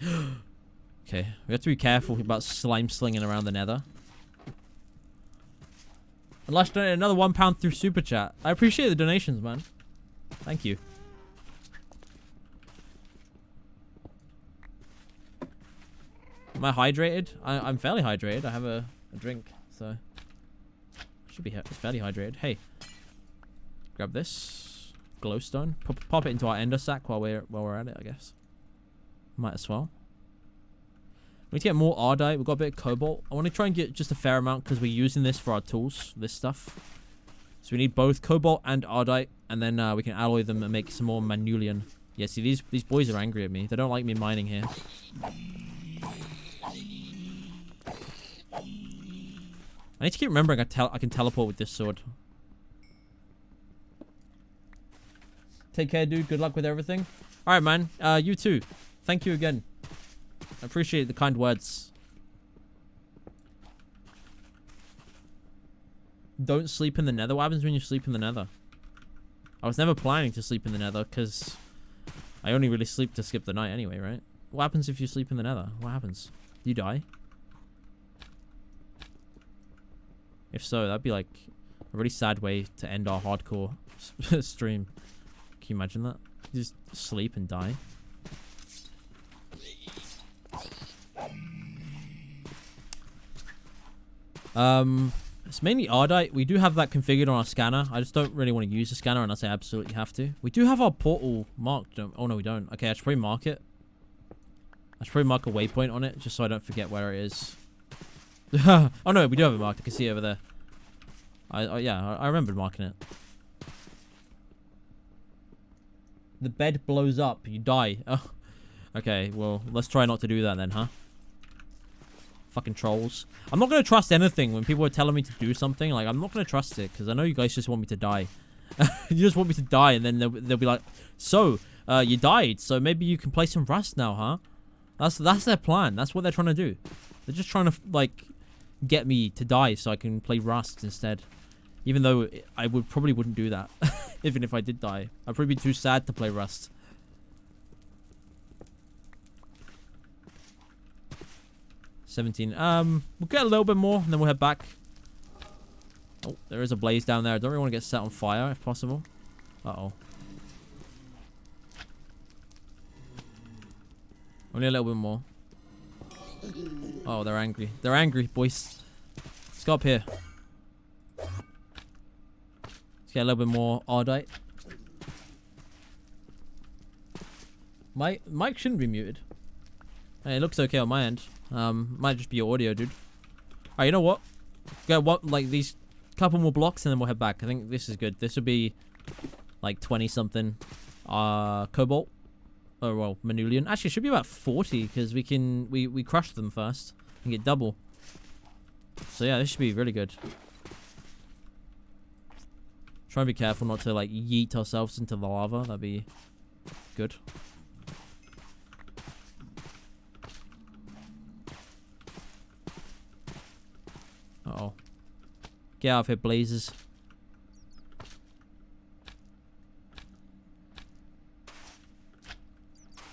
Okay, we have to be careful about slime slinging around the nether. And Lush donated another £1 through Super Chat. I appreciate the donations, man. Thank you. Am I hydrated? I'm fairly hydrated. I have a drink, so should be fairly hydrated. Hey, grab this glowstone. Pop it into our ender sack while we're at it, I guess. Might as well. We need to get more ardite. We've got a bit of cobalt. I want to try and get just a fair amount because we're using this for our tools, this stuff. So we need both cobalt and ardite, and then we can alloy them and make some more manulian. Yeah, see, these boys are angry at me. They don't like me mining here. I need to keep remembering I can teleport with this sword. Take care, dude. Good luck with everything. All right, man. You too. Thank you again. I appreciate the kind words. Don't sleep in the nether. What happens when you sleep in the nether? I was never planning to sleep in the nether because I only really sleep to skip the night anyway, right? What happens if you sleep in the nether? What happens? Do you die? If so, that'd be like a really sad way to end our hardcore stream. Can you imagine that? You just sleep and die. It's mainly Ardite. We do have that configured on our scanner. I just don't really want to use the scanner unless I absolutely have to. We do have our portal marked. Oh, no, we don't. Okay, I should probably mark it. I should probably mark a waypoint on it just so I don't forget where it is. Oh, no, we do have it marked. I can see it over there. Yeah, I remember marking it. The bed blows up. You die. Oh. Okay, well, let's try not to do that then, huh? Fucking trolls. I'm not going to trust anything when people are telling me to do something. Like, I'm not going to trust it because I know you guys just want me to die. You just want me to die, and then they'll be like, so, you died, so maybe you can play some Rust now, huh? That's their plan. That's what they're trying to do. They're just trying to, like, get me to die so I can play Rust instead. Even though I probably wouldn't do that. Even if I did die. I'd probably be too sad to play Rust. 17. We'll get a little bit more, and then we'll head back. Oh, there is a blaze down there. I don't really want to get set on fire, if possible. Uh-oh. Only a little bit more. Oh, they're angry. They're angry, boys. Let's go up here. Let's get a little bit more Ardite. Mic shouldn't be muted. Hey, it looks okay on my end. Might just be your audio, dude. Alright, you know what? Go like these couple more blocks and then we'll head back. I think this is good. This would be like 20 something. Cobalt. Oh well, Manulian. Actually, it should be about 40 because we crush them first and get double. So yeah, this should be really good. Try and be careful not to like yeet ourselves into the lava. That'd be good. Uh-oh. Get out of here, blazes.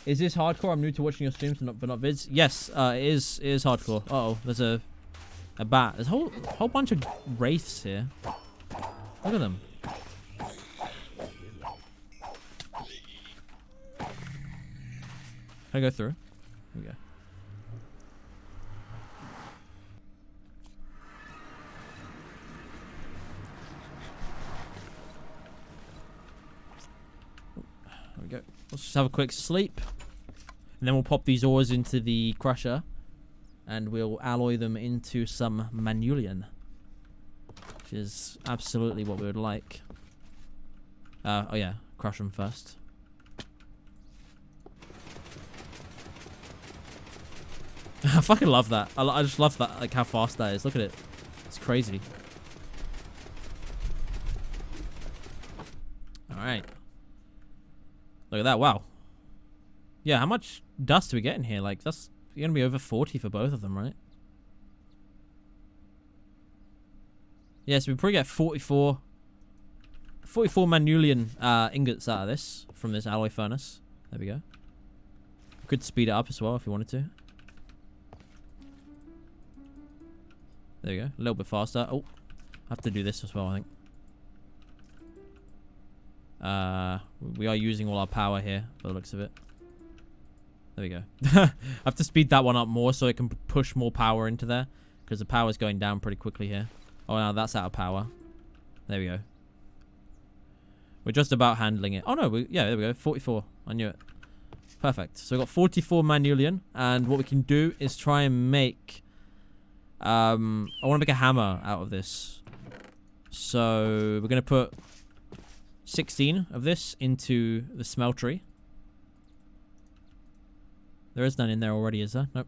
Is this hardcore? I'm new to watching your streams, but not vids. Yes, it is hardcore. Uh-oh, there's a bat. There's a whole bunch of wraiths here. Look at them. Can I go through? Here we go. There we go. Let's just have a quick sleep. And then we'll pop these ores into the crusher. And we'll alloy them into some Manulian. Which is absolutely what we would like. Oh yeah, crush them first. I fucking love that. I just love that, like how fast that is. Look at it. It's crazy. Alright. Look at that. Wow. Yeah, how much dust do we get in here? Like, that's going to be over 40 for both of them, right? Yeah, so we probably get 44 Manulian ingots out of this from this alloy furnace. There we go. Could speed it up as well if you wanted to. There we go. A little bit faster. Oh, I have to do this as well, I think. We are using all our power here, by the looks of it. There we go. I have to speed that one up more so it can push more power into there. Because the power is going down pretty quickly here. Oh, now that's out of power. There we go. We're just about handling it. Oh, no. Yeah, there we go. 44. I knew it. Perfect. So we've got 44 Manulian. And what we can do is try and make... I want to make a hammer out of this. So we're going to put 16 of this into the smeltery. There is none in there already, is there? Nope.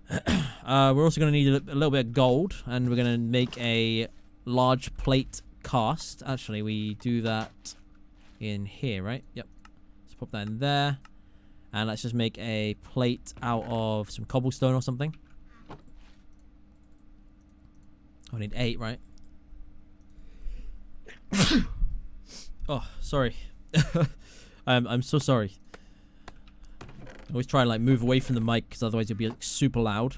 We're also going to need a little bit of gold. And we're going to make a large plate cast. Actually, we do that in here, right? Yep. Let's pop that in there. And let's just make a plate out of some cobblestone or something. I need 8, right? Oh, sorry. I'm so sorry. I always try and like move away from the mic because otherwise it'll be like, super loud.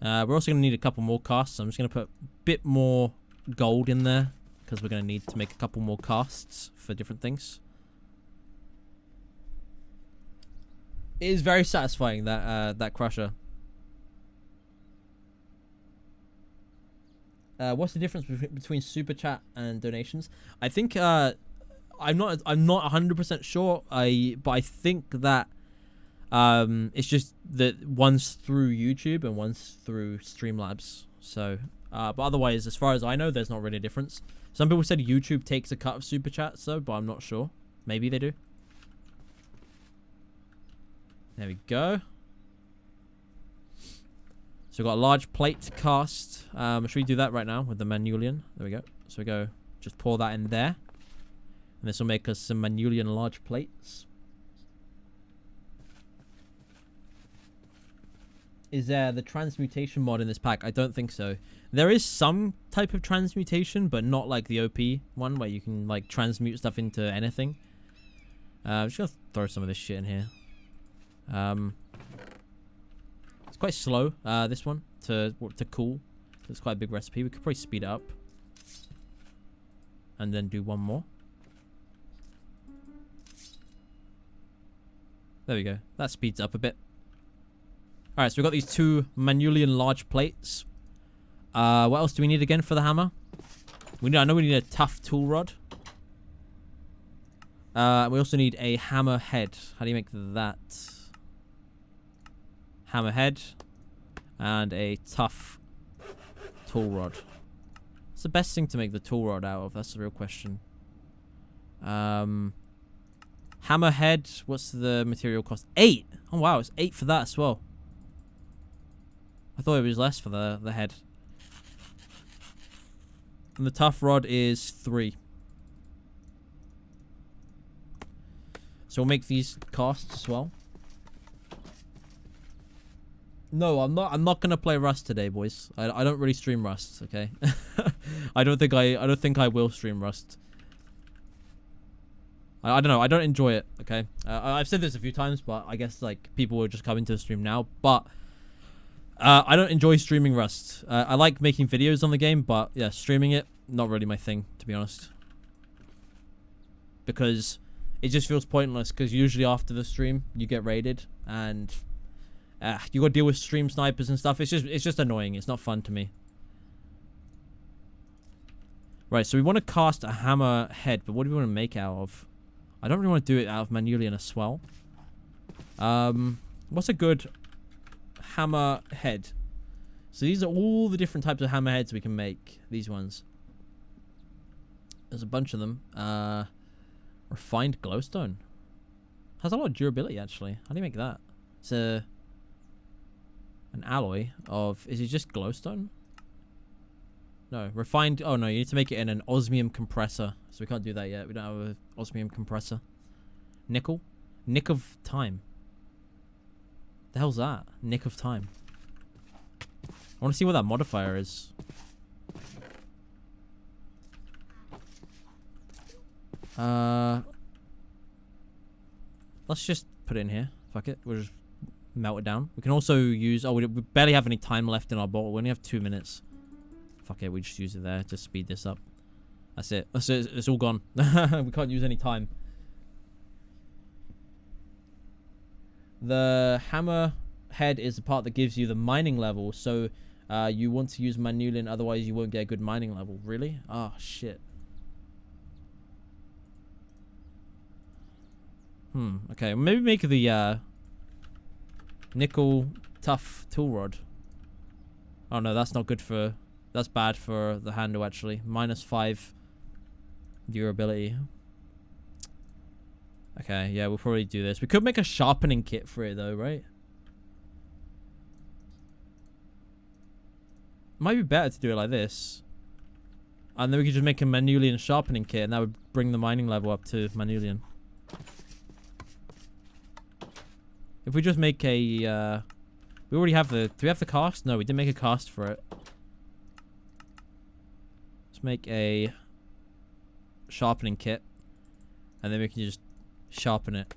We're also going to need a couple more casts. So I'm just going to put a bit more gold in there because we're going to need to make a couple more casts for different things. It is very satisfying, that that crusher. What's the difference between super chat and donations? I think I'm not 100% sure. But I think that it's just that one's through YouTube and one's through Streamlabs. So, but otherwise, as far as I know, there's not really a difference. Some people said YouTube takes a cut of super chats, though, but I'm not sure. Maybe they do. There we go. So we've got a large plate to cast. Should we do that right now with the Manulian? There we go. So we go, just pour that in there. And this will make us some Manulian large plates. Is there the transmutation mod in this pack? I don't think so. There is some type of transmutation, but not like the OP one where you can like transmute stuff into anything. I'm just gonna throw some of this shit in here. It's quite slow, this one, to cool. It's quite a big recipe. We could probably speed it up. And then do one more. There we go. That speeds up a bit. Alright, so we've got these two Manulian large plates. What else do we need again for the hammer? I know we need a tough tool rod. We also need a hammer head. How do you make that? Hammer head. And a tough tool rod. What's the best thing to make the tool rod out of? That's the real question. Hammer head. What's the material cost? 8! Oh wow, it's 8 for that as well. I thought it was less for the head. And the tough rod is 3. So we'll make these casts as well. No, I'm not gonna play Rust today, boys. I don't really stream Rust, okay? I don't think I will stream Rust. I don't know. I don't enjoy it, okay? I've said this a few times, but I guess like people will just come into the stream now. But I don't enjoy streaming Rust. I like making videos on the game, but yeah, streaming it, not really my thing, to be honest. Because it just feels pointless, because usually after the stream, you get raided, and you gotta deal with stream snipers and stuff. It's just annoying. It's not fun to me. Right, so we want to cast a hammer head, but what do we want to make out of? I don't really want to do it out of Manulian as well. What's a good hammer head? So these are all the different types of hammer heads we can make. These ones. There's a bunch of them. Refined glowstone. Has a lot of durability, actually. How do you make that? It's an alloy of... Is it just glowstone? No, refined... Oh, no, you need to make it in an osmium compressor. So we can't do that yet. We don't have an osmium compressor. Nickel? Nick of time. The hell's that? Nick of time. I want to see what that modifier is. Let's just put it in here. Fuck it. We'll just melt it down. We can also use... Oh, we barely have any time left in our bottle. We only have 2 minutes. Fuck it. We just use it there to speed this up. That's it. That's it. It's all gone. We can't use any time. The hammer head is the part that gives you the mining level. So you want to use Manulian, otherwise you won't get a good mining level. Really? Oh, shit. Okay. Maybe make the nickel tough tool rod. Oh no, that's not good for... That's bad for the handle, actually. -5 durability. Okay, yeah, we'll probably do this. We could make a sharpening kit for it, though, right? Might be better to do it like this. And then we could just make a Manulian sharpening kit, and that would bring the mining level up to Manulian. If we just make a... we already have the... Do we have the cast? No, we didn't make a cast for it. Let's make a sharpening kit. And then we can just sharpen it.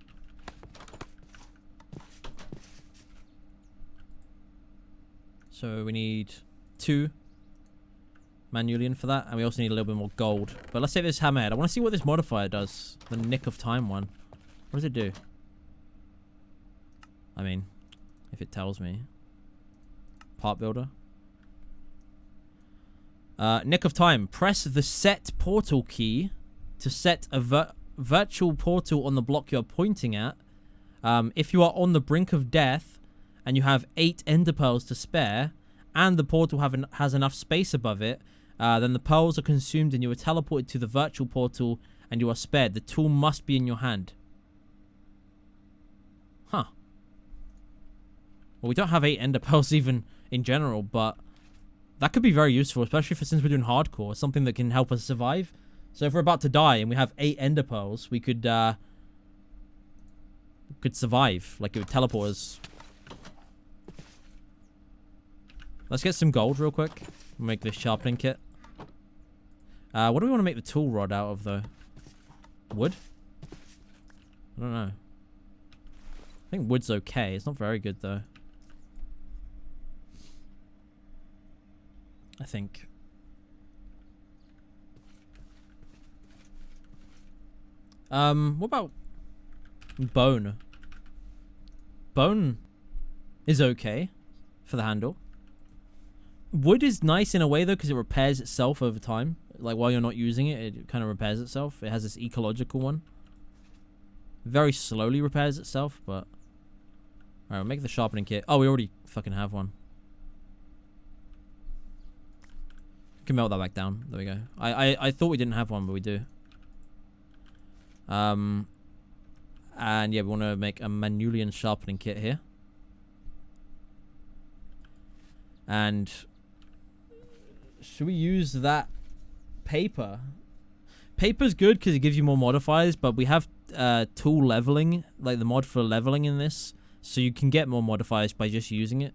So we need 2 Manulian for that. And we also need a little bit more gold. But let's take this hammerhead. I want to see what this modifier does. The Nick of Time one. What does it do? I mean, if it tells me. Part builder. Nick of time. Press the set portal key to set a virtual portal on the block you're pointing at. If you are on the brink of death and you have 8 ender pearls to spare and the portal has enough space above it, then the pearls are consumed and you are teleported to the virtual portal and you are spared. The tool must be in your hand. Huh. Well, we don't have 8 ender pearls even in general, but that could be very useful, especially since we're doing hardcore. Something that can help us survive. So if we're about to die and we have 8 ender pearls, we could survive. Like, it would teleport us. Let's get some gold real quick. Make this sharpening kit. What do we want to make the tool rod out of, though? Wood? I don't know. I think wood's okay. It's not very good, though. I think. What about bone? Bone is okay for the handle. Wood is nice in a way, though, because it repairs itself over time. Like, while you're not using it, it kind of repairs itself. It has this ecological one. Very slowly repairs itself, but... Alright, we'll make the sharpening kit. Oh, we already fucking have one. We can melt that back down. There we go. I thought we didn't have one, but we do. And yeah, we want to make a Manulian sharpening kit here. And should we use that paper? Paper's good because it gives you more modifiers, but we have tool leveling, like the mod for leveling in this, so you can get more modifiers by just using it.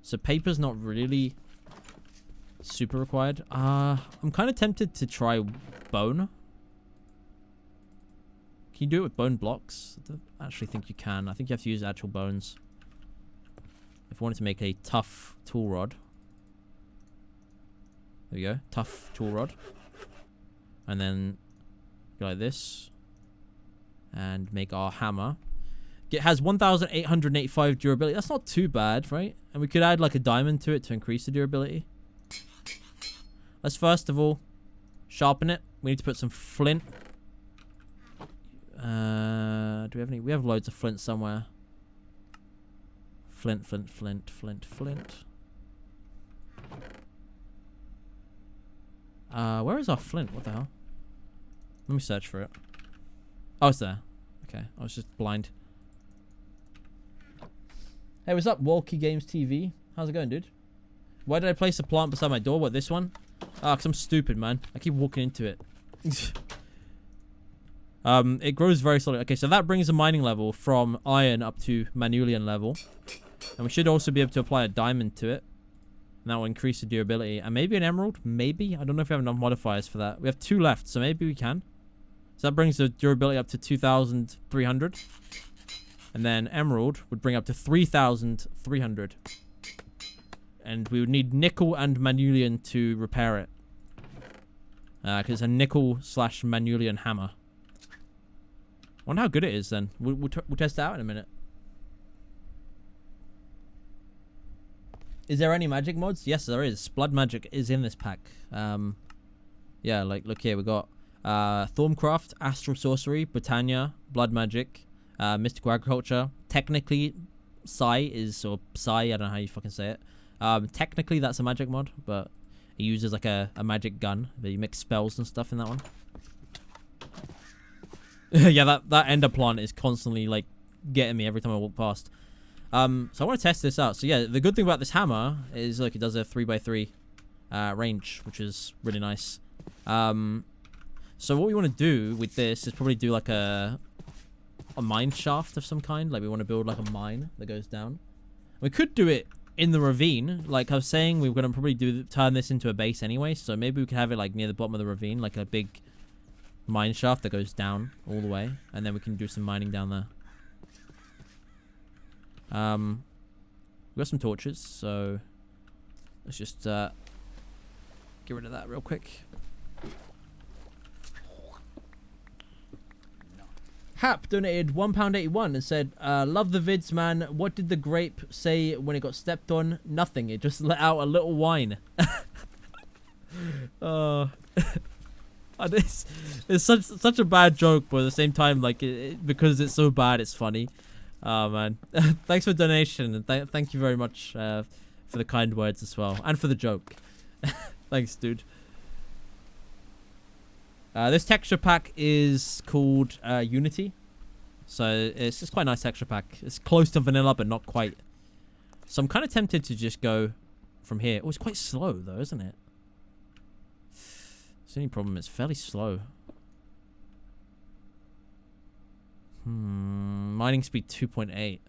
So paper's not really super required. I'm kind of tempted to try bone. Can you do it with bone blocks? I don't actually think you can. I think you have to use actual bones. If I wanted to make a tough tool rod. There we go. Tough tool rod. And then go like this. And make our hammer. It has 1,885 durability. That's not too bad, right? And we could add like a diamond to it to increase the durability. Let's first of all sharpen it. We need to put some flint. Do we have any? We have loads of flint somewhere. Flint. Where is our flint? What the hell? Let me search for it. Oh, it's there. Okay, I was just blind. Hey, what's up, Walkie Games TV? How's it going, dude? Why did I place a plant beside my door? What, this one? Ah, because I'm stupid, man. I keep walking into it. It grows very slowly. Okay, so that brings the mining level from iron up to Manulian level. And we should also be able to apply a diamond to it. And that will increase the durability. And maybe an emerald? Maybe? I don't know if we have enough modifiers for that. We have 2 left, so maybe we can. So that brings the durability up to 2,300. And then emerald would bring up to 3,300. And we would need nickel and Manulian to repair it. Because it's a nickel / Manulian hammer. I wonder how good it is then. We'll test it out in a minute. Is there any magic mods? Yes, there is. Blood magic is in this pack. Yeah, like, look here. We got Thorncraft, Astral Sorcery, Britannia, Blood Magic, Mystical Agriculture. Technically, Psi is, or Psi, I don't know how you fucking say it. Technically, that's a magic mod, but it uses like a magic gun. But you mix spells and stuff in that one. Yeah, that ender plant is constantly like getting me every time I walk past. So I want to test this out. So yeah, the good thing about this hammer is like it does a 3x3 range, which is really nice. So what we want to do with this is probably do like a mine shaft of some kind. Like we want to build like a mine that goes down. We could do it in the ravine. Like I was saying, we're going to probably turn this into a base anyway. So maybe we could have it like near the bottom of the ravine, like a big mine shaft that goes down all the way, and then we can do some mining down there. We got some torches, so let's just get rid of that real quick. Hap donated £1.81 and said, love the vids, man. What did the grape say when it got stepped on? Nothing. It just let out a little whine. It's such a bad joke, but at the same time, like because it's so bad, it's funny. Oh man, thanks for the donation, and thank you very much for the kind words as well, and for the joke. Thanks, dude. This texture pack is called Unity, so it's just quite a nice texture pack. It's close to vanilla, but not quite. So I'm kind of tempted to just go from here. Oh, it's quite slow though, isn't it? The only problem, it's fairly slow. Mining speed 2.8.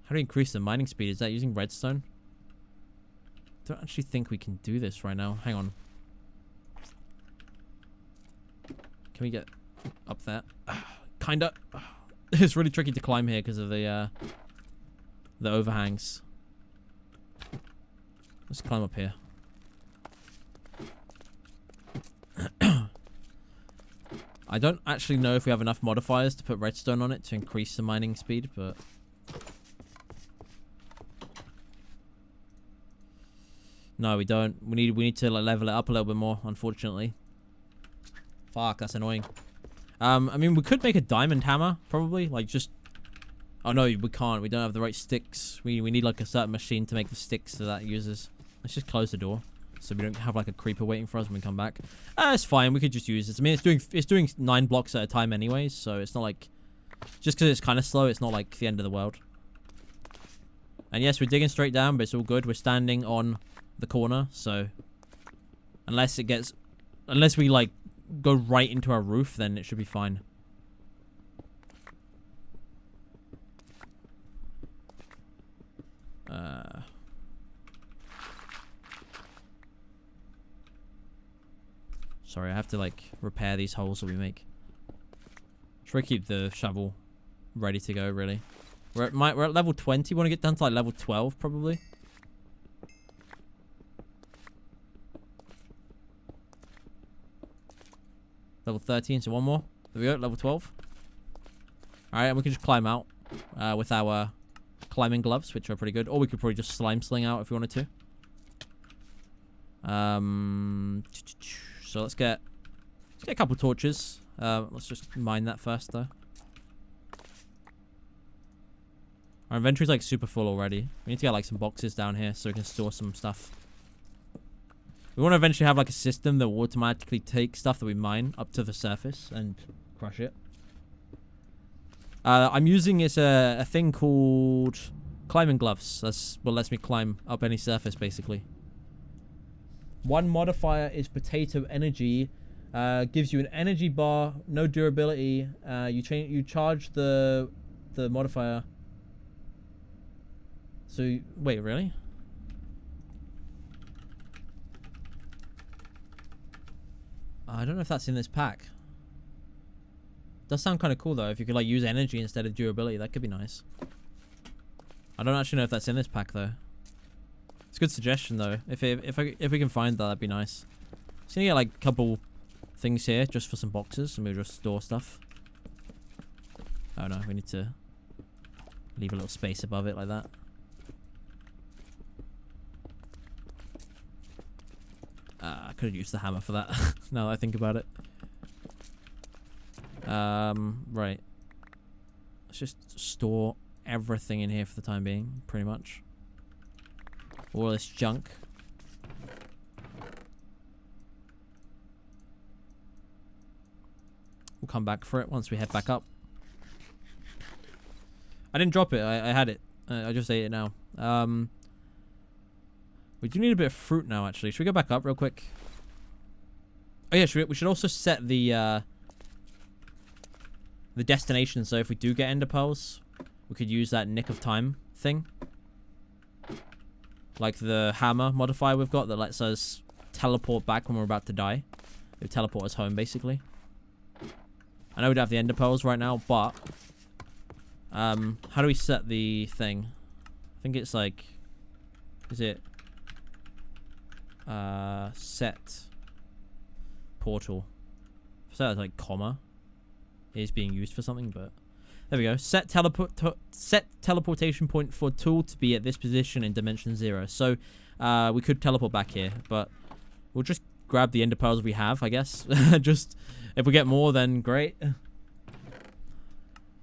How do we increase the mining speed? Is that using redstone? I don't actually think we can do this right now. Hang on. Can we get up there? Kinda. It's really tricky to climb here because of the overhangs. Let's climb up here. I don't actually know if we have enough modifiers to put redstone on it to increase the mining speed, but no, we don't. We need to like, level it up a little bit more, unfortunately. Fuck, that's annoying. I mean, we could make a diamond hammer, probably. Like, just... Oh, no, we can't. We don't have the right sticks. We need, like, a certain machine to make the sticks that uses. Let's just close the door, so we don't have, like, a creeper waiting for us when we come back. It's fine. We could just use this. I mean, it's doing 9 blocks at a time anyways, so it's not, like... Just because it's kind of slow, it's not, like, the end of the world. And, yes, we're digging straight down, but it's all good. We're standing on the corner, so... Unless it gets... Unless we, like... go right into our roof, then it should be fine. Sorry, I have to like repair these holes that we make. Try to keep the shovel ready to go. Really, we're at level 20. Want to get down to like level 12 probably. Level 13, so one more. There we go, level 12. Alright, and we can just climb out with our climbing gloves, which are pretty good. Or we could probably just slime sling out if we wanted to. So let's get a couple torches. Let's just mine that first, though. Our inventory's like super full already. We need to get like some boxes down here so we can store some stuff. We want to eventually have like a system that will automatically take stuff that we mine up to the surface and crush it. I'm using a thing called climbing gloves. That's what lets me climb up any surface basically. One modifier is potato energy. Gives you an energy bar, no durability. You charge the modifier. So wait, really? I don't know if that's in this pack. Does sound kind of cool though. If you could like use energy instead of durability, that could be nice. I don't actually know if that's in this pack though. It's a good suggestion though. If we can find that, that'd be nice. Just gonna get like a couple things here just for some boxes, and we'll just store stuff. Oh no, we need to leave a little space above it like that. I could have used the hammer for that. Now that I think about it. Right. Let's just store everything in here for the time being, pretty much. All this junk. We'll come back for it once we head back up. I didn't drop it. I had it. I just ate it now. We do need a bit of fruit now, actually. Should we go back up real quick? Oh yeah, we should also set the destination, so if we do get ender pearls, we could use that nick of time thing. Like the hammer modifier we've got that lets us teleport back when we're about to die. It would teleport us home, basically. I know we don't have the ender pearls right now, but... how do we set the thing? I think it's like... Is it... set... portal. So that's like comma is being used for something, but there we go. Set teleportation point for tool to be at this position in dimension 0. So we could teleport back here, but We'll just grab the ender pearls we have, I guess. Just, if we get more, then great.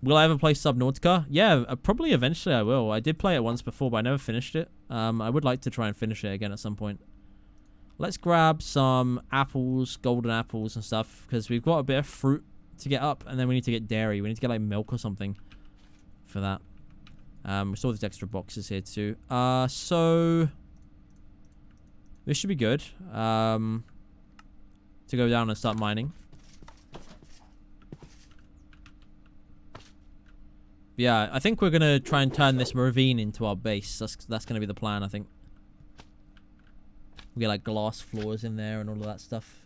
Will I ever play Subnautica? Yeah, probably eventually I will. I did play it once before, but I never finished it. I would like to try and finish it again at some point. Let's grab some apples, golden apples and stuff, because we've got a bit of fruit to get up, and then we need to get dairy. We need to get like milk or something for that. We saw these extra boxes here too. So this should be good. To go down and start mining. Yeah, I think we're gonna try and turn this ravine into our base. That's gonna be the plan, I think. We get like glass floors in there and all of that stuff.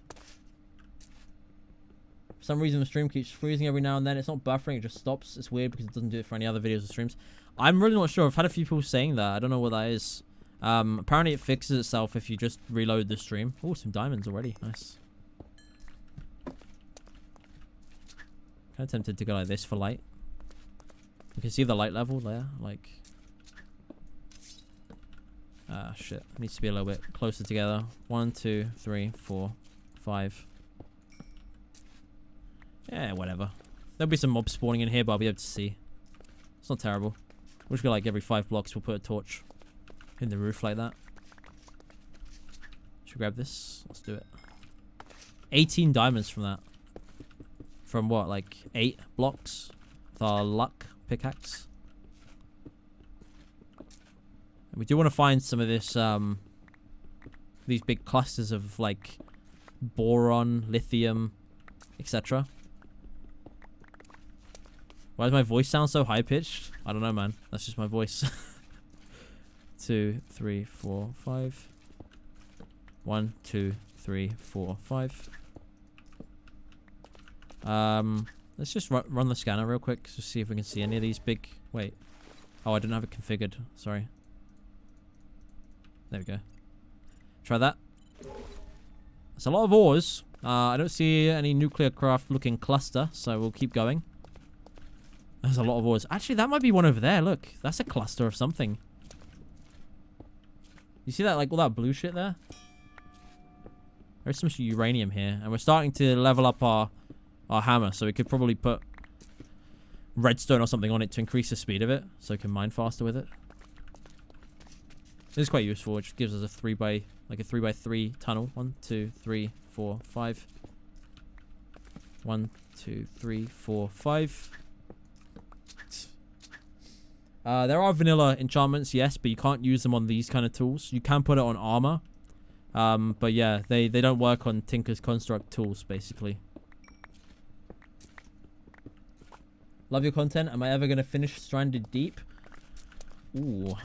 For some reason the stream keeps freezing every now and then. It's not buffering, it just stops. It's weird because it doesn't do it for any other videos or streams. I'm really not sure. I've had a few people saying that. I don't know what that is. Apparently it fixes itself if you just reload the stream. Oh, some diamonds already. Nice. Kind of tempted to go like this for light. You can see the light level there, like... Ah, shit. It needs to be a little bit closer together. 1, 2, 3, 4, 5. Yeah, whatever. There'll be some mobs spawning in here, but I'll be able to see. It's not terrible. We'll just go like every 5 blocks, we'll put a torch in the roof like that. Should we grab this? Let's do it. 18 diamonds from that. From what, like 8 blocks? With our luck pickaxe. And we do want to find some of this, these big clusters of like boron, lithium, etc. Why does my voice sound so high pitched? I don't know, man. That's just my voice. 2, 3, 4, 5. 1, 2, 3, 4, 5. Let's just run the scanner real quick to see if we can see any of these big... Wait. Oh, I didn't have it configured. Sorry. There we go. Try that. It's a lot of ores. I don't see any nuclear craft looking cluster, so we'll keep going. There's a lot of ores. Actually, that might be one over there. Look, that's a cluster of something. You see that, like, all that blue shit there? There's some uranium here, and we're starting to level up our hammer, so we could probably put redstone or something on it to increase the speed of it, so we can mine faster with it. This is quite useful. It just gives us a 3 by 3 tunnel. 1, 2, 3, 4, 5. 1, 2, 3, 4, 5. There are vanilla enchantments, yes, but you can't use them on these kind of tools. You can put it on armor. But yeah, they don't work on Tinker's Construct tools, basically. Love your content. Am I ever going to finish Stranded Deep? Ooh.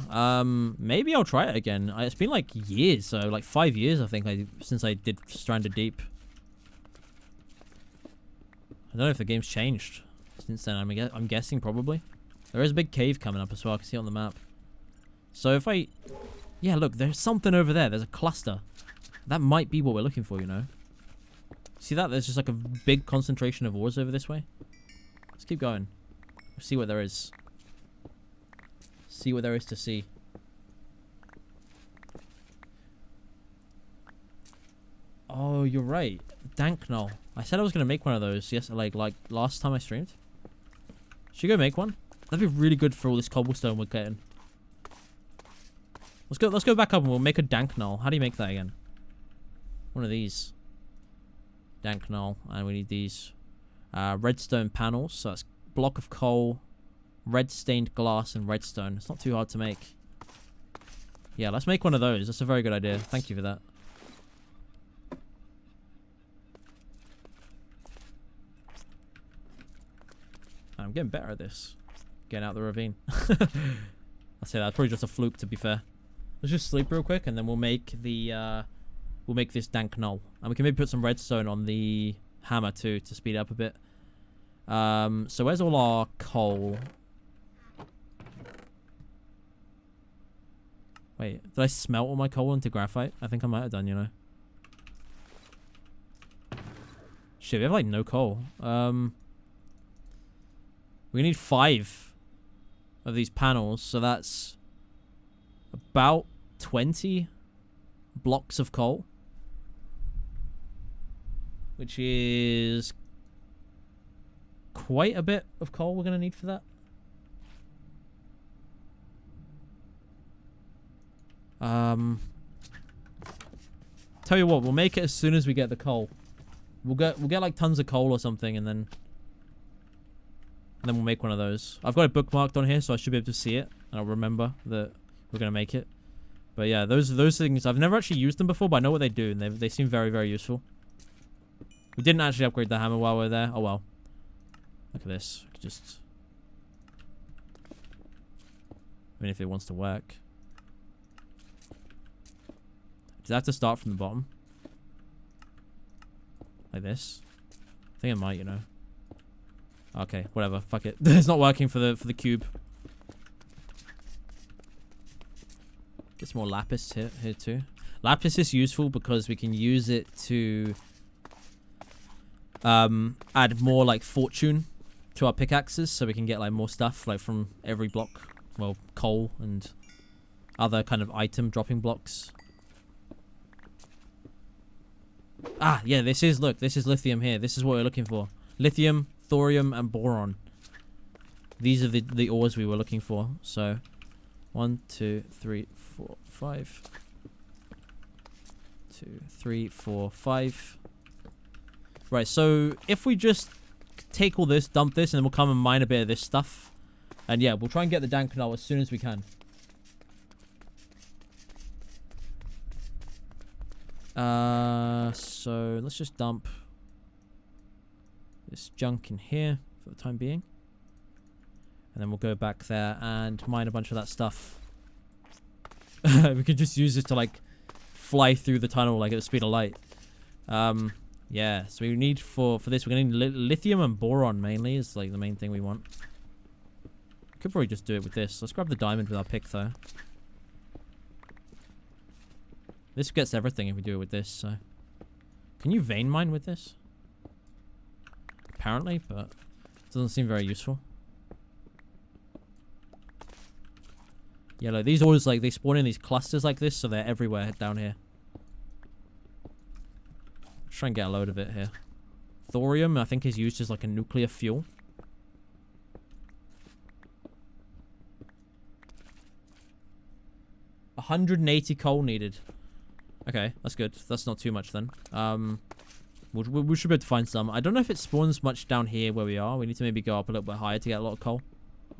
Maybe I'll try it again. It's been like years, so like 5 years, I think, since I did Stranded Deep. I don't know if the game's changed since then. I'm guessing probably. There is a big cave coming up as well. I can see it on the map. So if I... Yeah, look, there's something over there. There's a cluster. That might be what we're looking for, you know. See that? There's just like a big concentration of ores over this way. Let's keep going. We'll see what there is. See what there is to see. Oh, you're right. Dank null. I said I was going to make one of those. Yes, like last time I streamed. Should we go make one? That'd be really good for all this cobblestone we're getting. Let's go back up and we'll make a dank null. How do you make that again? One of these. Dank null. And we need these redstone panels. So that's block of coal, red stained glass, and redstone. It's not too hard to make. Yeah, let's make one of those. That's a very good idea. Thank you for that. I'm getting better at this. Getting out the ravine. I'll say that's probably just a fluke, to be fair. Let's just sleep real quick, and then we'll make the we'll make this dank null, and we can maybe put some redstone on the hammer too to speed it up a bit. So where's all our coal? Wait, did I smelt all my coal into graphite? I think I might have done, you know. Shit, we have like no coal. We need 5 of these panels, so that's about 20 blocks of coal. which is quite a bit of coal we're going to need for that. Tell you what, we'll make it as soon as we get the coal. We'll get like tons of coal or something, and then we'll make one of those. I've got it bookmarked on here, so I should be able to see it, and I'll remember that we're gonna make it. But yeah, those things, I've never actually used them before, but I know what they do, and they seem very, very useful. We didn't actually upgrade the hammer while we're there. Oh well. Look at this. I could just, I mean, if it wants to work. Does that have to start from the bottom? Like this? I think it might, you know. Okay, whatever. Fuck it. It's not working for the cube. Get some more lapis here too. Lapis is useful because we can use it to add more like fortune to our pickaxes, so we can get like more stuff like from every block. Well, coal and other kind of item dropping blocks. Ah, yeah, this is lithium here. This is what we're looking for. Lithium, thorium, and boron. These are the ores we were looking for. So, 1, 2, 3, 4, 5. 2, 3, 4, 5. Right, so if we just take all this, dump this, and then we'll come and mine a bit of this stuff. And yeah, we'll try and get the Dan canal as soon as we can. So let's just dump this junk in here for the time being. And then we'll go back there and mine a bunch of that stuff. We could just use this to like fly through the tunnel like at the speed of light. Yeah, so we need for this, we're going to need lithium and boron mainly is like the main thing we want. Could probably just do it with this. Let's grab the diamond with our pick though. This gets everything if we do it with this, so. Can you vein mine with this? Apparently, but it doesn't seem very useful. Yeah, like these ores, like they spawn in these clusters like this, so they're everywhere down here. Let's try and get a load of it here. Thorium, I think, is used as like a nuclear fuel. $180 coal needed. Okay, that's good. That's not too much then. We should be able to find some. I don't know if it spawns much down here where we are. We need to maybe go up a little bit higher to get a lot of coal.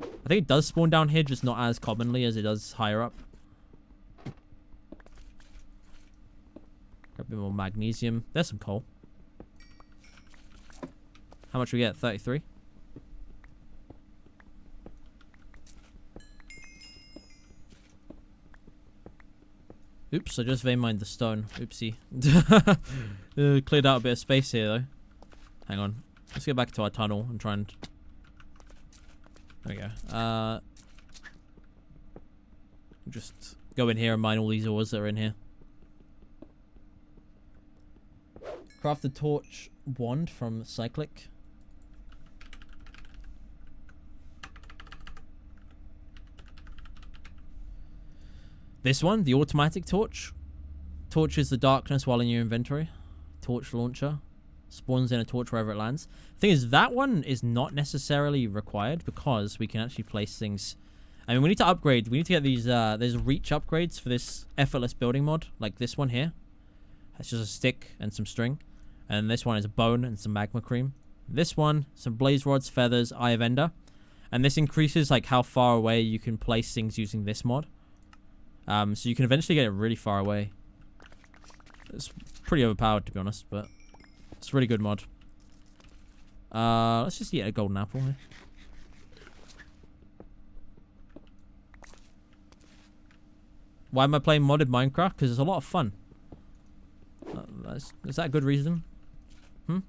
I think it does spawn down here, just not as commonly as it does higher up. Grab a bit more magnesium. There's some coal. How much we get? 33? Oops, I just vein mined the stone. Oopsie. Cleared out a bit of space here, though. Hang on. Let's get back to our tunnel and try and... There we go. Just go in here and mine all these ores that are in here. Craft the torch wand from Cyclic. This one, the automatic torch. Torches the darkness while in your inventory. Torch launcher. Spawns in a torch wherever it lands. Thing is, that one is not necessarily required because we can actually place things. I mean, we need to upgrade. We need to get these, there's reach upgrades for this effortless building mod. Like this one here. That's just a stick and some string. And this one is a bone and some magma cream. This one, some blaze rods, feathers, eye of ender. And this increases like how far away you can place things using this mod. So you can eventually get it really far away. It's pretty overpowered, to be honest, but it's a really good mod. Let's just eat a golden apple here. Why am I playing modded Minecraft? Because it's a lot of fun. Is that a good reason? Is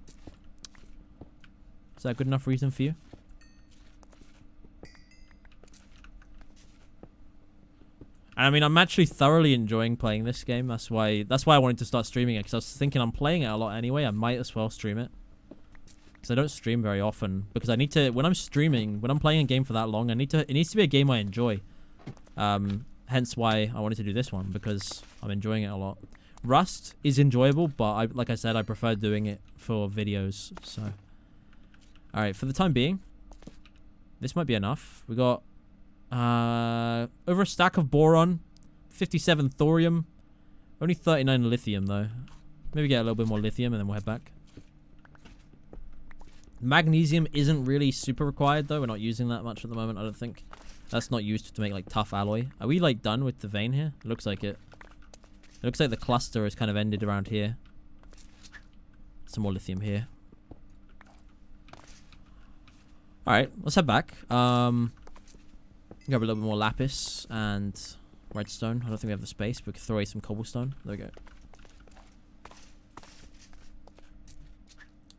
that a good enough reason for you? I mean, I'm actually thoroughly enjoying playing this game. That's why I wanted to start streaming it, because I was thinking I'm playing it a lot anyway. I might as well stream it. Because I don't stream very often. Because I need to, when I'm streaming, when I'm playing a game for that long, it needs to be a game I enjoy. Hence why I wanted to do this one, because I'm enjoying it a lot. Rust is enjoyable, but like I said, I prefer doing it for videos. So, all right, for the time being, this might be enough. We got over a stack of boron, 57 thorium, only 39 lithium though. Maybe get a little bit more lithium and then we'll head back. Magnesium isn't really super required though. We're not using that much at the moment, I don't think. That's not used to make like tough alloy. Are we like done with the vein here? It looks like it. It looks like the cluster has kind of ended around here. Some more lithium here. Alright, let's head back. Grab a little bit more lapis and redstone. I don't think we have the space, but we can throw away some cobblestone. There we go.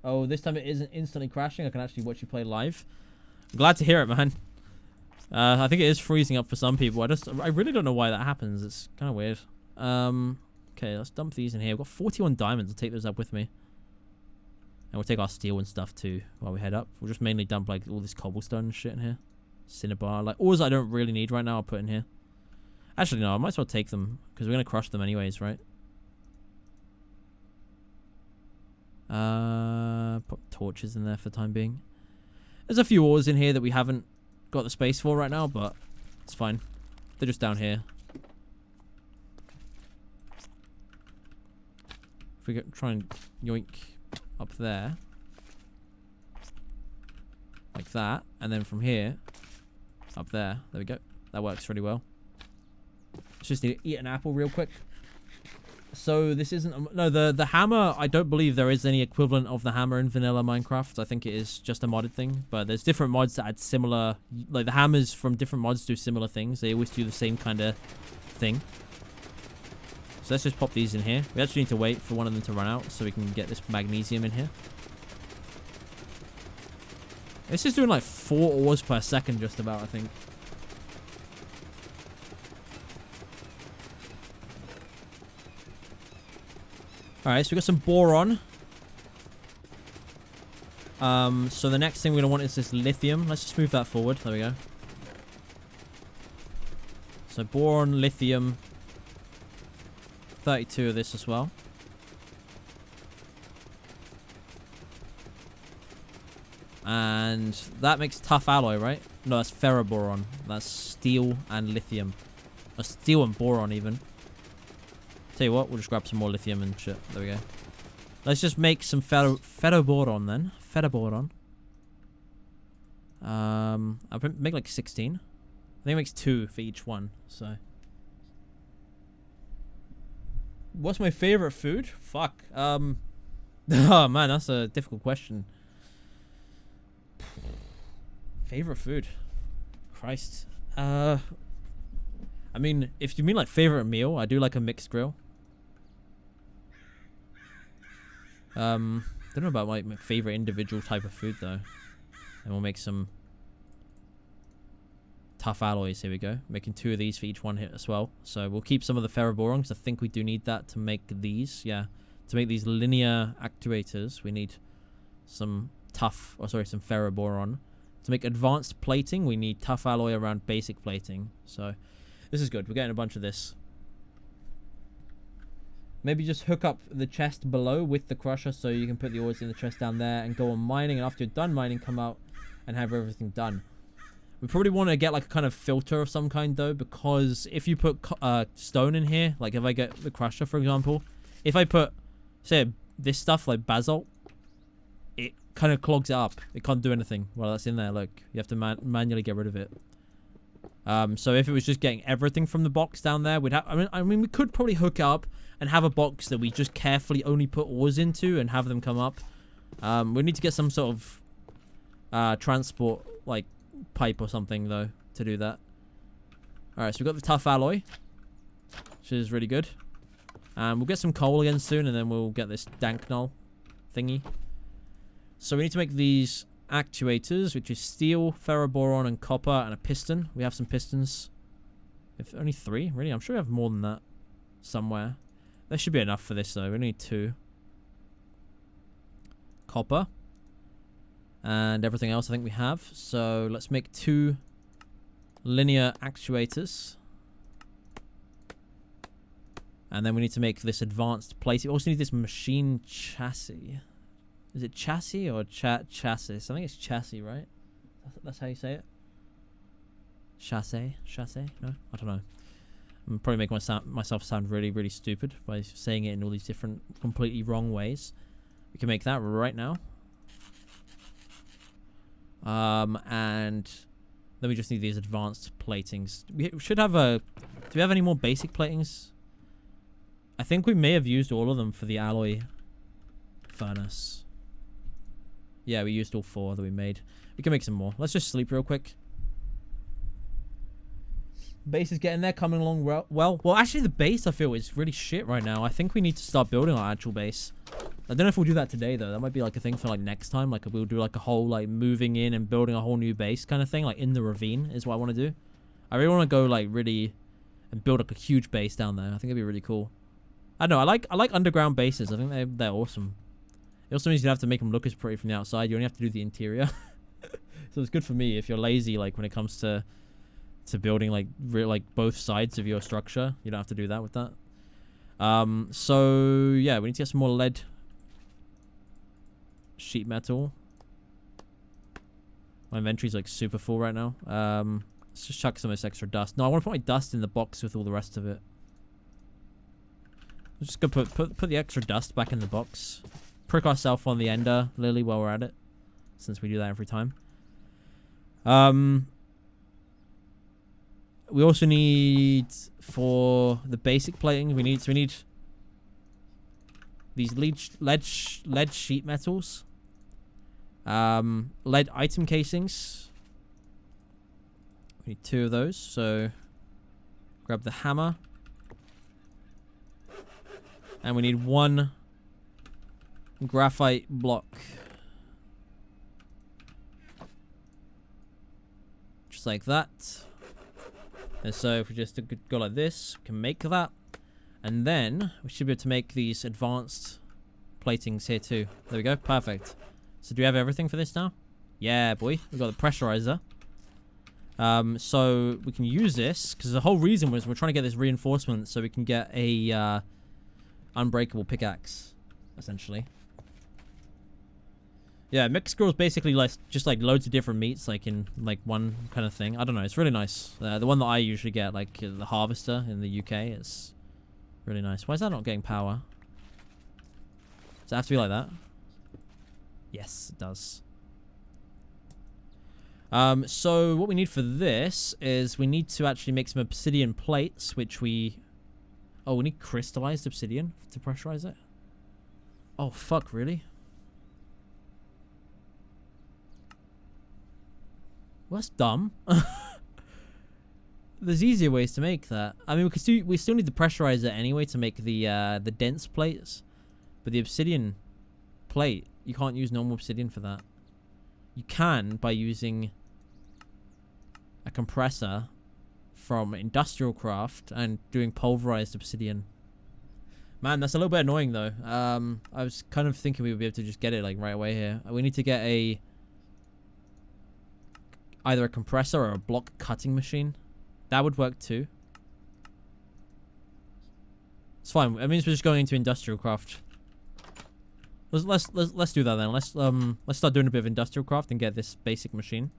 Oh, this time it isn't instantly crashing. I can actually watch you play live. I'm glad to hear it, man. I think it is freezing up for some people. I really don't know why that happens. It's kind of weird. Okay, let's dump these in here. We've got 41 diamonds. I'll take those up with me. And we'll take our steel and stuff too while we head up. We'll just mainly dump like all this cobblestone and shit in here. Cinnabar. Like, ores I don't really need right now, I'll put in here. Actually, no, I might as well take them because we're going to crush them anyways, right? Put torches in there for the time being. There's a few ores in here that we haven't got the space for right now, but it's fine. They're just down here. If we try and yoink up there. Like that. And then from here, up there. There we go. That works really well. Let's just need to eat an apple real quick. So this isn't... no, the hammer, I don't believe there is any equivalent of the hammer in vanilla Minecraft. I think it is just a modded thing. But there's different mods that add similar... like the hammers from different mods do similar things. They always do the same kind of thing. So let's just pop these in here. We actually need to wait for one of them to run out so we can get this magnesium in here. This is doing like 4 ores per second just about, I think. Alright, so we got some boron. So the next thing we're going to want is this lithium. Let's just move that forward. There we go. So boron, lithium. 32 of this as well. And that makes tough alloy, right? No, that's ferroboron. That's steel and lithium. Or steel and boron even. Tell you what, we'll just grab some more lithium and shit. There we go. Let's just make some ferroboron then. Ferroboron. I'll make like 16. I think it makes 2 for each one, so. What's my favorite food? Fuck. Oh man, that's a difficult question. Favorite food? Christ. I mean, if you mean like favorite meal, I do like a mixed grill. Don't know about my favorite individual type of food though. And we'll make some tough alloys. Here we go. Making 2 of these for each one hit as well. So we'll keep some of the ferroboron because I think we do need that to make these. Yeah, to make these linear actuators, we need some tough, or sorry, some ferroboron. To make advanced plating, we need tough alloy around basic plating. So this is good. We're getting a bunch of this. Maybe just hook up the chest below with the crusher so you can put the ores in the chest down there and go on mining. And after you're done mining, come out and have everything done. We probably want to get like a kind of filter of some kind though, because if you put stone in here, like if I get the crusher for example, if I put, say, this stuff like basalt, it kind of clogs it up. It can't do anything while that's in there. Look, you have to manually get rid of it. So if it was just getting everything from the box down there, we'd have. I mean, we could probably hook up and have a box that we just carefully only put ores into and have them come up. We need to get some sort of transport like pipe or something though to do that. All right, so we've got the tough alloy, which is really good. We'll get some coal again soon, and then we'll get this dank null thingy. So we need to make these actuators, which is steel, ferroboron, and copper, and a piston. We have some pistons. If only 3, really? I'm sure we have more than that somewhere. There should be enough for this though. We need 2. Copper. And everything else I think we have. So let's make 2 linear actuators. And then we need to make this advanced plate. We also need this machine chassis. Is it chassis or chassis? I think it's chassis, right? That's how you say it. Chassis? No? I don't know. I'm probably making myself sound really, really stupid by saying it in all these different, completely wrong ways. We can make that right now. And then we just need these advanced platings. We should have a... Do we have any more basic platings? I think we may have used all of them for the alloy furnace. Yeah, we used all 4 that we made. We can make some more. Let's just sleep real quick. Base is getting there, coming along well. Actually, the base, I feel, is really shit right now. I think we need to start building our actual base. I don't know if we'll do that today, though. That might be, like, a thing for, like, next time. Like, we'll do, like, a whole, like, moving in and building a whole new base kind of thing. Like, in the ravine is what I want to do. I really want to go, like, really... and build, like, a huge base down there. I think it'd be really cool. I don't know. I like underground bases. I think they're awesome. It also means you don't have to make them look as pretty from the outside. You only have to do the interior. So it's good for me if you're lazy, like, when it comes to building, like, both sides of your structure. You don't have to do that with that. So, yeah, we need to get some more lead sheet metal. My inventory's, like, super full right now. Let's just chuck some of this extra dust. No, I want to put my dust in the box with all the rest of it. I'm just going to put the extra dust back in the box. Prick ourselves on the ender lily while we're at it, since we do that every time. We also need, for the basic plating, we need these lead sheet metals, lead item casings. We need 2 of those, so grab the hammer, and we need 1 graphite block. Just like that. And so if we just go like this, we can make that. And then we should be able to make these advanced platings here too. There we go. Perfect. So do we have everything for this now? Yeah, boy. We've got the pressurizer. So we can use this, because the whole reason was we're trying to get this reinforcement so we can get a unbreakable pickaxe, essentially. Yeah, mixed grill is basically like just like loads of different meats, like in like one kind of thing. I don't know. It's really nice. The one that I usually get, like the harvester in the UK, is really nice. Why is that not getting power? Does it have to be like that? Yes, it does. So what we need for this is we need to actually make some obsidian plates, which we... Oh, we need crystallized obsidian to pressurize it? Oh, fuck, really? Well, that's dumb. There's easier ways to make that. I mean, we still need the pressurizer anyway to make the dense plates. But the obsidian plate, you can't use normal obsidian for that. You can by using a compressor from Industrial Craft and doing pulverized obsidian. Man, that's a little bit annoying though. I was kind of thinking we would be able to just get it like right away here. We need to get either a compressor or a block cutting machine. That would work too. It's fine. It means we're just going into Industrial Craft. Let's do that then. Let's start doing a bit of Industrial Craft and get this basic machine.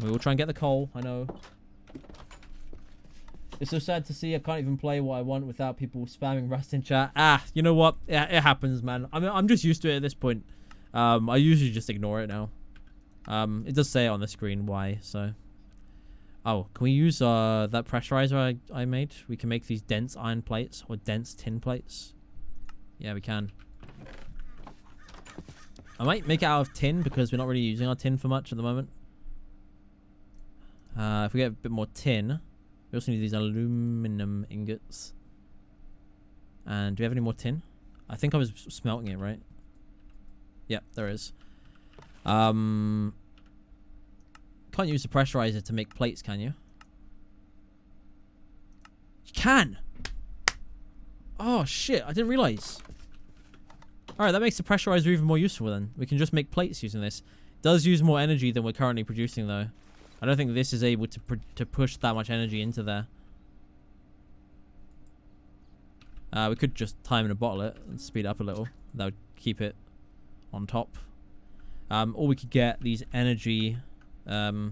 We will try and get the coal. I know. It's so sad to see I can't even play what I want without people spamming Rust in chat. Ah, you know what? It happens, man. I mean, I'm just used to it at this point. I usually just ignore it now. It does say it on the screen why, so. Oh, can we use that pressurizer I made? We can make these dense iron plates or dense tin plates. Yeah, we can. I might make it out of tin because we're not really using our tin for much at the moment. If we get a bit more tin, we also need these aluminum ingots. And do we have any more tin? I think I was smelting it, right? Yep, there is. Can't use the pressurizer to make plates, can you? You can! Oh, shit, I didn't realize. Alright, that makes the pressurizer even more useful then. We can just make plates using this. It does use more energy than we're currently producing, though. I don't think this is able to push that much energy into there. We could just time and bottle it and speed it up a little. That would keep it on top. Or we could get these energy... is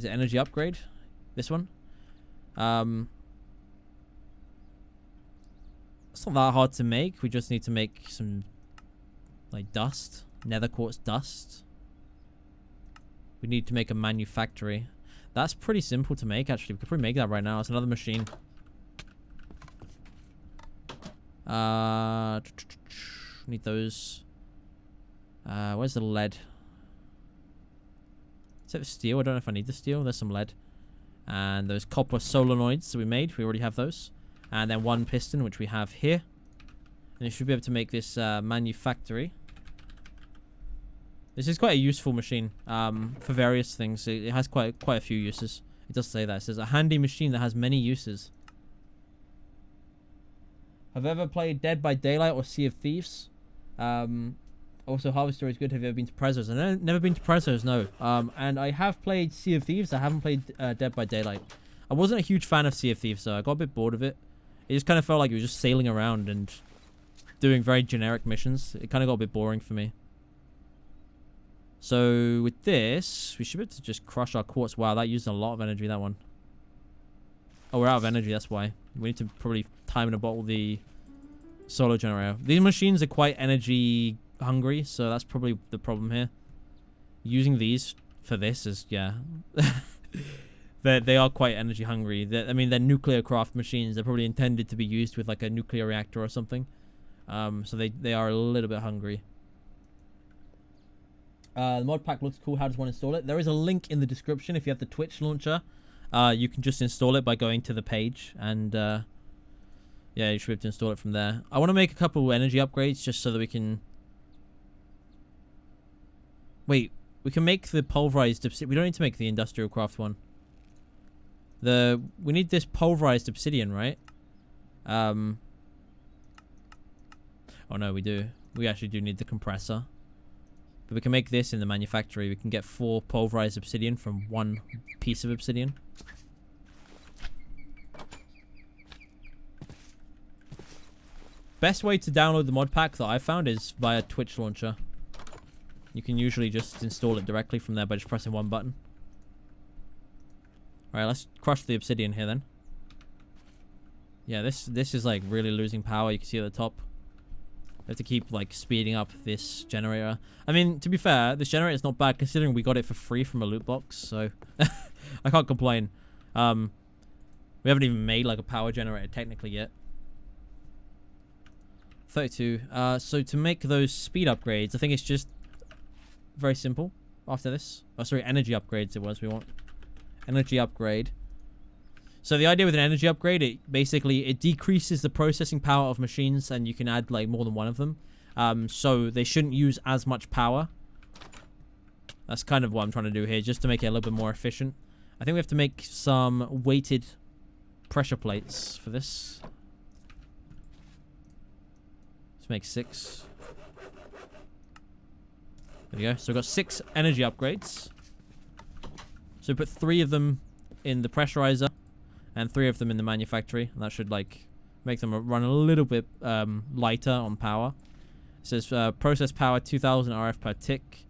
it energy upgrade? This one? It's not that hard to make. We just need to make some like dust. Nether quartz dust. We need to make a manufactory. That's pretty simple to make, actually. We could probably make that right now. It's another machine. Need those. Where's the lead? Is it steel? I don't know if I need the steel. There's some lead. And those copper solenoids that we made. We already have those. And then one piston, which we have here. And you should be able to make this manufactory. This is quite a useful machine for various things. It has quite a few uses. It does say that. It says a handy machine that has many uses. Have you ever played Dead by Daylight or Sea of Thieves? Also, Harvester is good. Have you ever been to Prezos? I've never been to Prezos, no. And I have played Sea of Thieves. I haven't played Dead by Daylight. I wasn't a huge fan of Sea of Thieves, so I got a bit bored of it. It just kind of felt like you were just sailing around and doing very generic missions. It kind of got a bit boring for me. So with this, we should be able to just crush our quartz. Wow, that used a lot of energy, that one. Oh, we're out of energy, that's why. We need to probably time in a bottle the solar generator. These machines are quite energy hungry, so that's probably the problem here. Using these for this is, yeah. They are quite energy hungry. I mean, they're nuclear craft machines. They're probably intended to be used with like a nuclear reactor or something. So they are a little bit hungry. The mod pack looks cool. How does one install it? There is a link in the description. If you have the Twitch launcher, you can just install it by going to the page. And yeah, you should be able to install it from there. I want to make a couple energy upgrades just so that we can... Wait, we can make the pulverized obsidian. We don't need to make the industrial craft one. We need this pulverized obsidian, right? Oh no, we do. We actually do need the compressor. But we can make this in the manufactory. We can get 4 pulverized obsidian from 1 piece of obsidian. Best way to download the mod pack that I found is via Twitch launcher. You can usually just install it directly from there by just pressing 1 button. Alright, let's crush the obsidian here then. Yeah, this is like really losing power. You can see at the top. We have to keep like speeding up this generator. I mean, to be fair, this generator is not bad considering we got it for free from a loot box, so I can't complain. We haven't even made like a power generator technically yet. 32. So to make those speed upgrades, I think it's just very simple after this. Oh, sorry, energy upgrades it was. We want energy upgrade. So the idea with an energy upgrade, it decreases the processing power of machines, and you can add like more than one of them. So they shouldn't use as much power. That's kind of what I'm trying to do here, just to make it a little bit more efficient. I think we have to make some weighted pressure plates for this. Let's make 6. There we go. So we've got 6 energy upgrades. So we put 3 of them in the pressurizer and 3 of them in the manufactory. And that should like make them run a little bit lighter on power. It says process power 2000 RF per tick.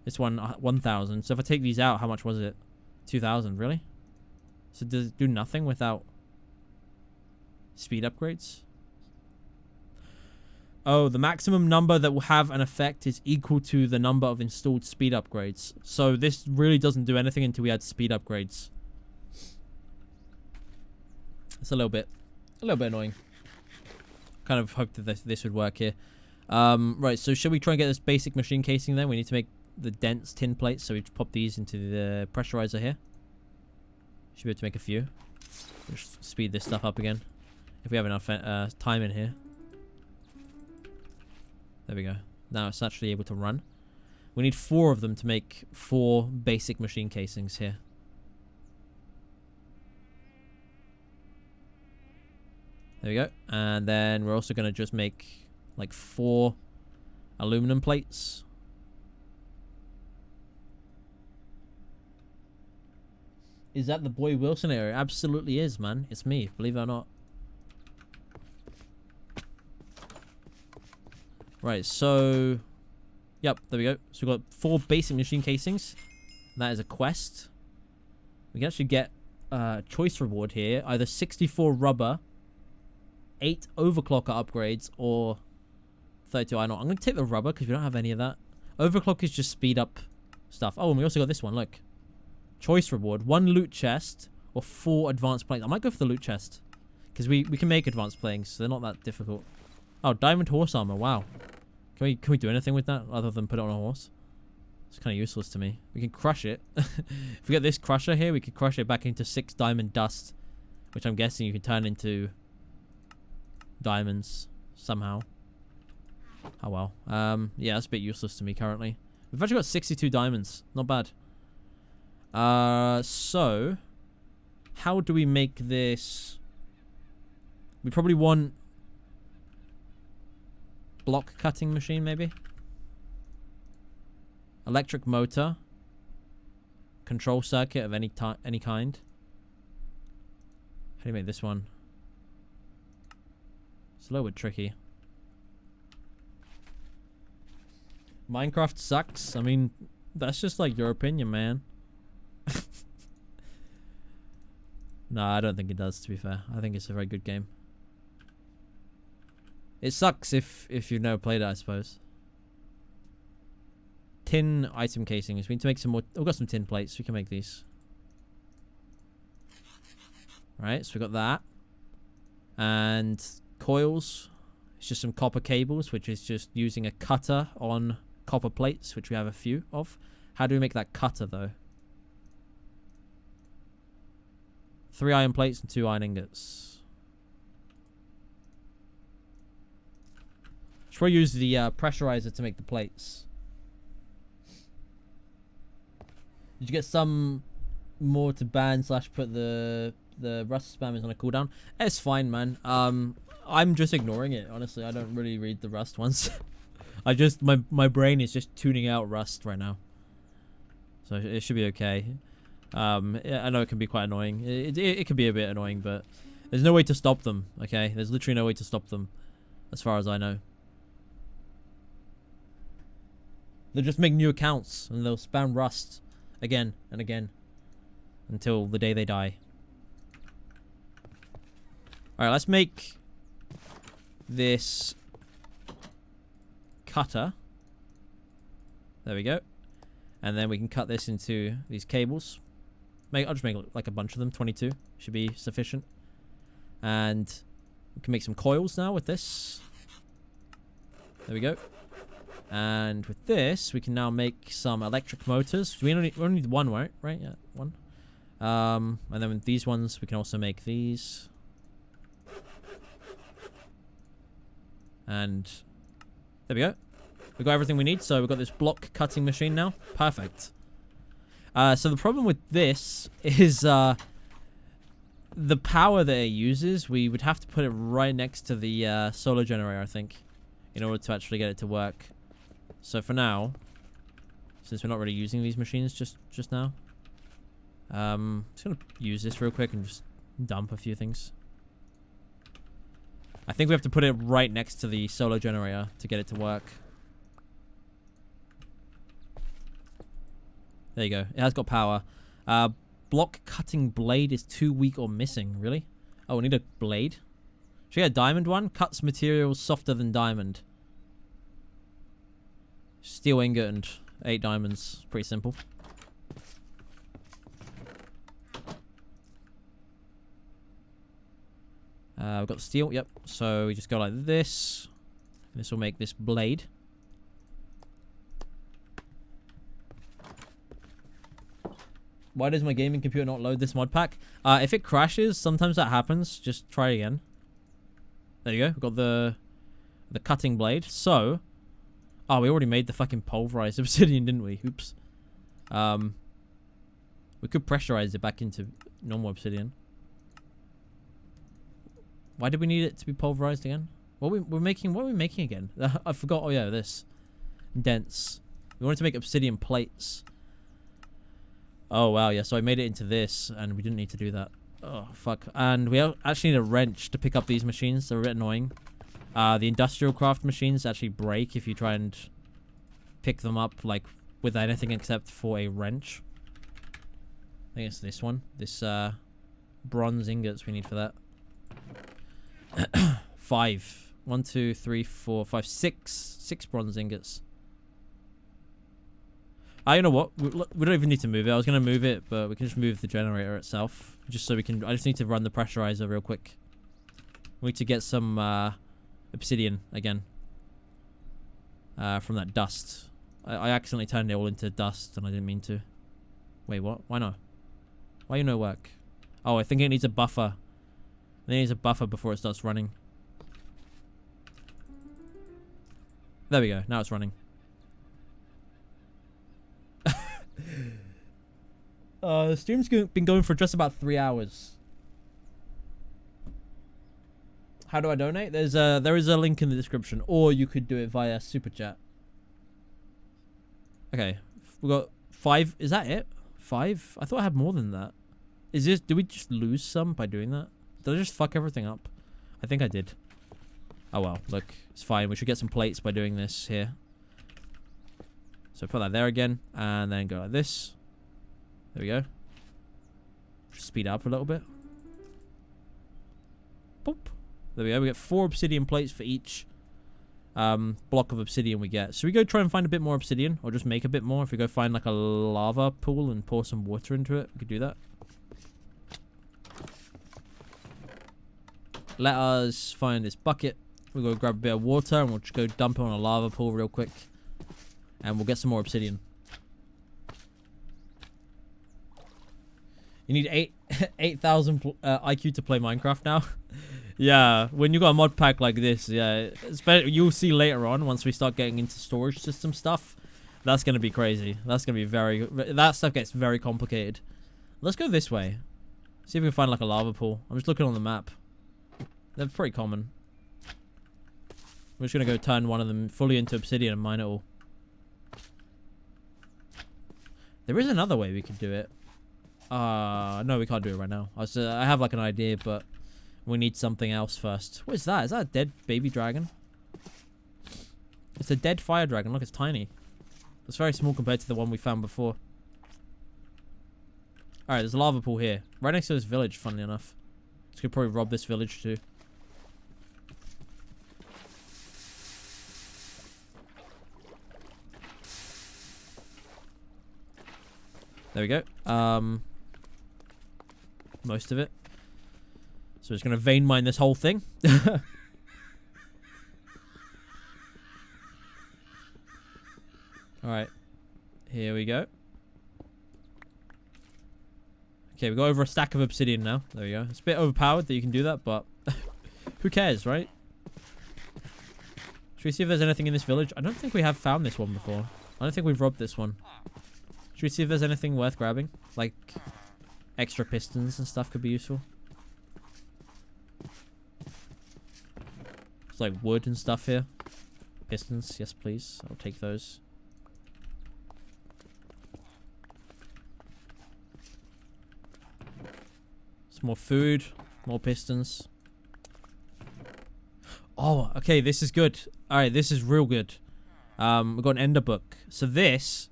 This one 1000. So if I take these out, how much was it? 2000, really? So does it do nothing without speed upgrades? Oh, the maximum number that will have an effect is equal to the number of installed speed upgrades. So this really doesn't do anything until we add speed upgrades. It's a little bit annoying. Kind of hoped that this would work here. Right, so should we try and get this basic machine casing then? We need to make the dense tin plates, so we pop these into the pressurizer here. Should be able to make a few. Just speed this stuff up again. If we have enough time in here. There we go. Now it's actually able to run. We need 4 of them to make 4 basic machine casings here. There we go. And then we're also going to just make like 4 aluminum plates. Is that the Boy Wilson area? Absolutely is, man. It's me, believe it or not. Right, so... Yep, there we go. So we've got 4 basic machine casings. That is a quest. We can actually get choice reward here. Either 64 rubber, 8 overclocker upgrades, or 32 iron ore. I'm going to take the rubber because we don't have any of that. Overclock is just speed up stuff. Oh, and we also got this one, look. Choice reward. 1 loot chest or 4 advanced planes. I might go for the loot chest. Because we can make advanced planes, so they're not that difficult. Oh, diamond horse armor. Wow. Can we do anything with that other than put it on a horse? It's kind of useless to me. We can crush it. If we get this crusher here, we could crush it back into 6 diamond dust. Which I'm guessing you can turn into diamonds somehow. Oh well. Yeah, that's a bit useless to me currently. We've actually got 62 diamonds. Not bad. So... How do we make this... We probably want... Block cutting machine, maybe? Electric motor. Control circuit of any kind. How do you make this one? It's a little bit tricky. Minecraft sucks. I mean, that's just like your opinion, man. Nah, I don't think it does, to be fair. I think it's a very good game. It sucks if you've never played it, I suppose. Tin item casings. We need to make some more. We've got some tin plates. We can make these. Right, so we got that. And coils. It's just some copper cables, which is just using a cutter on copper plates, which we have a few of. How do we make that cutter, though? 3 iron plates and 2 iron ingots. Should probably use the pressurizer to make the plates. Did you get some more to ban / put the rust spammers on a cooldown? It's fine, man. I'm just ignoring it, honestly. I don't really read the rust ones. I just my brain is just tuning out rust right now. So it should be okay. I know it can be quite annoying. It can be a bit annoying, but there's no way to stop them, okay? There's literally no way to stop them, as far as I know. They'll just make new accounts, and they'll spam rust again and again until the day they die. Alright, let's make this cutter. There we go. And then we can cut this into these cables. I'll just make like a bunch of them. 22 should be sufficient. And we can make some coils now with this. There we go. And with this, we can now make some electric motors. We only need one, right? Right? Yeah, one. And then with these ones, we can also make these. And there we go. We've got everything we need, so we've got this block cutting machine now. Perfect. So the problem with this is the power that it uses. We would have to put it right next to the solar generator, I think, in order to actually get it to work. So for now, since we're not really using these machines just now, I'm just gonna use this real quick and just dump a few things. I think we have to put it right next to the solar generator to get it to work. There you go. It has got power. Block cutting blade is too weak or missing. Really? Oh, we need a blade. Should we get a diamond one? Cuts materials softer than diamond. Steel ingot and 8 diamonds. Pretty simple. We've got the steel. Yep. So we just go like this. This will make this blade. Why does my gaming computer not load this mod pack? If it crashes, sometimes that happens. Just try again. There you go. We've got the cutting blade. So, oh, we already made the fucking pulverized obsidian, didn't we? Oops. We could pressurize it back into normal obsidian. Why did we need it to be pulverized again? What are we making again? I forgot. Oh yeah, this dense. We wanted to make obsidian plates. Oh wow, yeah. So I made it into this, and we didn't need to do that. Oh fuck. And we actually need a wrench to pick up these machines. They're a bit annoying. The industrial craft machines actually break if you try and pick them up, like, with anything except for a wrench. I think it's this one. This, bronze ingots we need for that. 5. 1, 2, 3, 4, 5, 6. 6 bronze ingots. You know what? We don't even need to move it. I was going to move it, but we can just move the generator itself. Just so we can... I just need to run the pressurizer real quick. We need to get some obsidian again. From that dust. I accidentally turned it all into dust, and I didn't mean to. Wait, what? Why not? Why you no work? Oh, I think it needs a buffer. It needs a buffer before it starts running. There we go. Now it's running. The stream's been going for just about 3 hours. How do I donate? There is a link in the description, or you could do it via super chat. Okay, we got 5. Is that it? 5? I thought I had more than that. Is this? Did we just lose some by doing that? Did I just fuck everything up? I think I did. Oh well, look, it's fine. We should get some plates by doing this here. So put that there again, and then go like this. There we go. Just speed up a little bit. Boop. There we go. We get 4 obsidian plates for each block of obsidian we get. So we go try and find a bit more obsidian, or just make a bit more. If we go find like a lava pool and pour some water into it, we could do that. Let us find this bucket. We'll go grab a bit of water and we'll just go dump it on a lava pool real quick. And we'll get some more obsidian. You need 8,000 IQ to play Minecraft now. Yeah, when you got a mod pack like this, yeah, you'll see later on once we start getting into storage system stuff. That's gonna be crazy. That's gonna be that stuff gets very complicated. Let's go this way. See if we can find like a lava pool. I'm just looking on the map. They're pretty common. We're just gonna go turn one of them fully into obsidian and mine it all. There is another way we could do it. No, we can't do it right now. I have like an idea, but we need something else first. What is that? Is that a dead baby dragon? It's a dead fire dragon. Look, it's tiny. It's very small compared to the one we found before. Alright, there's a lava pool here. Right next to this village, funnily enough. So we could probably rob this village too. There we go. Most of it. So we're just going to vein mine this whole thing. Alright. Here we go. Okay, we got over a stack of obsidian now. There we go. It's a bit overpowered that you can do that, but who cares, right? Should we see if there's anything in this village? I don't think we have found this one before. I don't think we've robbed this one. Should we see if there's anything worth grabbing? Like, extra pistons and stuff could be useful. It's like wood and stuff here. Pistons, yes please. I'll take those. Some more food. More pistons. Oh, okay, this is good. Alright, this is real good. We've got an ender book. So this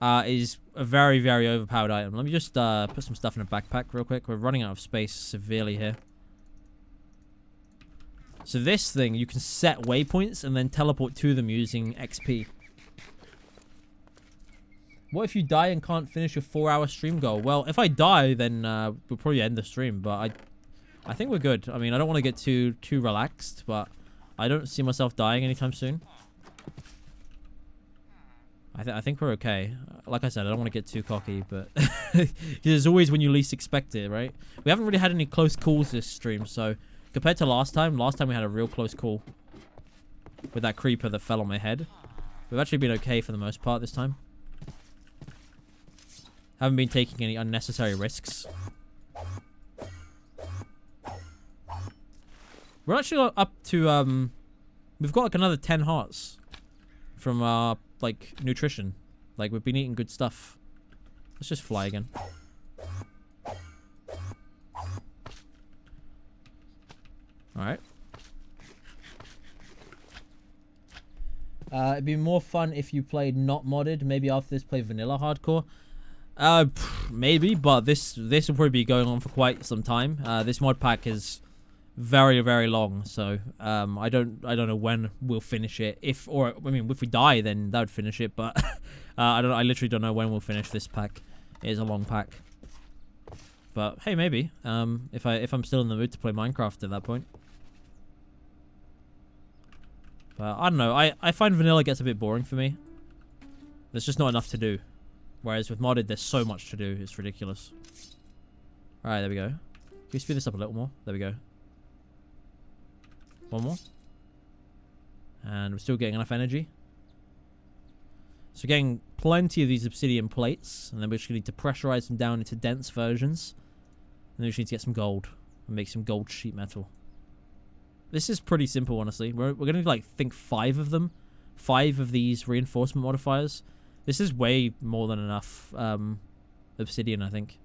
is a very, very overpowered item. Let me just put some stuff in a backpack real quick. We're running out of space severely here. So this thing, you can set waypoints and then teleport to them using XP. What if you die and can't finish your 4-hour stream goal? Well, if I die, then we'll probably end the stream. But I think we're good. I mean, I don't want to get too relaxed, but I don't see myself dying anytime soon. I think we're okay. Like I said, I don't want to get too cocky, but it's always when you least expect it, right? We haven't really had any close calls this stream, so compared to last time we had a real close call with that creeper that fell on my head. We've actually been okay for the most part this time. Haven't been taking any unnecessary risks. We're actually up to, we've got like another 10 hearts from our, like, nutrition. Like, we've been eating good stuff. Let's just fly again. Alright. It'd be more fun if you played not modded. Maybe after this, play vanilla hardcore. Maybe, but this will probably be going on for quite some time. This mod pack is very, very long, so I don't know when we'll finish it. If we die, then that would finish it. But I literally don't know when we'll finish this pack. It is a long pack. But hey, maybe if I'm still in the mood to play Minecraft at that point. But I don't know. I find vanilla gets a bit boring for me. There's just not enough to do. Whereas with modded, there's so much to do. It's ridiculous. Alright, there we go. Can we speed this up a little more? There we go. One more. And we're still getting enough energy. So we're getting plenty of these obsidian plates. And then we're just going to need to pressurize them down into dense versions. And then we just need to get some gold. And make some gold sheet metal. This is pretty simple, honestly. We're going to like think 5 of them. 5 of these reinforcement modifiers. This is way more than enough obsidian, I think.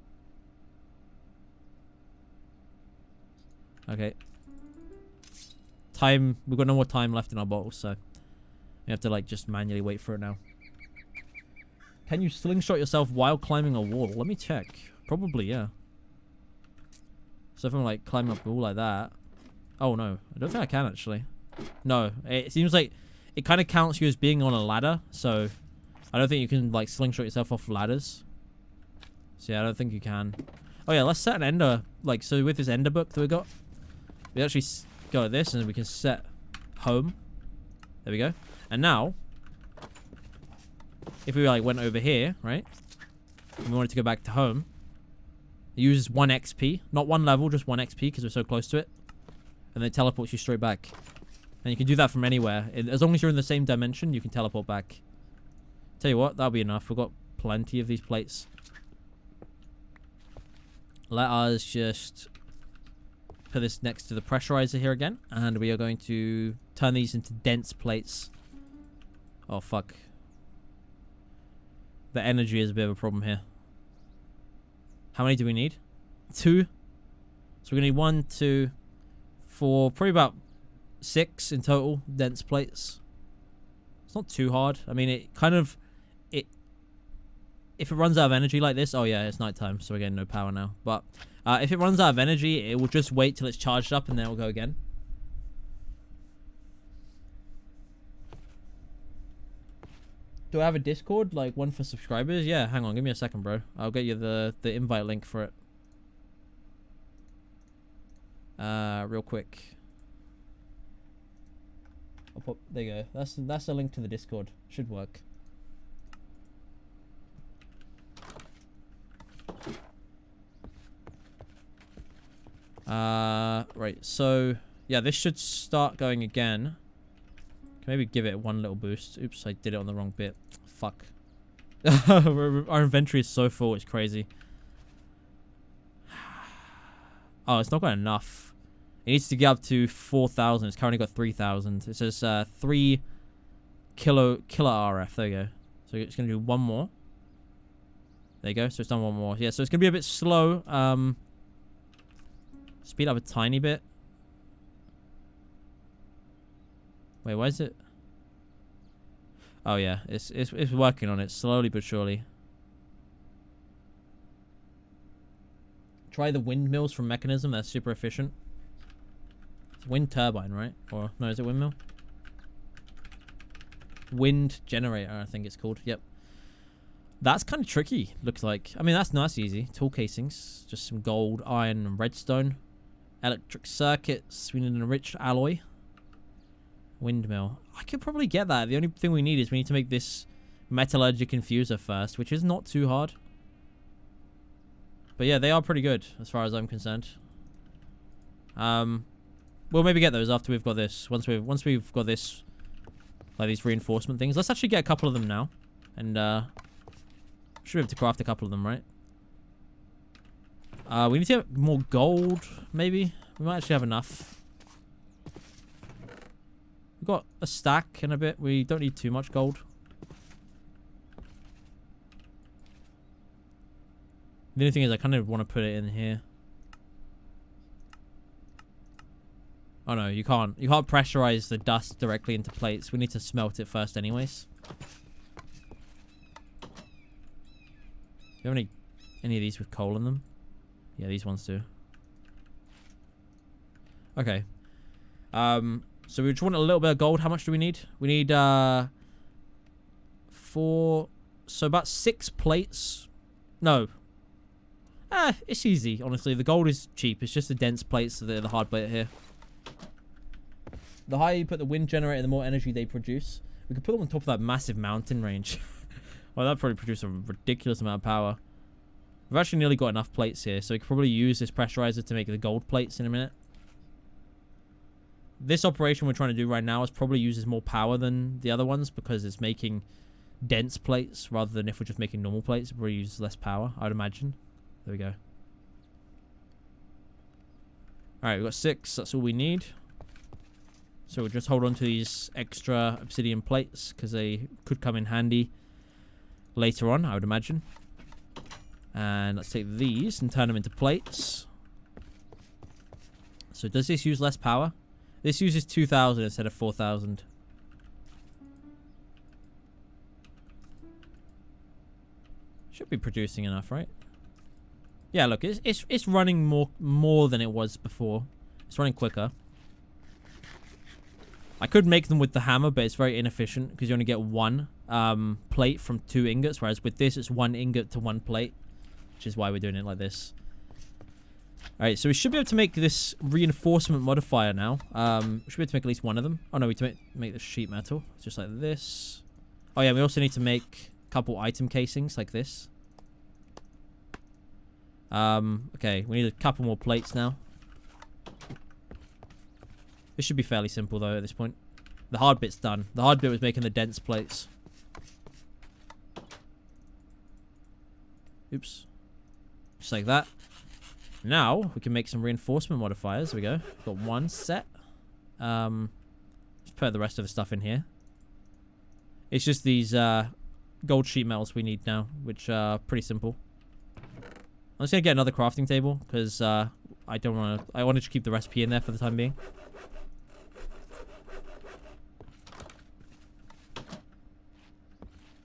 Okay. Time. We've got no more time left in our bottles, so we have to like just manually wait for it now. Can you slingshot yourself while climbing a wall? Let me check. Probably, yeah. So if I'm like climbing up a wall like that. Oh no, I don't think I can actually. No, it seems like it kind of counts you as being on a ladder, so I don't think you can like slingshot yourself off ladders. So yeah, I don't think you can. Oh yeah, let's set an ender, like, so with this ender book that we got, we actually go like this and we can set home. There we go. And now, if we like went over here, right, and we wanted to go back to home, it uses 1 XP, not 1 level, just 1 XP because we're so close to it. And then it teleports you straight back. And you can do that from anywhere. As long as you're in the same dimension, you can teleport back. Tell you what, that'll be enough. We've got plenty of these plates. Let us just put this next to the pressurizer here again. And we are going to turn these into dense plates. Oh, fuck. The energy is a bit of a problem here. How many do we need? 2. So we're going to need 1, 2, 4, probably about 6 in total dense plates. It's not too hard. I mean, it kind of... If it runs out of energy like this... Oh, yeah, it's nighttime, so we're getting no power now. But if it runs out of energy, it will just wait till it's charged up, and then it will go again. Do I have a Discord? Like, one for subscribers? Yeah, hang on. Give me a second, bro. I'll get you the invite link for it. Real quick. I'll pop, there you go. That's a link to the Discord. Should work. Right. So yeah, this should start going again. Can maybe give it 1 little boost. Oops, I did it on the wrong bit. Fuck. Our inventory is so full. It's crazy. Oh, it's not got enough. It needs to get up to 4,000. It's currently got 3,000. It says 3 kilo RF. There you go. So it's going to do 1 more. There you go. So it's done 1 more. Yeah, so it's going to be a bit slow. Speed up a tiny bit. Wait, why is it? Oh yeah, it's working on it slowly but surely. Try the windmills from Mechanism. That's super efficient. It's wind turbine, right? Or no, is it windmill? Wind generator, I think it's called. Yep. That's kind of tricky. Looks like. I mean, that's nice, easy. Tool casings, just some gold, iron, and redstone. Electric circuits. We need an enriched alloy. Windmill. I could probably get that. The only thing we need is we need to make this metallurgic infuser first, which is not too hard. But yeah, they are pretty good as far as I'm concerned. We'll maybe get those after we've got this. Once we've got this, like these reinforcement things. Let's actually get a couple of them now, and should be able to craft a couple of them, right? We need to get more gold. Maybe we might actually have enough. We've got a stack and a bit. We don't need too much gold. The only thing is I kind of want to put it in here. Oh no, you can't. You can't pressurize the dust directly into plates. We need to smelt it first anyways. Do you have any of these with coal in them? Yeah, these ones do. Okay. So we just want a little bit of gold. How much do we need? We need 4. So about 6 plates. No. It's easy, honestly. The gold is cheap. It's just the dense plates that are the hard plate here. The higher you put the wind generator, the more energy they produce. We could put them on top of that massive mountain range. Well, that'd probably produce a ridiculous amount of power. We've actually nearly got enough plates here, so we could probably use this pressurizer to make the gold plates in a minute. This operation we're trying to do right now is probably uses more power than the other ones because it's making dense plates rather than if we're just making normal plates. It probably uses less power, I would imagine. There we go. Alright, we've got 6. That's all we need. So we'll just hold on to these extra obsidian plates because they could come in handy later on, I would imagine. And let's take these and turn them into plates. So does this use less power? This uses 2,000 instead of 4,000. Should be producing enough, right? Yeah, look, it's running more than it was before. It's running quicker. I could make them with the hammer, but it's very inefficient because you only get 1 plate from 2 ingots, whereas with this, it's 1 ingot to 1 plate, which is why we're doing it like this. Alright, so we should be able to make this reinforcement modifier now. We should be able to make at least 1 of them. Oh no, we need to make the sheet metal, just like this. Oh yeah, we also need to make a couple item casings like this. Okay, we need a couple more plates now. This should be fairly simple though at this point. The hard bit's done. The hard bit was making the dense plates. Oops. Just like that. Now, we can make some reinforcement modifiers. There we go. Got 1 set. Just put the rest of the stuff in here. It's just these gold sheet metals we need now, which are pretty simple. I'm just going to get another crafting table, because I wanted to keep the recipe in there for the time being.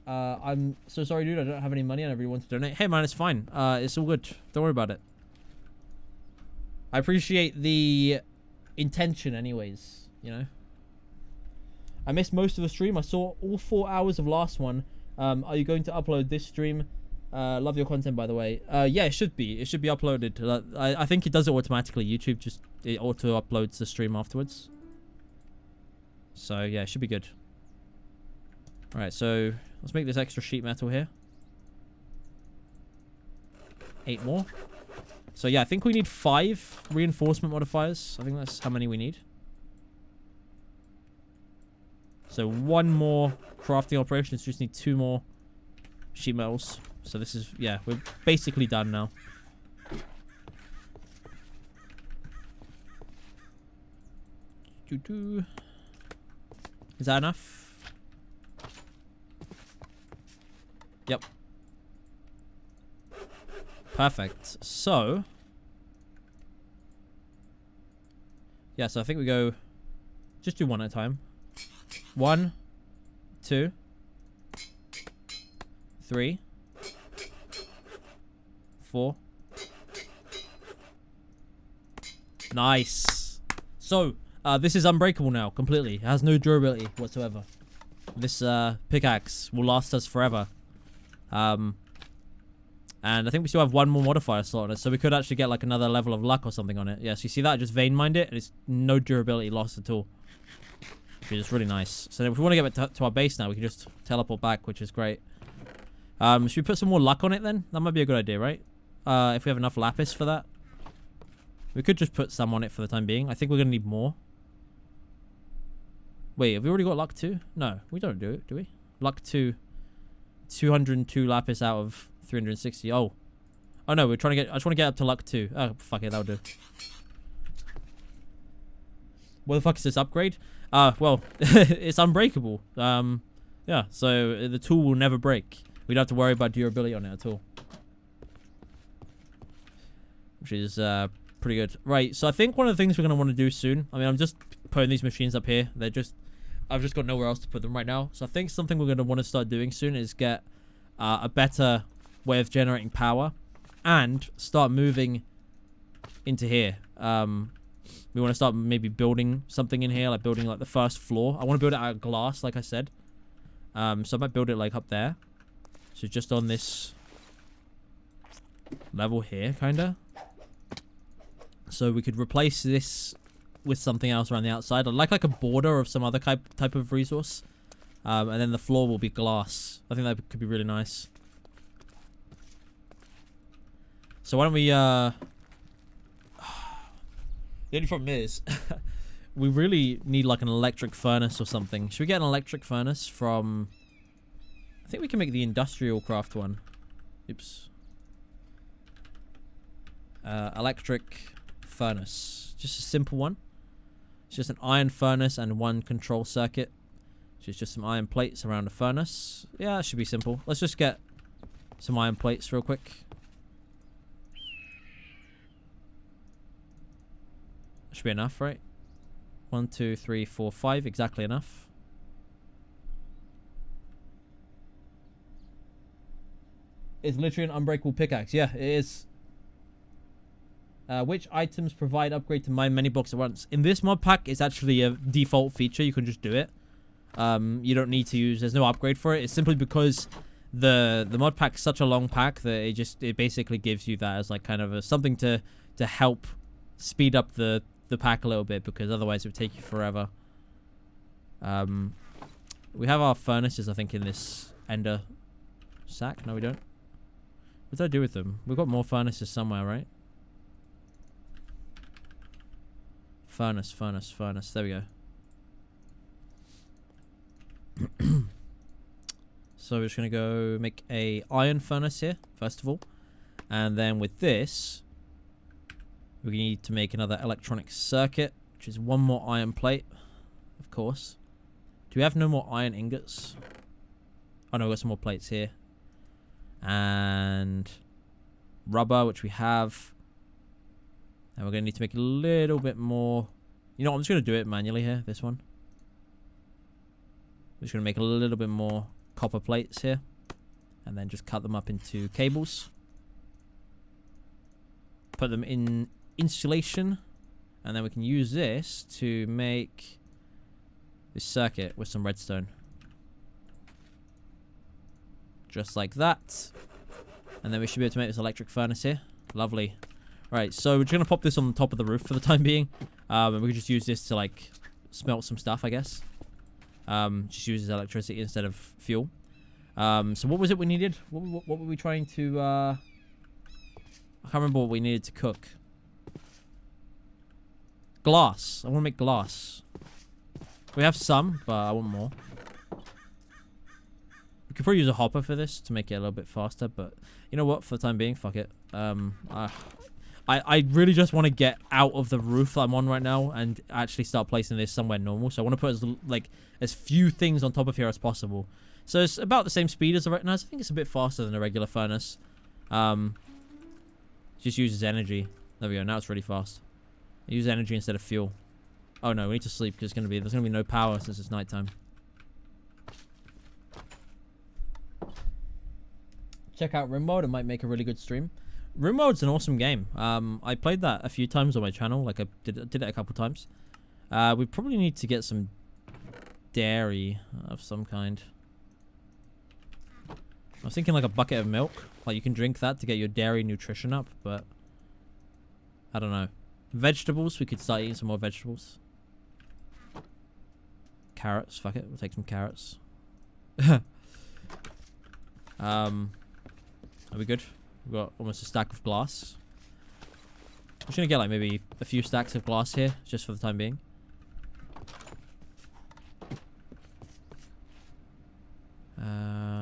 I'm so sorry, dude. I don't have any money. I never really want to donate. Hey, man, it's fine. It's all good. Don't worry about it. I appreciate the intention anyways, you know. I missed most of the stream. I saw all 4 hours of last one. Are you going to upload this stream? Love your content, by the way. Yeah, it should be. It should be uploaded. I think it does it automatically. YouTube just auto uploads the stream afterwards. So yeah, it should be good. All right, so let's make this extra sheet metal here. 8 more. So yeah, I think we need 5 reinforcement modifiers. I think that's how many we need. So 1 more crafting operations. Just need 2 more sheet metals. So this is, yeah, we're basically done now. Is that enough? Yep. Perfect. So, yeah, so I think we go, just do 1 at a time. 1, 2, 3, 4. Nice. So, this is unbreakable now, completely. It has no durability whatsoever. This pickaxe will last us forever. And I think we still have 1 more modifier slot on it, so we could actually get like another level of luck or something on it. Yeah, so you see that? I just vein mined it, and it's no durability lost at all. Which is really nice. So if we want to get to our base now, we can just teleport back, which is great. Should we put some more luck on it then? That might be a good idea, right? If we have enough lapis for that. We could just put some on it for the time being. I think we're going to need more. Wait, have we already got luck 2? No, we don't do it, do we? Luck 2. 202 lapis out of 360. Oh no, we're trying to get. I just want to get up to luck 2. Oh fuck it, that'll do. What the fuck is this upgrade? Well, it's unbreakable. Yeah, so the tool will never break. We don't have to worry about durability on it at all, which is Pretty good. Right, so I think one of the things we're going to want to do soon... I mean, I'm just putting these machines up here. They're just... I've just got nowhere else to put them right now. So I think something we're going to want to start doing soon is get a better way of generating power. And start moving into here. We want to start maybe building something in here. Like building like the first floor. I want to build it out of glass, like I said. So I might build it like up there. So just on this level here, kind of. So we could replace this with something else around the outside. I'd like a border of some other type of resource. And then the floor will be glass. I think that could be really nice. So why don't we, the only problem is, we really need like an electric furnace or something. Should we get an electric furnace from, I think we can make the industrial craft one. Oops. Electric furnace. Just a simple one. It's just an iron furnace and one control circuit. So it's just some iron plates around a furnace. Yeah, it should be simple. Let's just get some iron plates real quick. Should be enough, right? 1, 2, 3, 4, 5. Exactly enough. It's literally an unbreakable pickaxe. Yeah, it is. Which items provide upgrade to mine many blocks at once? In this mod pack, it's actually a default feature. You can just do it. You don't need to use... There's no upgrade for it. It's simply because the mod pack's such a long pack that it basically gives you that as like kind of something to help speed up the pack a little bit, because otherwise it would take you forever. We have our furnaces, I think, in this ender sack. No, we don't. What did I do with them? We've got more furnaces somewhere, right? Furnace. There we go. So we're just going to go make a iron furnace here, first of all. And then with this... we need to make another electronic circuit, which is one more iron plate, of course. Do we have no more iron ingots? Oh no, we've got some more plates here. And rubber, which we have. And we're going to need to make a little bit more. You know what, I'm just going to do it manually here, this one. I'm just going to make a little bit more copper plates here. And then just cut them up into cables. Put them in insulation, and then we can use this to make this circuit with some redstone, just like that. And then we should be able to make this electric furnace here. Lovely. Right, so we're just gonna pop this on the top of the roof for the time being, and we can just use this to like smelt some stuff, I guess. Just uses electricity instead of fuel. So what was it we needed? What were we trying to I can't remember what we needed to cook. Glass. I want to make glass. We have some, but I want more. We could probably use a hopper for this to make it a little bit faster, but you know what? For the time being, fuck it. I really just want to get out of the roof that I'm on right now and actually start placing this somewhere normal. So I want to put as few things on top of here as possible. So it's about the same speed as the no, I think it's a bit faster than a regular furnace. Just uses energy. There we go. Now it's really fast. I use energy instead of fuel. Oh no, we need to sleep because there's gonna be no power since it's nighttime. Check out Rim Mode. It might make a really good stream. Rim Mode's an awesome game. I played that a few times on my channel. Like I did it a couple times. We probably need to get some dairy of some kind. I was thinking like a bucket of milk. Like you can drink that to get your dairy nutrition up, but I don't know. Vegetables, we could start eating some more vegetables. Carrots, fuck it, we'll take some carrots. Are we good? We've got almost a stack of glass. I'm just gonna get like maybe a few stacks of glass here, just for the time being.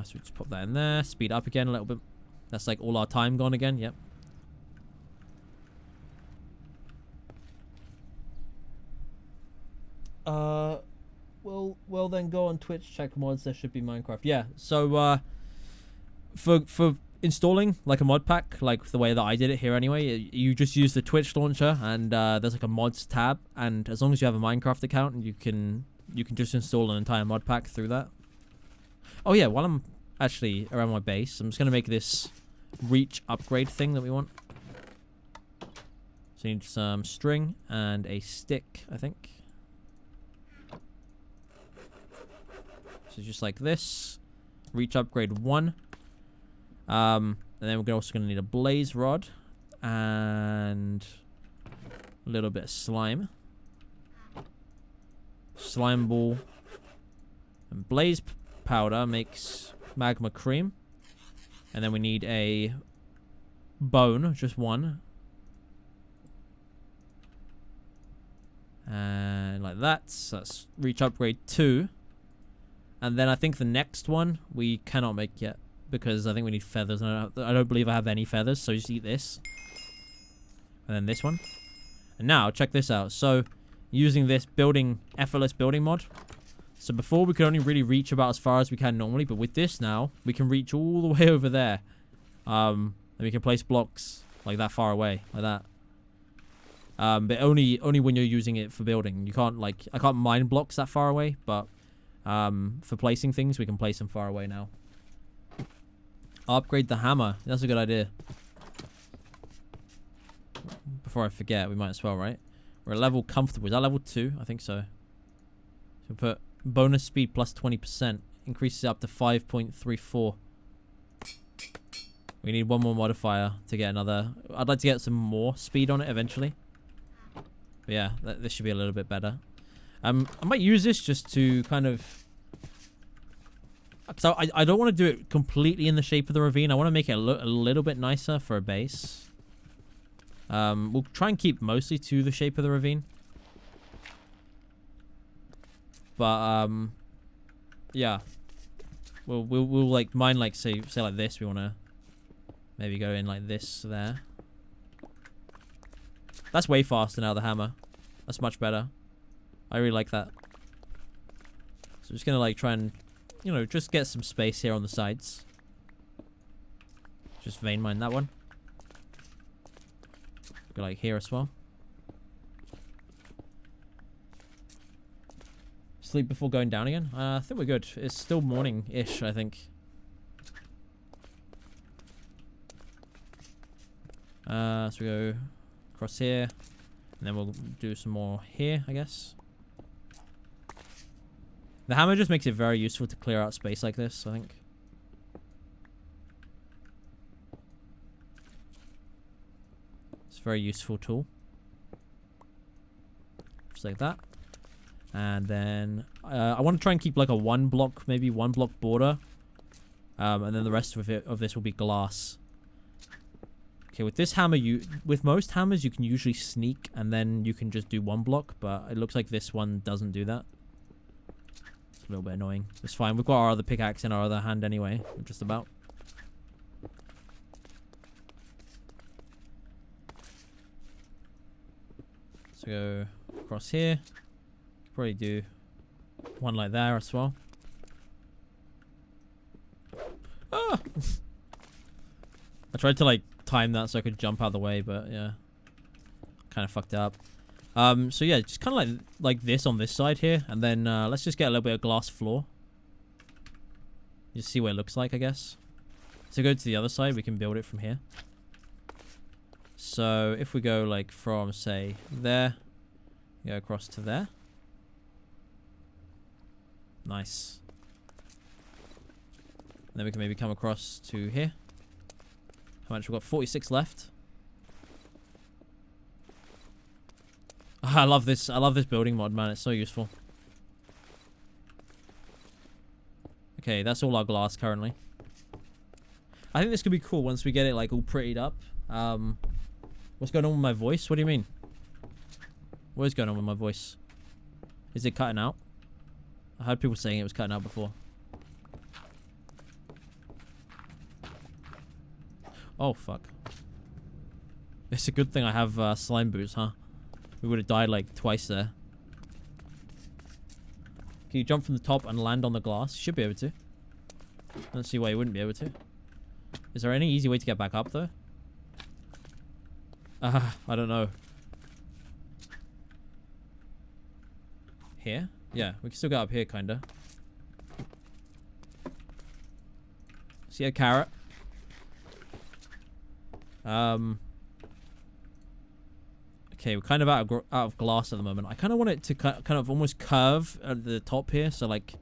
So we just pop that in there, speed up again a little bit. That's like all our time gone again, yep. Well then go on Twitch, check mods, there should be Minecraft. Yeah, so for installing like a mod pack, like the way that I did it here anyway, you just use the Twitch launcher, and there's like a mods tab, and as long as you have a Minecraft account, you can just install an entire mod pack through that. Oh yeah, while I'm actually around my base, I'm just gonna make this reach upgrade thing that we want. So you need some string and a stick, I think. So just like this. Reach upgrade 1. And then we're also going to need a blaze rod and a little bit of slime. Slime ball. And blaze powder makes magma cream. And then we need a bone, just 1. And like that. So that's reach upgrade 2. And then I think the next one we cannot make yet, because I think we need feathers. And I don't believe I have any feathers, so just eat this. And then this one. And now, check this out. So, using this effortless building mod. So before we could only really reach about as far as we can normally, but with this now, we can reach all the way over there. And we can place blocks like that far away, like that. But only when you're using it for building. You can't, like, I can't mine blocks that far away, but for placing things, we can place them far away now. Upgrade the hammer. That's a good idea. Before I forget, we might as well, right? We're at level comfortable. Is that level 2? I think so. So we put bonus speed plus 20%. Increases it up to 5.34. We need one more modifier to get another. I'd like to get some more speed on it eventually. But yeah, this should be a little bit better. I might use this just to kind of... So I don't want to do it completely in the shape of the ravine. I want to make it a little bit nicer for a base. We'll try and keep mostly to the shape of the ravine. But, yeah. We'll like, mine, like, say like this. We want to maybe go in like this there. That's way faster now, the hammer. That's much better. I really like that. So I'm just gonna like try and, you know, just get some space here on the sides. Just vein mine that one. Go like here as well. Sleep before going down again? I think we're good. It's still morning-ish, I think. So we go across here. And then we'll do some more here, I guess. The hammer just makes it very useful to clear out space like this, I think. It's a very useful tool. Just like that. And then I want to try and keep like a maybe one block border. And then the rest of this will be glass. Okay, with this hammer, with most hammers, you can usually sneak and then you can just do 1 block, but it looks like this one doesn't do that. It's a little bit annoying. It's fine. We've got our other pickaxe in our other hand anyway, just about. So go across here. Probably do one like there as well. Ah! I tried to like time that so I could jump out of the way, but yeah, kind of fucked up. So yeah, just kind of like this on this side here, and then let's just get a little bit of glass floor. Just see what it looks like, I guess. So go to the other side, we can build it from here. So if we go like from say there, go across to there. Nice. And then we can maybe come across to here. How much? We've got 46 left. Oh, I love this. I love this building mod, man. It's so useful. Okay, that's all our glass currently. I think this could be cool once we get it like all prettied up. What's going on with my voice? What do you mean? What is going on with my voice? Is it cutting out? I heard people saying it was cutting out before. Oh, fuck. It's a good thing I have slime boots, huh? We would have died like twice there. Can you jump from the top and land on the glass? You should be able to. I don't see why you wouldn't be able to. Is there any easy way to get back up, though? I don't know. Here? Yeah, we can still get up here, kinda. See a carrot? Okay, we're kind of out of glass at the moment. I kind of want it to kind of almost curve at the top here. So, like,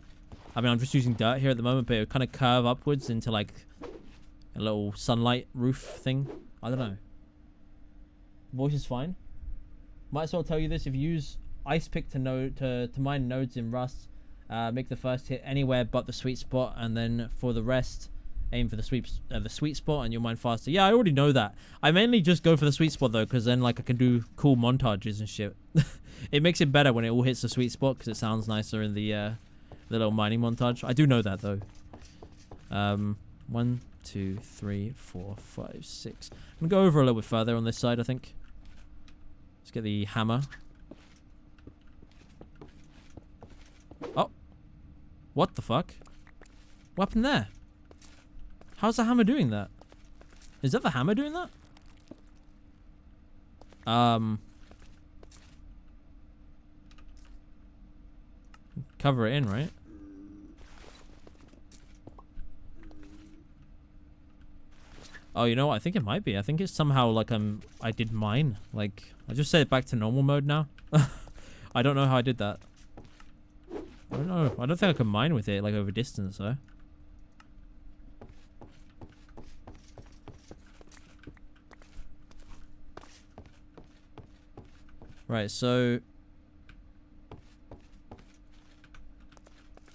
I mean, I'm just using dirt here at the moment, but it would kind of curve upwards into, like, a little sunlight roof thing. I don't know. Voice is fine. Might as well tell you this. If you use ice pick to mine nodes in Rust, make the first hit anywhere but the sweet spot, and then for the rest, aim for the sweet spot, and you'll mine faster. Yeah, I already know that. I mainly just go for the sweet spot though, because then like I can do cool montages and shit. It makes it better when it all hits the sweet spot, because it sounds nicer in the little mining montage. I do know that though. 1, 2, 3, 4, 5, 6. I'm gonna go over a little bit further on this side, I think. Let's get the hammer. Oh. What the fuck? What happened there? How's the hammer doing that? Is that the hammer doing that? Cover it in, right? Oh, you know what? I think it might be. I think it's somehow like I did mine. Like, I just set it back to normal mode now. I don't know how I did that. I don't know. I don't think I can mine with it, like, over distance, though. Right, so...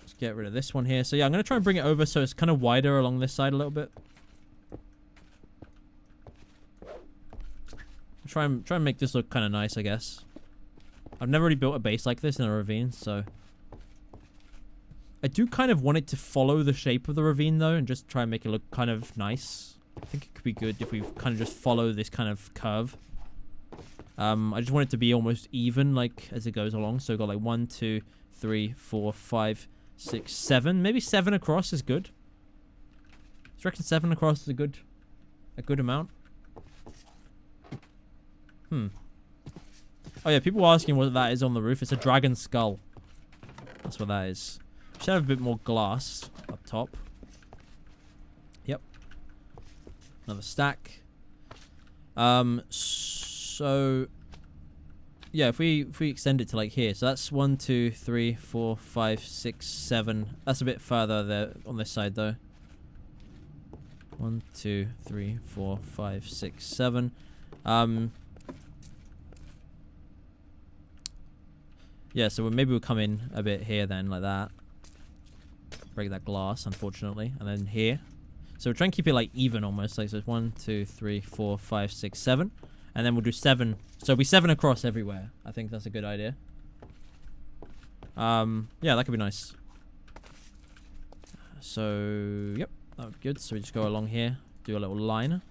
let's get rid of this one here. So, yeah, I'm going to try and bring it over so it's kind of wider along this side a little bit. Try and make this look kind of nice, I guess. I've never really built a base like this in a ravine, so... I do kind of want it to follow the shape of the ravine, though, and just try and make it look kind of nice. I think it could be good if we kind of just follow this kind of curve. I just want it to be almost even, like, as it goes along. So we've got, like, 1, 2, 3, 4, 5, 6, 7. Maybe 7 across is good. Do you reckon 7 across is a good amount? Oh, yeah, people are asking what that is on the roof. It's a dragon skull. That's what that is. Should have a bit more glass up top. Yep. Another stack. So yeah, if we extend it to like here, so that's 1, 2, 3, 4, 5, 6, 7. That's a bit further there on this side though. 1, 2, 3, 4, 5, 6, 7. Yeah, so maybe we'll come in a bit here then, like that. Break that glass, unfortunately, and then here. So we're trying to keep it like even almost. Like, so it's 1, 2, 3, 4, 5, 6, 7, and then we'll do 7. So it'll be 7 across everywhere. I think that's a good idea. Yeah, that could be nice. So yep, that would be good. So we just go along here, do a little line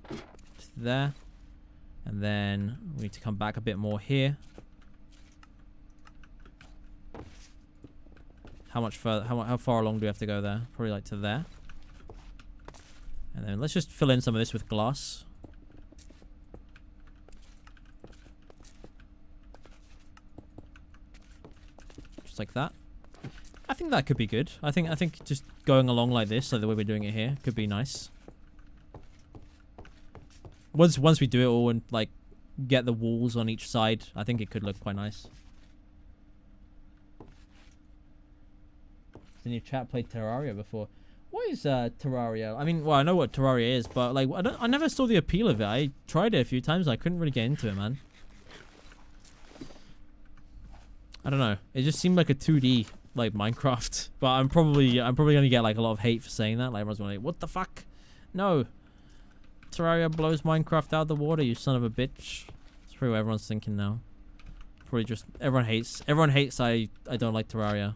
to there, and then we need to come back a bit more here. How much further? How far along do we have to go there? Probably like to there. And then let's just fill in some of this with glass. Just like that. I think that could be good. I think just going along like this, like the way we're doing it here, could be nice. Once we do it all and like get the walls on each side, I think it could look quite nice. In your chat played Terraria before. What is Terraria? I mean, well, I know what Terraria is, but like, I never saw the appeal of it. I tried it a few times. I couldn't really get into it, man. I don't know. It just seemed like a 2D like Minecraft. But I'm probably gonna get like a lot of hate for saying that. Like everyone's gonna be like, what the fuck? No. Terraria blows Minecraft out of the water, you son of a bitch. That's probably what everyone's thinking now. Probably just everyone hates I don't like Terraria.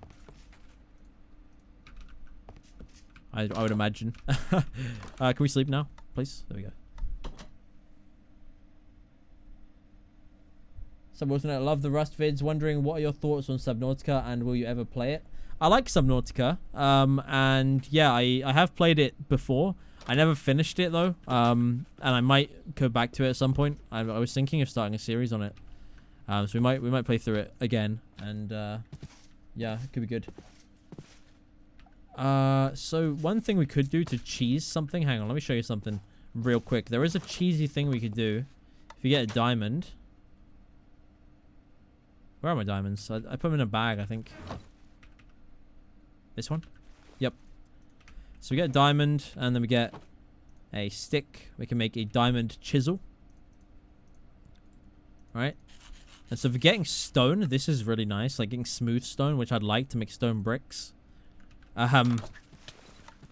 I would imagine. Can we sleep now, please? There we go. Subnautica, I love the Rust vids. Wondering what are your thoughts on Subnautica and will you ever play it? I like Subnautica. And yeah, I have played it before. I never finished it though, and I might go back to it at some point. I was thinking of starting a series on it, so we might play through it again, and yeah, it could be good. So one thing we could do to cheese something. Hang on, let me show you something real quick. There is a cheesy thing we could do. If you get a diamond, where are my diamonds? I put them in a bag, I think. This one? Yep. So we get a diamond, and then we get a stick. We can make a diamond chisel. Right? And so for getting stone, this is really nice. Like getting smooth stone, which I'd like to make stone bricks.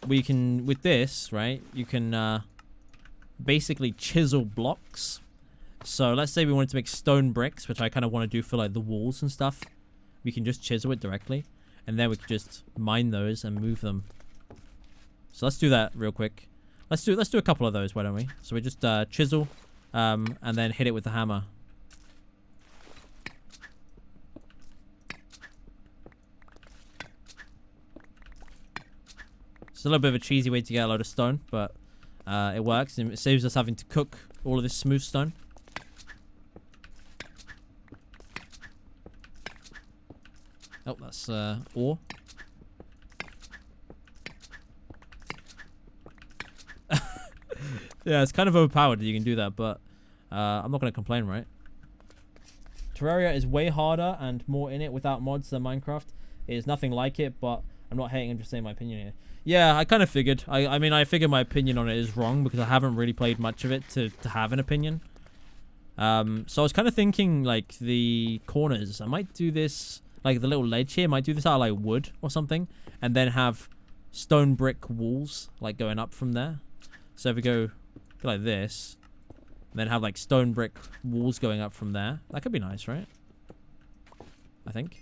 We can, with this, right, you can basically chisel blocks. So let's say we wanted to make stone bricks, which I kind of want to do for like the walls and stuff. We can just chisel it directly, and then we can just mine those and move them. So let's do that real quick. Let's do a couple of those, why don't we? So we just chisel, and then hit it with the hammer. It's a little bit of a cheesy way to get a load of stone, but it works, and it saves us having to cook all of this smooth stone. Oh, that's ore. Yeah, it's kind of overpowered that you can do that, but I'm not going to complain, right? Terraria is way harder and more in it without mods than Minecraft. It is nothing like it, but I'm not hating, I'm just saying my opinion here. Yeah, I kind of figured. I mean, I figured my opinion on it is wrong because I haven't really played much of it to have an opinion. So I was kind of thinking, like, the corners. I might do this, like, the little ledge here. I might do this out of, like, wood or something. And then have stone brick walls, like, going up from there. So if we go like this, and then have, like, stone brick walls going up from there. That could be nice, right? I think.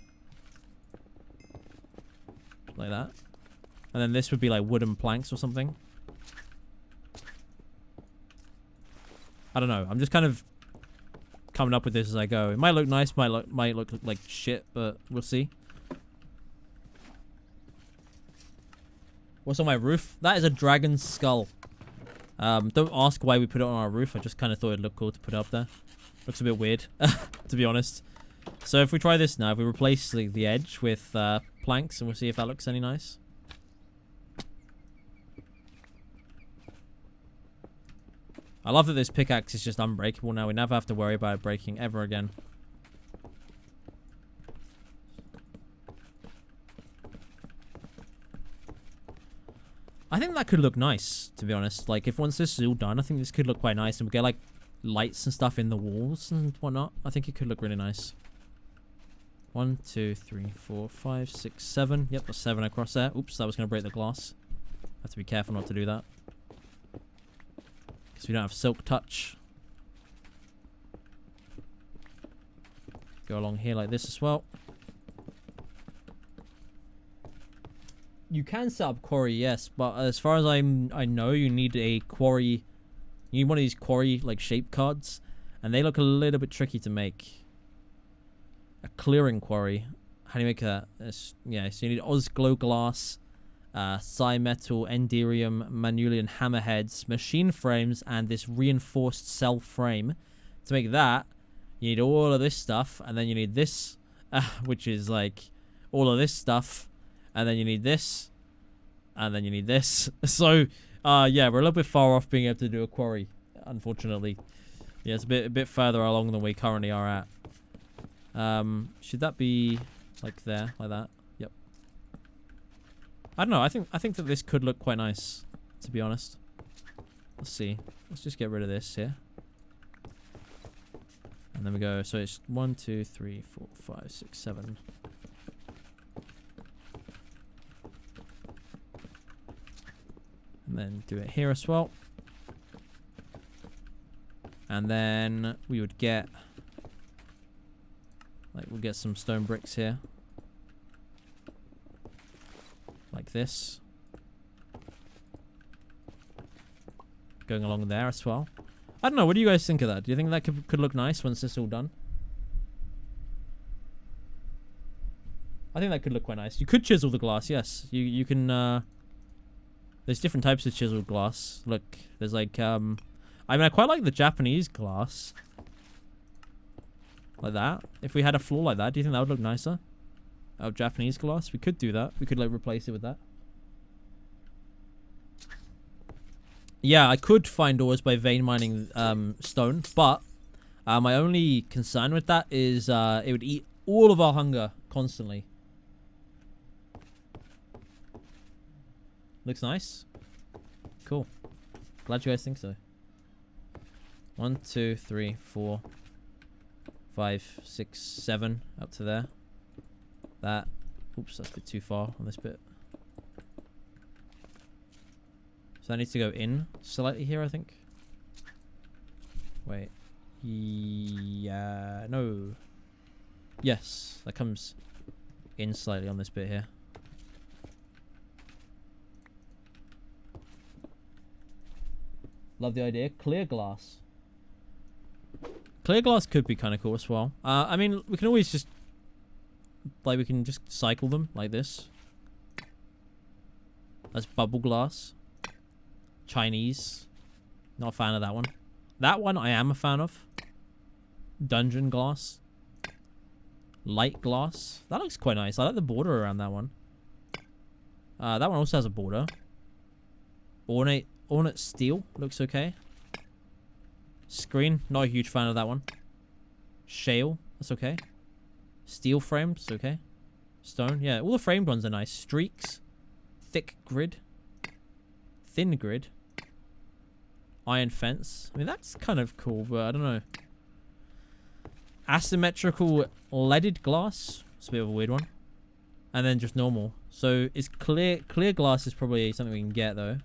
Like that. And then this would be, like, wooden planks or something. I don't know. I'm just kind of coming up with this as I go. It might look nice, might look like shit, but we'll see. What's on my roof? That is a dragon's skull. Don't ask why we put it on our roof. I just kind of thought it'd look cool to put it up there. Looks a bit weird, to be honest. So if we try this now, if we replace the edge with planks, and we'll see if that looks any nice. I love that this pickaxe is just unbreakable now. We never have to worry about it breaking ever again. I think that could look nice, to be honest. Like, if once this is all done, I think this could look quite nice. And we get, like, lights and stuff in the walls and whatnot. I think it could look really nice. 1, 2, 3, 4, 5, 6, 7. Yep, that's 7 across there. Oops, that was going to break the glass. Have to be careful not to do that. Because we don't have silk touch. Go along here like this as well. You can set up quarry, yes, but as far as I know, you need a quarry. You need one of these quarry like shape cards, and they look a little bit tricky to make. A clearing quarry. How do you make that? Yeah, so you need Oz glow glass, Metal, Enderium, Manulian hammerheads, machine frames, and this reinforced cell frame. To make that, you need all of this stuff, and then you need this, which is like all of this stuff. And then you need this. And then you need this. So, yeah, we're a little bit far off being able to do a quarry, unfortunately. Yeah, it's a bit further along than we currently are at. Should that be like there, like that? Yep. I don't know. I think that this could look quite nice, to be honest. Let's see. Let's just get rid of this here. And then we go. So it's 1, 2, 3, 4, 5, 6, 7. And then do it here as well. And then we would get, like, we'll get some stone bricks here. Like this. Going along there as well. I don't know, what do you guys think of that? Do you think that could look nice once this is all done? I think that could look quite nice. You could chisel the glass, yes. You can, There's different types of chiseled glass. Look, there's like I mean, I quite like the Japanese glass. Like that. If we had a floor like that, do you think that would look nicer? Out of Japanese glass? We could do that. We could like replace it with that. Yeah, I could find ores by vein mining stone, but my only concern with that is it would eat all of our hunger constantly. Looks nice. Cool. Glad you guys think so. 1, 2, 3, 4, 5, 6, 7 up to there. That. Oops, that's a bit too far on this bit. So that needs to go in slightly here, I think. Wait. Yeah. No. Yes, that comes in slightly on this bit here. Love the idea. Clear glass. Clear glass could be kind of cool as well. I mean, we can always just... Like, we can just cycle them like this. That's bubble glass. Chinese. Not a fan of that one. That one I am a fan of. Dungeon glass. Light glass. That looks quite nice. I like the border around that one. That one also has a border. Ornate steel. Looks okay. Screen. Not a huge fan of that one. Shale. That's okay. Steel frames. Okay. Stone. Yeah, all the framed ones are nice. Streaks. Thick grid. Thin grid. Iron fence. I mean, that's kind of cool, but I don't know. Asymmetrical leaded glass. It's a bit of a weird one. And then just normal. So it's clear glass is probably something we can get though.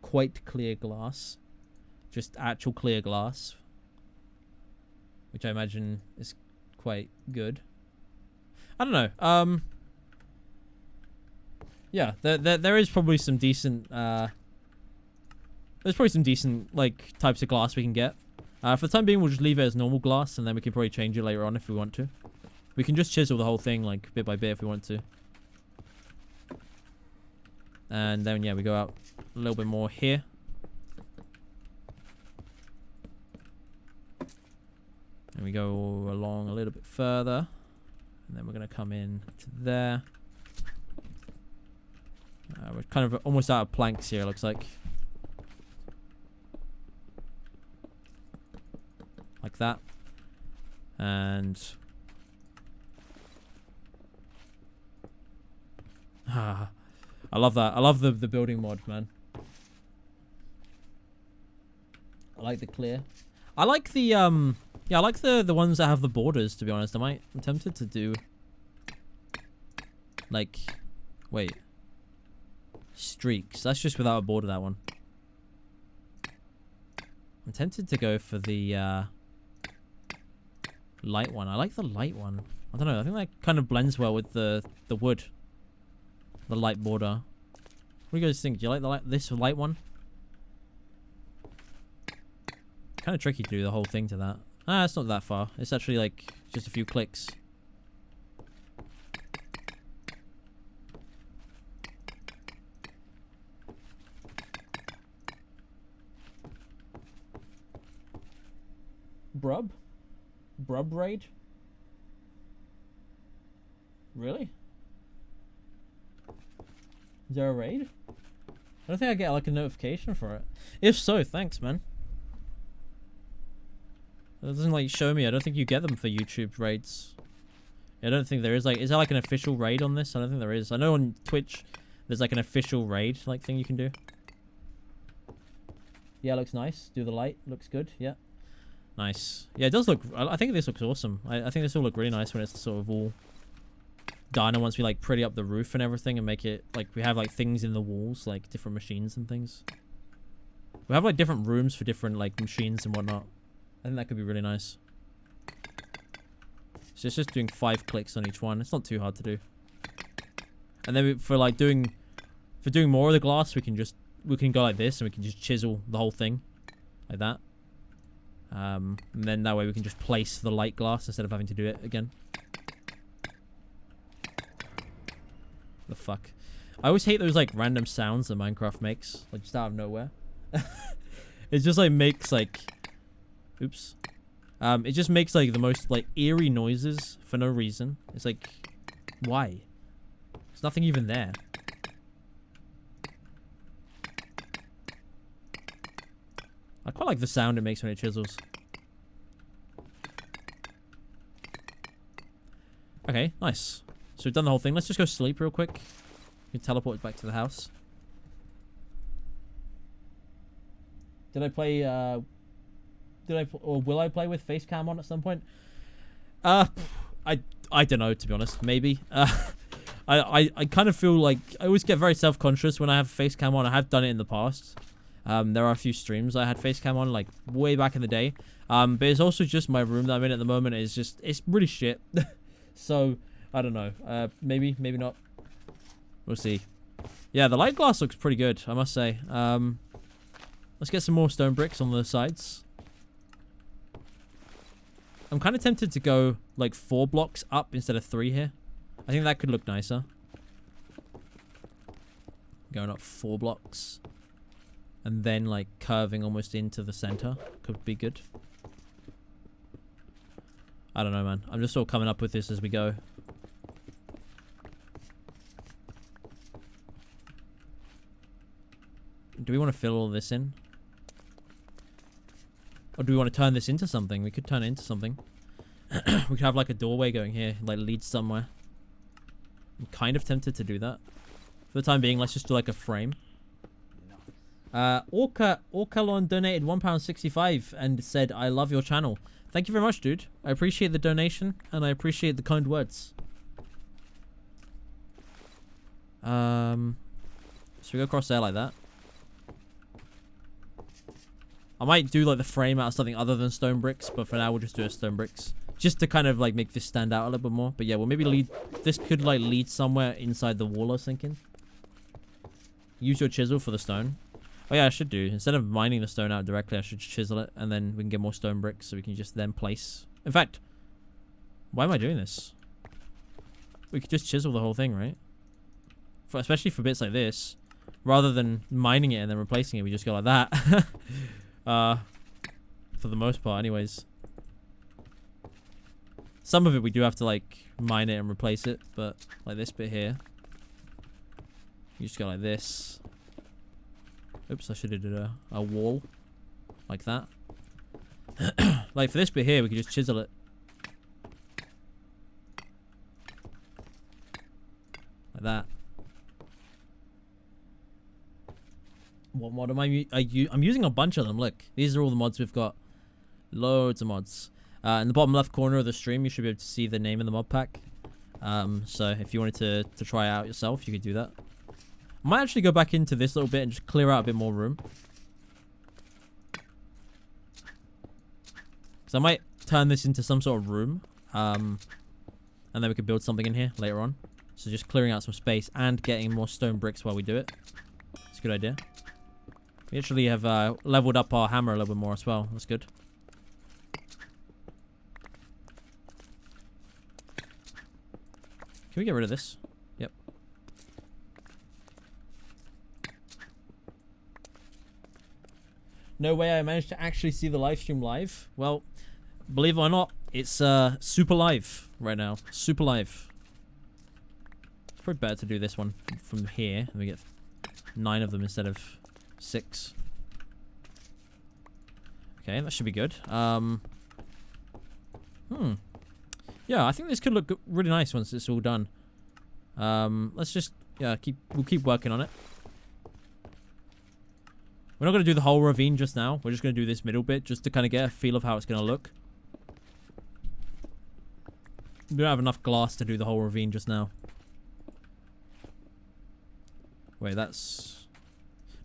Quite clear glass. Just actual clear glass. Which I imagine is quite good. I don't know. Yeah, there is probably some decent there's probably some decent like types of glass we can get. For the time being, we'll just leave it as normal glass, and then we can probably change it later on if we want to. We can just chisel the whole thing like bit by bit if we want to. And then yeah, we go out a little bit more here. And we go along a little bit further. And then we're going to come in to there. We're kind of almost out of planks here, it looks like. Like that. And... I love that. I love the building mod, man. I like the clear. I like the, yeah, I like the ones that have the borders, to be honest. I'm tempted to do... Like... Wait. Streaks. That's just without a border, that one. I'm tempted to go for the, light one. I like the light one. I don't know. I think that kind of blends well with the wood. The light border. What do you guys think? Do you like this light one? Kind of tricky to do the whole thing to that. Ah, it's not that far. It's actually like just a few clicks. Brub raid? Really? Is there a raid? I don't think I get like a notification for it. If so, thanks, man. It doesn't like show me. I don't think you get them for YouTube raids. I don't think there is like... Is there like an official raid on this? I don't think there is. I know on Twitch there's like an official raid like thing you can do. Yeah, looks nice. Do the light. Looks good. Yeah. Nice. Yeah, it does look... I think this looks awesome. I think this will look really nice when it's sort of all done, and once we like pretty up the roof and everything and make it like we have like things in the walls, like different machines and things. We have like different rooms for different like machines and whatnot. I think that could be really nice. So it's just doing 5 clicks on each one. It's not too hard to do. And then for doing more of the glass, we can go like this and we can just chisel the whole thing like that. And then that way we can just place the light glass instead of having to do it again. The fuck. I always hate those like random sounds that Minecraft makes, like just out of nowhere. It just like makes like, oops. It just makes like the most like eerie noises for no reason. It's like, why? There's nothing even there. I quite like the sound it makes when it chisels. Okay, nice. So we've done the whole thing. Let's just go sleep real quick. We can teleport back to the house. Did I play, or will I play with face cam on at some point? I don't know, to be honest. Maybe. I kind of feel like I always get very self-conscious when I have face cam on. I have done it in the past. There are a few streams I had face cam on, like way back in the day. But it's also just my room that I'm in at the moment. It's really shit. So I don't know. Maybe not. We'll see. Yeah, the light glass looks pretty good, I must say. Let's get some more stone bricks on the sides. I'm kind of tempted to go like 4 blocks up instead of 3 here. I think that could look nicer. Going up 4 blocks. And then like curving almost into the center. Could be good. I don't know, man. I'm just sort of coming up with this as we go. Do we want to fill all this in? Or do we want to turn this into something? We could turn it into something. We could have like a doorway going here, like leads somewhere. I'm kind of tempted to do that. For the time being, let's just do like a frame. Orcalon donated £1.65 and said, "I love your channel." Thank you very much, dude. I appreciate the donation and I appreciate the kind words. So we go across there like that. I might do like the frame out of something other than stone bricks, but for now we'll just do a stone bricks. Just to kind of like make this stand out a little bit more. But yeah, we'll maybe lead, this could like lead somewhere inside the wall I was thinking. Use your chisel for the stone. Oh yeah, I should do. Instead of mining the stone out directly, I should chisel it and then we can get more stone bricks so we can just then place. In fact, why am I doing this? We could just chisel the whole thing, right? Especially for bits like this. Rather than mining it and then replacing it, we just go like that. For the most part, anyways. Some of it we do have to like mine it and replace it, but like this bit here, you just go like this. Oops, I should have did a wall like that. Like for this bit here, we could just chisel it like that. What mod am I'm using a bunch of them. Look, these are all the mods we've got. Loads of mods. In the bottom left corner of the stream, you should be able to see the name of the mod pack. So if you wanted to try it out yourself, you could do that. I might actually go back into this little bit and just clear out a bit more room. Because I might turn this into some sort of room. And then we could build something in here later on. So just clearing out some space and getting more stone bricks while we do it. It's a good idea. We actually have leveled up our hammer a little bit more as well. That's good. Can we get rid of this? Yep. No way I managed to actually see the live stream live. Well, believe it or not, it's super live right now. Super live. It's probably better to do this one from here. And we get 9 of them instead of 6. Okay, that should be good. Yeah, I think this could look really nice once it's all done. Let's just we'll keep working on it. We're not gonna do the whole ravine just now. We're just gonna do this middle bit just to kind of get a feel of how it's gonna look. We don't have enough glass to do the whole ravine just now. Wait, that's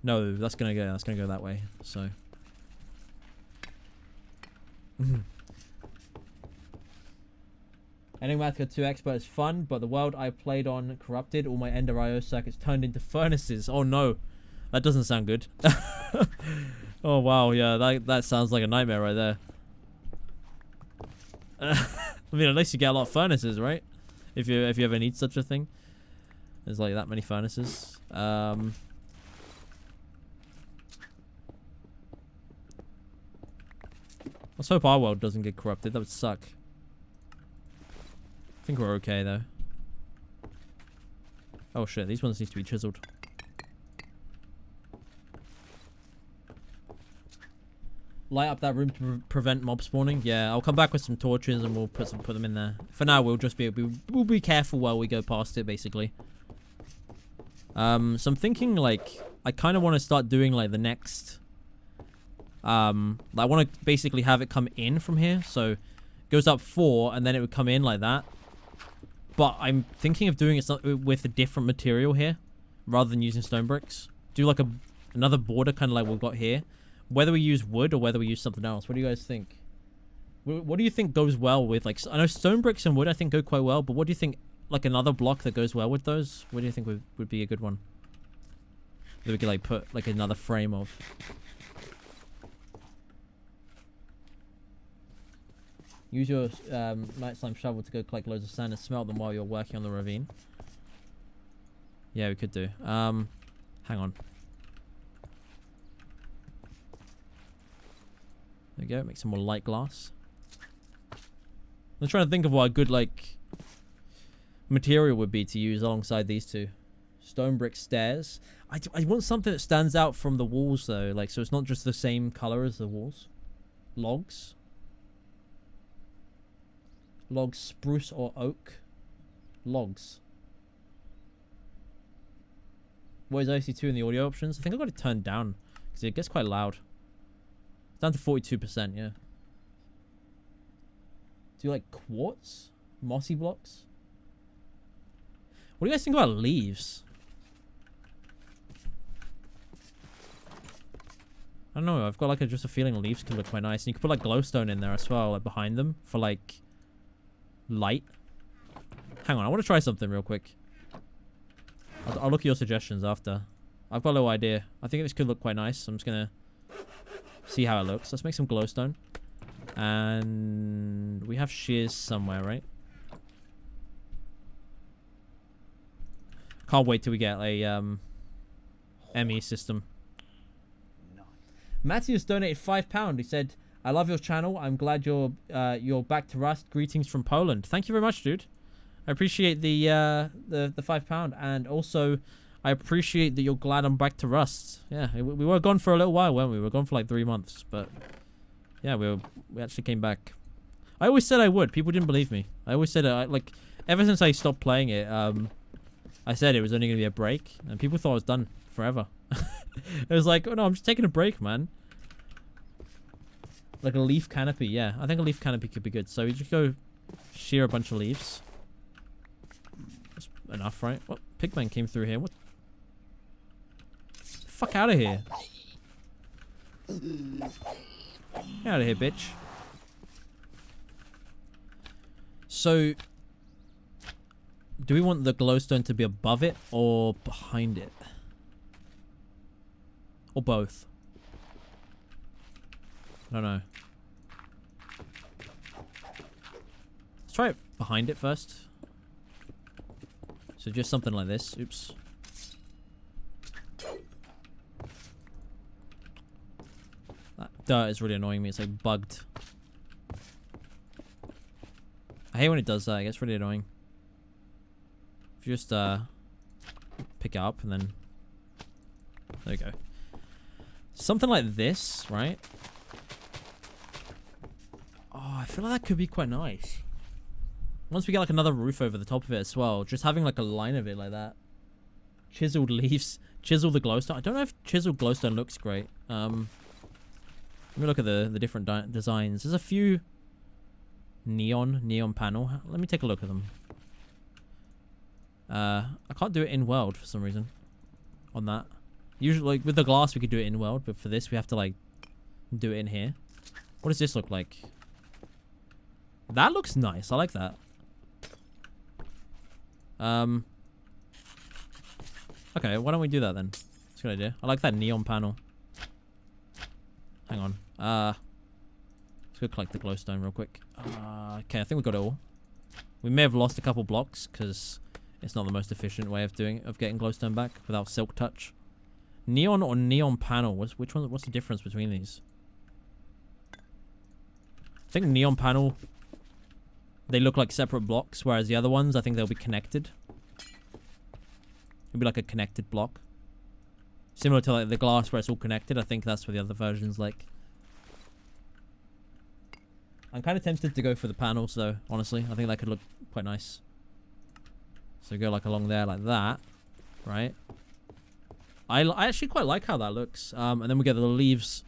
no, that's gonna go that way. So. Enigmatica 2 Expert is fun, but the world I played on corrupted. All my Ender IO circuits turned into furnaces. Oh no, that doesn't sound good. Oh wow, yeah, that sounds like a nightmare right there. I mean, at least you get a lot of furnaces, right? If you ever need such a thing. There's like that many furnaces. Let's hope our world doesn't get corrupted. That would suck. I think we're okay though. Oh shit, these ones need to be chiseled. Light up that room to prevent mob spawning. Yeah, I'll come back with some torches and we'll put them in there. For now, we'll be careful while we go past it, basically. So I'm thinking like I kind of want to start doing like the next. I want to basically have it come in from here, so it goes up 4 and then it would come in like that. But I'm thinking of doing it with a different material here, rather than using stone bricks. Do like another border, kind of like we've got here. Whether we use wood or whether we use something else. What do you guys think? What do you think goes well with, like, I know stone bricks and wood I think go quite well, but what do you think, like another block that goes well with those? What do you think would be a good one? That we could like put like another frame of. Use your night slime shovel to go collect loads of sand and smelt them while you're working on the ravine. Yeah, we could do. Hang on. There we go. Make some more light glass. I'm trying to think of what a good like material would be to use alongside these two. Stone brick stairs. I want something that stands out from the walls though, like so it's not just the same color as the walls. Logs. Logs, spruce or oak. Logs. What is OC2 in the audio options? I think I've got it turned down because it gets quite loud. It's down to 42%, yeah. Do you like quartz? Mossy blocks? What do you guys think about leaves? I don't know, I've got like just a feeling leaves can look quite nice. And you can put like glowstone in there as well, like behind them for like light. Hang on, I want to try something real quick. I'll look at your suggestions after. I've got a little idea. I think this could look quite nice. I'm just gonna see how it looks. Let's make some glowstone. And we have shears somewhere, right? Can't wait till we get a ME system. Matthias donated £5. He said, "I love your channel. I'm glad you're back to Rust. Greetings from Poland." Thank you very much, dude. I appreciate the £5, and also I appreciate that you're glad I'm back to Rust. Yeah, we were gone for a little while, weren't we? We were gone for like 3 months, but yeah, we actually came back. I always said I would. People didn't believe me. I always said like ever since I stopped playing it. I said it was only gonna be a break, and people thought I was done forever. It was like, oh no, I'm just taking a break, man. Like a leaf canopy, yeah. I think a leaf canopy could be good. So we just go shear a bunch of leaves. That's enough, right? What? Pigman came through here. What? Fuck out of here. Get out of here, bitch. So, do we want the glowstone to be above it or behind it? Or both? I don't know. Let's try it behind it first. So just something like this. Oops. That dirt is really annoying me. It's like bugged. I hate when it does that. It gets really annoying. If you just pick it up and then... There you go. Something like this, right? Oh, I feel like that could be quite nice. Once we get like another roof over the top of it as well, just having like a line of it like that. Chiseled leaves. Chisel the glowstone. I don't know if chiseled glowstone looks great. Let me look at the different designs. There's a few neon panel. Let me take a look at them. I can't do it in world for some reason. On that. Usually, like, with the glass, we could do it in world, but for this, we have to, like, do it in here. What does this look like? That looks nice. I like that. Okay, why don't we do that then? That's a good idea. I like that neon panel. Hang on. Let's go collect the glowstone real quick. Okay, I think we got it all. We may have lost a couple blocks, because It's not the most efficient way of getting glowstone back without silk touch. Neon or neon panel? Which one? What's the difference between these? I think neon panel, they look like separate blocks, whereas the other ones, I think they'll be connected. It'll be like a connected block. Similar to like the glass where it's all connected. I think that's what the other version's like. I'm kind of tempted to go for the panels though, honestly. I think that could look quite nice. So go like along there like that, right? I actually quite like how that looks. And then we get the leaves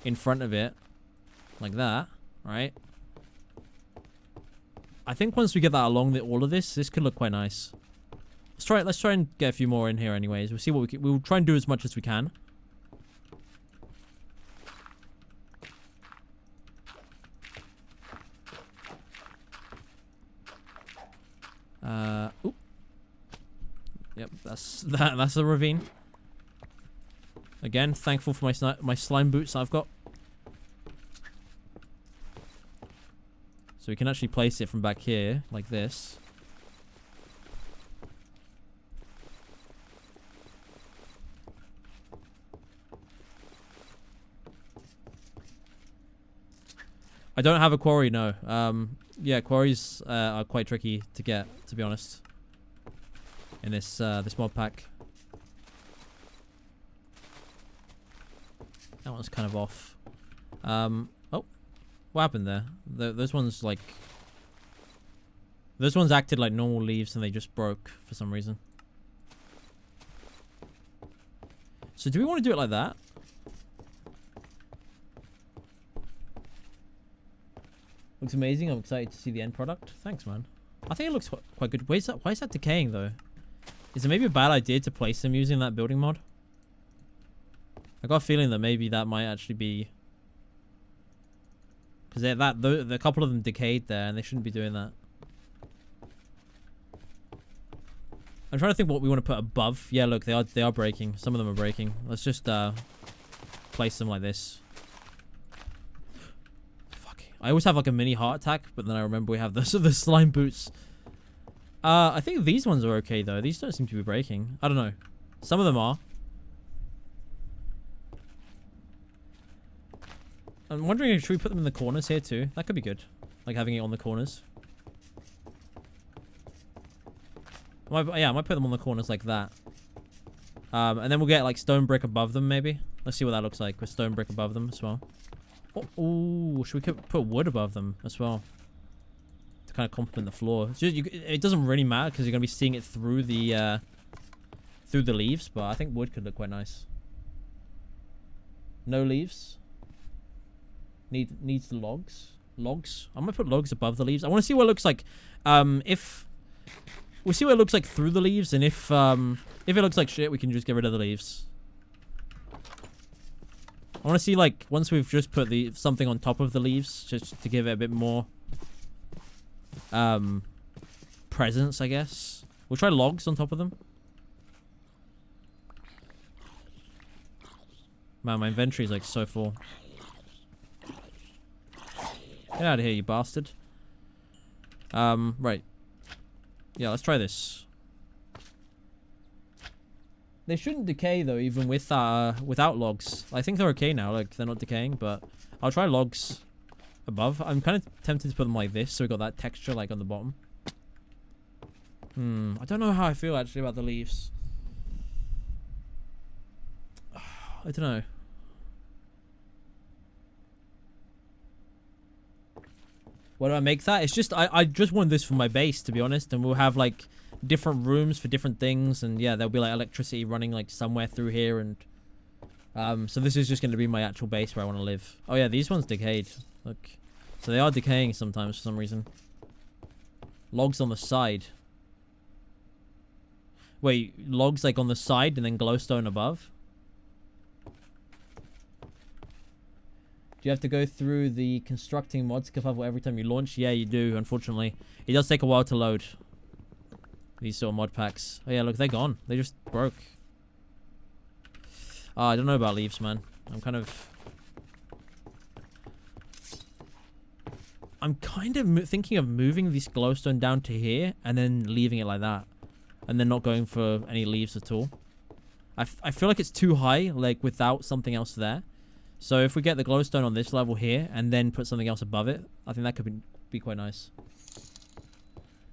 in front of it, like that, right? I think once we get that along all of this could look quite nice. Let's try and get a few more in here, anyways. We'll see what we'll try and do as much as we can. Oop. Yep, that's a ravine. Again, thankful for my slime boots I've got. So we can actually place it from back here, like this. I don't have a quarry, no. Yeah, quarries are quite tricky to get, to be honest. In this this mod pack. That one's kind of off. Oh, what happened there? Those ones like... Those ones acted like normal leaves and they just broke for some reason. So do we want to do it like that? Looks amazing. I'm excited to see the end product. Thanks, man. I think it looks quite good. Why is that decaying, though? Is it maybe a bad idea to place them using that building mod? I got a feeling that maybe that might actually be... Because a couple of them decayed there, and they shouldn't be doing that. I'm trying to think what we want to put above. Yeah, look, they are breaking. Some of them are breaking. Let's just place them like this. Fuck. I always have like a mini heart attack, but then I remember we have the slime boots. I think these ones are okay though. These don't seem to be breaking. I don't know. Some of them are. I'm wondering if should we put them in the corners here too? That could be good. Like having it on the corners. Yeah, I might put them on the corners like that. And then we'll get like stone brick above them maybe. Let's see what that looks like with stone brick above them as well. Oh, should we put wood above them as well? To kind of complement the floor. It doesn't really matter because you're going to be seeing it through the leaves, but I think wood could look quite nice. No leaves. Needs the logs. Logs. I'm going to put logs above the leaves. I want to see what it looks like. We'll see what it looks like through the leaves, and if it looks like shit, we can just get rid of the leaves. I want to see, like, once we've just put something on top of the leaves, just to give it a bit more presence, I guess. We'll try logs on top of them. Man, my inventory is, like, so full. Get out of here, you bastard. Right. Yeah, let's try this. They shouldn't decay though, even with without logs. I think they're okay now, like they're not decaying, but I'll try logs above. I'm kind of tempted to put them like this, so we got that texture like on the bottom. I don't know how I feel actually about the leaves. I don't know. What do I make that? It's just, I just want this for my base, to be honest. And we'll have, like, different rooms for different things. And, yeah, there'll be, like, electricity running, like, somewhere through here. And, so this is just going to be my actual base where I want to live. Oh, yeah, these ones decayed. Look. So they are decaying sometimes for some reason. Logs on the side. Wait, logs, like, on the side and then glowstone above? Do you have to go through the constructing mods level every time you launch? Yeah, you do, unfortunately. It does take a while to load. These sort of mod packs. Oh yeah, look, they're gone. They just broke. I don't know about leaves, man. I'm kind of thinking of moving this glowstone down to here and then leaving it like that. and then not going for any leaves at all. I feel like it's too high, like without something else there. So if we get the glowstone on this level here and then put something else above it, I think that could be quite nice.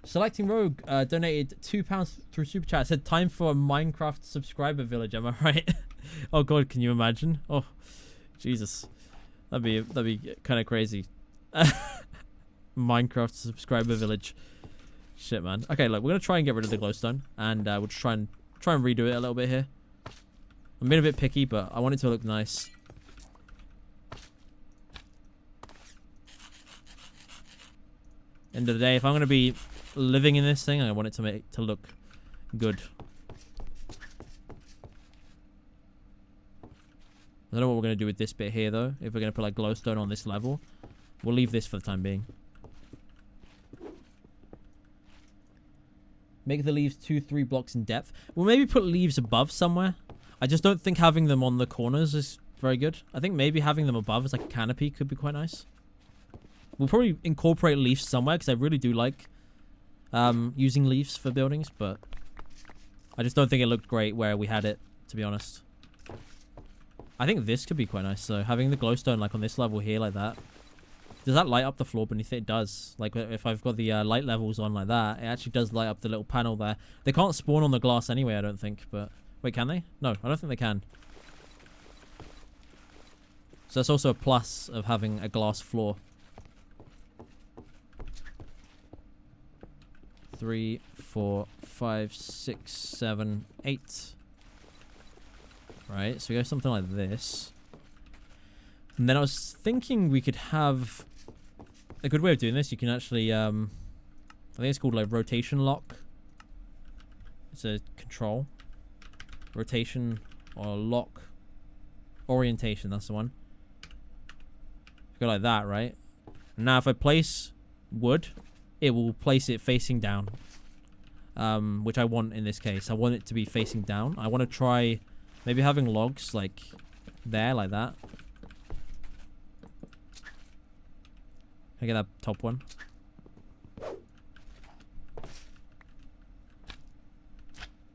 Selecting Rogue donated £2 through Super Chat. Said time for a Minecraft subscriber village. Am I right? Oh god, can you imagine? Oh, Jesus, that'd be kind of crazy. Minecraft subscriber village. Shit, man. Okay, look, we're gonna try and get rid of the glowstone, and we'll try and redo it a little bit here. I'm being a bit picky, but I want it to look nice. End of the day, if I'm gonna be living in this thing, I want it to look good. I don't know what we're gonna do with this bit here though. If we're gonna put like glowstone on this level, we'll leave this for the time being. Make the leaves 2-3 blocks in depth. We'll maybe put leaves above somewhere. I just don't think having them on the corners is very good. I think maybe having them above as like a canopy could be quite nice. We'll probably incorporate leaves somewhere because I really do like using leaves for buildings, but I just don't think it looked great where we had it, to be honest. I think this could be quite nice, though. Having the glowstone like on this level here like that. Does that light up the floor beneath it? It does. Like if I've got the light levels on like that, it actually does light up the little panel there. They can't spawn on the glass anyway, I don't think, but... Wait, can they? No, I don't think they can. So that's also a plus of having a glass floor. 3, 4, 5, 6, 7, 8. Right, so we go something like this. And then I was thinking we could have... A good way of doing this, you can actually... I think it's called like rotation lock. It's a control. Rotation or lock. Orientation, that's the one. Go like that, right? Now if I place wood, it will place it facing down. Which I want in this case. I want it to be facing down. I want to try maybe having logs like there, like that. Can I get that top one?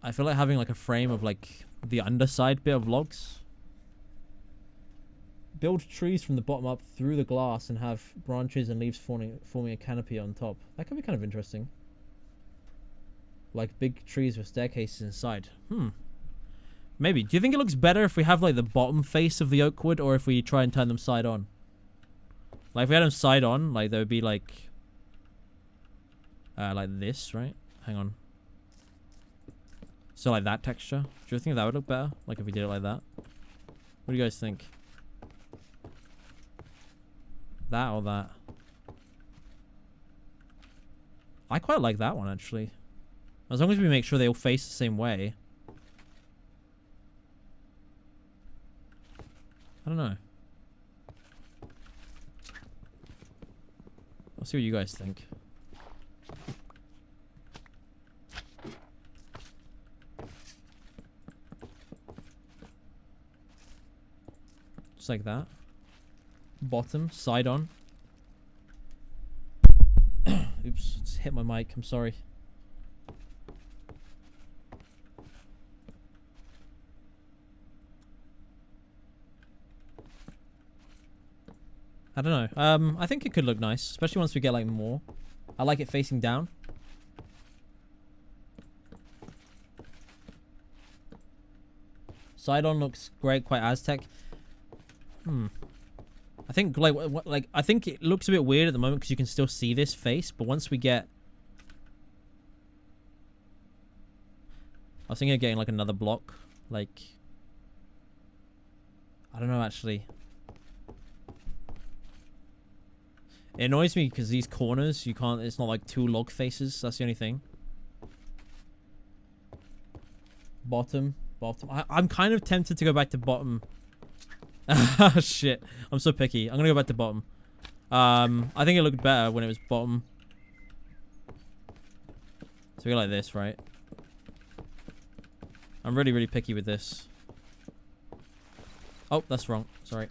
I feel like having like a frame of like the underside bit of logs. Build trees from the bottom up through the glass and have branches and leaves forming a canopy on top. That could be kind of interesting. Like big trees with staircases inside. Maybe. Do you think it looks better if we have like the bottom face of the oak wood or if we try and turn them side on? Like if we had them side on, like there would be like this, right? Hang on. So like that texture. Do you think that would look better? Like if we did it like that? What do you guys think? That or that? I quite like that one actually. As long as we make sure they all face the same way. I don't know. I'll see what you guys think. Just like that. Bottom, side on. Oops, just hit my mic, I'm sorry. I don't know. I think it could look nice, especially once we get like more. I like it facing down. Side on looks great, quite Aztec. I think like I think it looks a bit weird at the moment because you can still see this face, but once we get, I was thinking of getting like another block, like I don't know actually. It annoys me because these corners, you can't, it's not like two log faces. That's the only thing. Bottom. I'm kind of tempted to go back to bottom. Shit. I'm so picky. I'm going to go back to bottom. I think it looked better when it was bottom. So we go like this, right? I'm really, really picky with this. Oh, that's wrong. Sorry.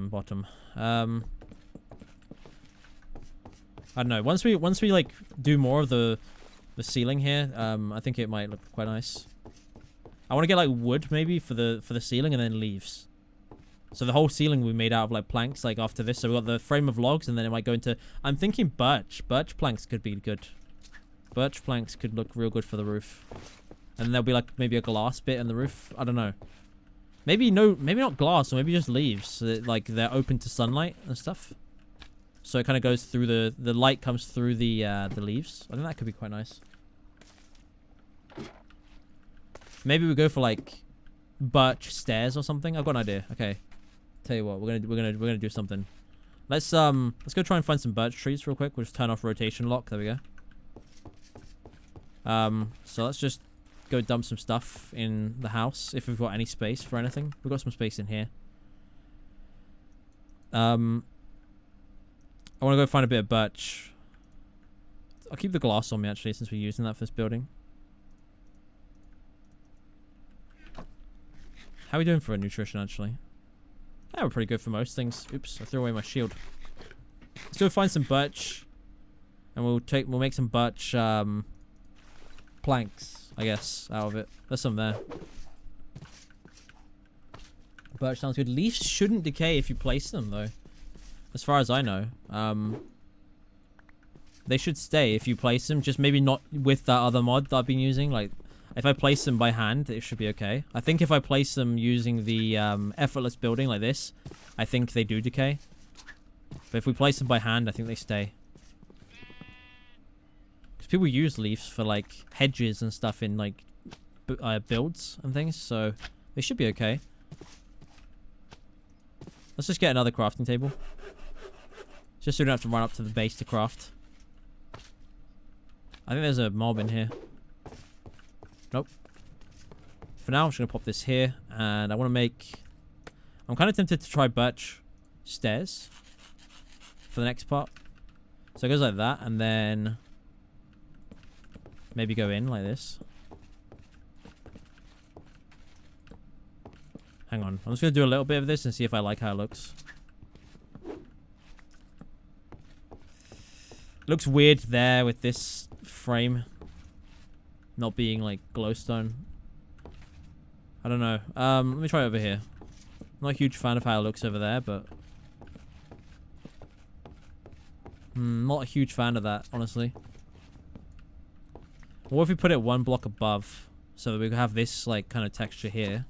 Bottom. I don't know. Once we like do more of the ceiling here, I think it might look quite nice. I want to get like wood maybe for the ceiling and then leaves. So the whole ceiling we made out of like planks like after this. So we got the frame of logs and then it might go into. I'm thinking birch. Birch planks could be good. Birch planks could look real good for the roof. And there'll be like maybe a glass bit in the roof. I don't know. Maybe not glass, or maybe just leaves. So that, like they're open to sunlight and stuff. So it kind of goes through the light comes through the leaves. I think that could be quite nice. Maybe we go for like birch stairs or something. I've got an idea. Okay, tell you what, we're gonna do something. Let's go try and find some birch trees real quick. We'll just turn off rotation lock. There we go. So let's just go dump some stuff in the house if we've got any space for anything. We've got some space in here. I want to go find a bit of birch. I'll keep the glass on me actually since we're using that for this building. How are we doing for nutrition actually? Yeah, we're pretty good for most things. Oops, I threw away my shield. Let's go find some birch. And we'll make some birch planks, I guess, out of it. There's some there. Birch sounds good. Leaves shouldn't decay if you place them though. As far as I know. They should stay if you place them, just maybe not with that other mod that I've been using. Like, if I place them by hand, it should be okay. I think if I place them using the effortless building like this, I think they do decay. But if we place them by hand, I think they stay. Because people use leaves for like hedges and stuff in like builds and things, so they should be okay. Let's just get another crafting table. Just so we don't have to run up to the base to craft. I think there's a mob in here. Nope. For now, I'm just going to pop this here. And I want to make... I'm kind of tempted to try birch stairs for the next part. So it goes like that. And then maybe go in like this. Hang on. I'm just going to do a little bit of this and see if I like how it looks. Looks weird there with this frame not being like glowstone. I don't know. Let me try over here. I'm not a huge fan of how it looks over there, but not a huge fan of that, honestly. What if we put it one block above so that we have this like kind of texture here?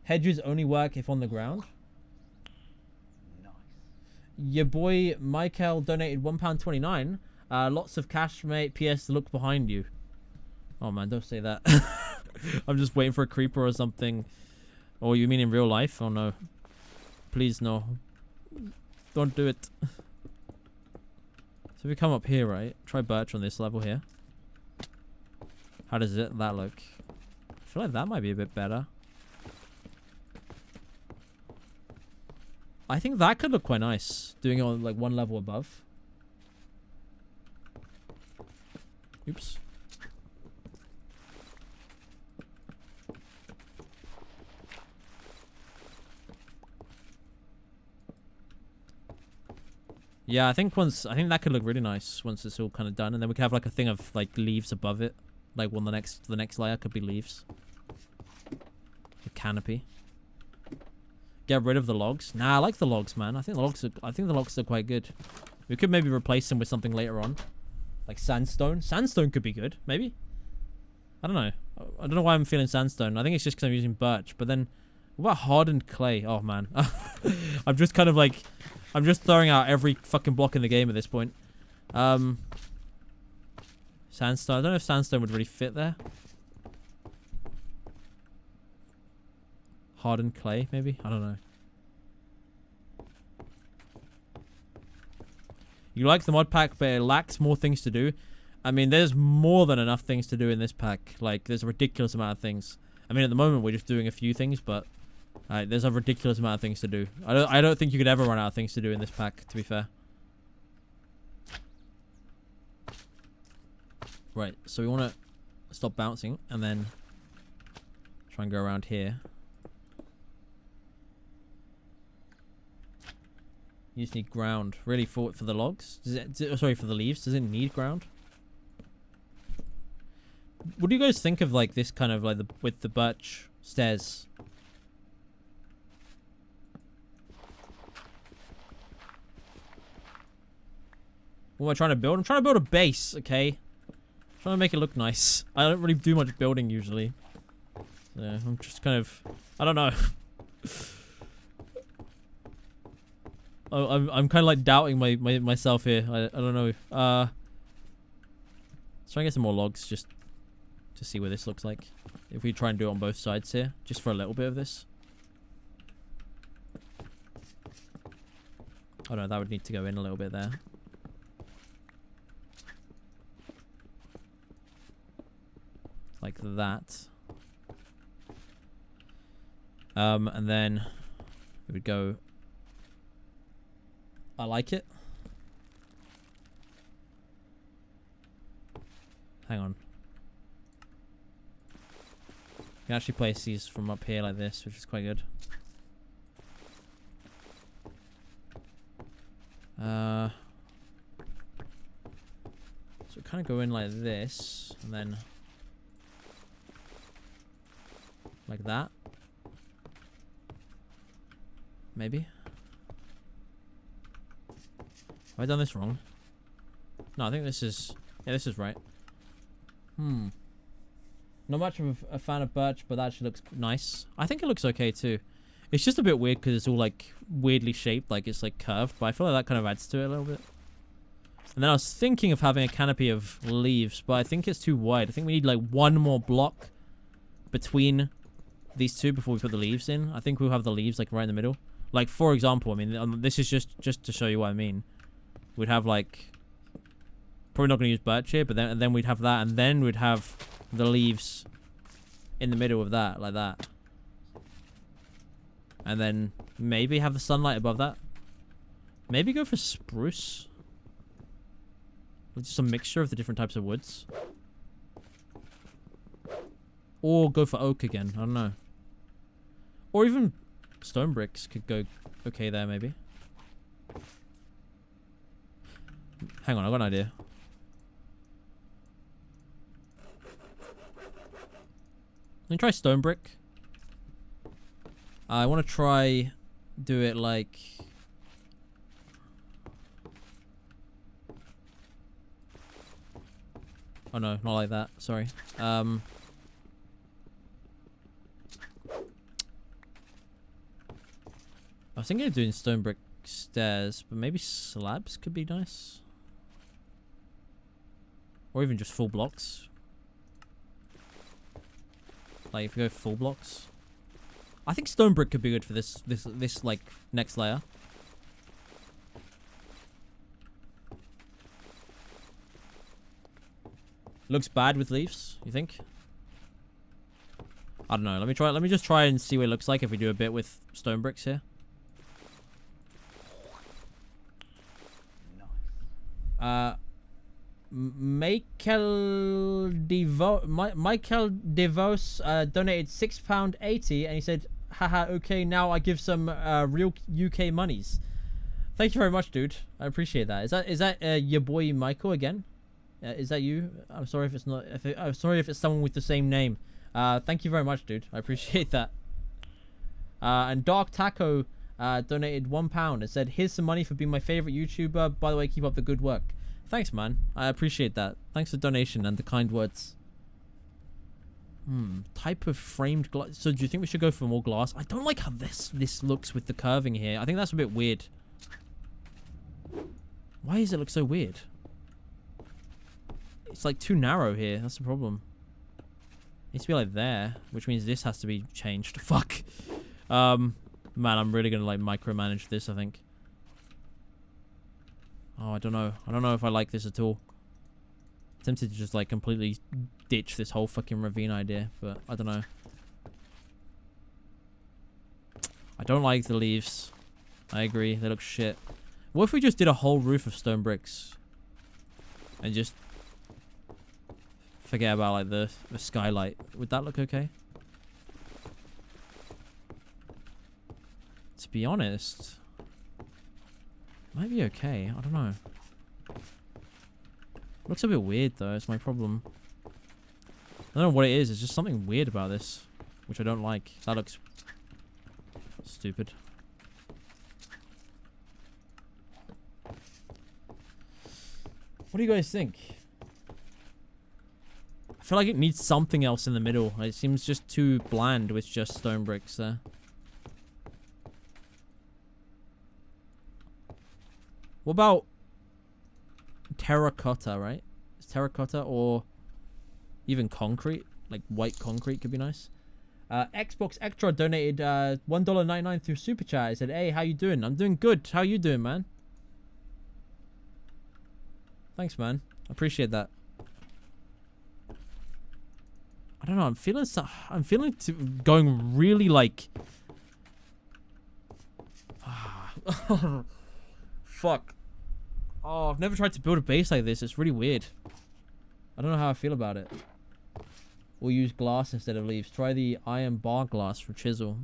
Hedges only work if on the ground. Your boy Michael donated £1.29. Lots of cash, mate. P.S. Look behind you. Oh man, don't say that. I'm just waiting for a creeper or something. Oh, you mean in real life? Oh no. Please no. Don't do it. So if we come up here, right? Try birch on this level here. How does that look? I feel like that might be a bit better. I think that could look quite nice, doing it on like one level above. Oops. Yeah, I think that could look really nice once it's all kind of done, and then we could have like a thing of like leaves above it, like one the next layer could be leaves. A canopy. Get rid of the logs. Nah, I like the logs, man. I think the logs are quite good. We could maybe replace them with something later on. Like sandstone. Sandstone could be good, maybe. I don't know. I don't know why I'm feeling sandstone. I think it's just because I'm using birch. But then, what about hardened clay? Oh, man. I'm just kind of like... I'm just throwing out every fucking block in the game at this point. Sandstone. I don't know if sandstone would really fit there. Hardened clay, maybe? I don't know. You like the mod pack, but it lacks more things to do. I mean, there's more than enough things to do in this pack. Like, there's a ridiculous amount of things. I mean, at the moment, we're just doing a few things, but there's a ridiculous amount of things to do. I don't think you could ever run out of things to do in this pack, to be fair. Right, so we want to stop bouncing, and then try and go around here. You just need ground. Really for the logs? Sorry, for the leaves. Does it need ground? What do you guys think of like this kind of like with the birch stairs? What am I trying to build? I'm trying to build a base, okay? I'm trying to make it look nice. I don't really do much building usually. Yeah, I'm just kind of... I don't know. I'm kind of like doubting myself here. I don't know. Let's try and get some more logs just to see what this looks like. If we try and do it on both sides here, just for a little bit of this. Oh no, that would need to go in a little bit there. Like that. And then it would go... I like it. Hang on. You can actually place these from up here like this, which is quite good. So kind of go in like this, and then like that. Maybe. Have I done this wrong? No, I think this is... Yeah, this is right. Not much of a fan of birch, but that actually looks nice. I think it looks okay too. It's just a bit weird because it's all like weirdly shaped, like it's like curved, but I feel like that kind of adds to it a little bit. And then I was thinking of having a canopy of leaves, but I think it's too wide. I think we need like one more block between these two before we put the leaves in. I think we'll have the leaves like right in the middle. Like, for example, I mean, this is just to show you what I mean. We'd have like... Probably not going to use birch here, but then we'd have that, and then we'd have the leaves in the middle of that, like that. And then maybe have the sunlight above that. Maybe go for spruce. Just a mixture of the different types of woods. Or go for oak again, I don't know. Or even stone bricks could go okay there, maybe. Hang on, I've got an idea. Let me try stone brick. I want to try do it like... Oh no, not like that. Sorry. I was thinking of doing stone brick stairs, but maybe slabs could be nice. Or even just full blocks. Like if you go full blocks. I think stone brick could be good for this like next layer. Looks bad with leaves, you think? I don't know. Let me just try and see what it looks like if we do a bit with stone bricks here. Michael DeVos donated £6.80 and he said, haha, okay, now I give some real UK monies. Thank you very much, dude. I appreciate that. Is that your boy Michael again? Is that you? I'm sorry if it's not. I'm sorry if it's someone with the same name. Thank you very much, dude. I appreciate that. And Dark Taco donated £1 and said, here's some money for being my favorite YouTuber. By the way, keep up the good work. Thanks, man. I appreciate that. Thanks for the donation and the kind words. Type of framed glass. So do you think we should go for more glass? I don't like how this looks with the curving here. I think that's a bit weird. Why does it look so weird? It's like too narrow here. That's the problem. It needs to be like there, which means this has to be changed. Fuck. Man, I'm really gonna like micromanage this, I think. Oh, I don't know. I don't know if I like this at all. I'm tempted to just like completely ditch this whole fucking ravine idea, but I don't know. I don't like the leaves. I agree. They look shit. What if we just did a whole roof of stone bricks? And just forget about like the skylight. Would that look okay? To be honest, Might be okay. I don't know. Looks a bit weird though. It's my problem. I don't know what it is. It's just something weird about this, which I don't like. That looks stupid. What do you guys think? I feel like it needs something else in the middle. It seems just too bland with just stone bricks there. What about terracotta, right? Is terracotta or even concrete? Like white concrete could be nice. Xbox Extra donated $1.99 through Super Chat. He said, hey, how you doing? I'm doing good. How you doing, man? Thanks, man. I appreciate that. I don't know. I'm feeling going really like... Fuck. Oh, I've never tried to build a base like this. It's really weird. I don't know how I feel about it. We'll use glass instead of leaves. Try the iron bar glass from Chisel.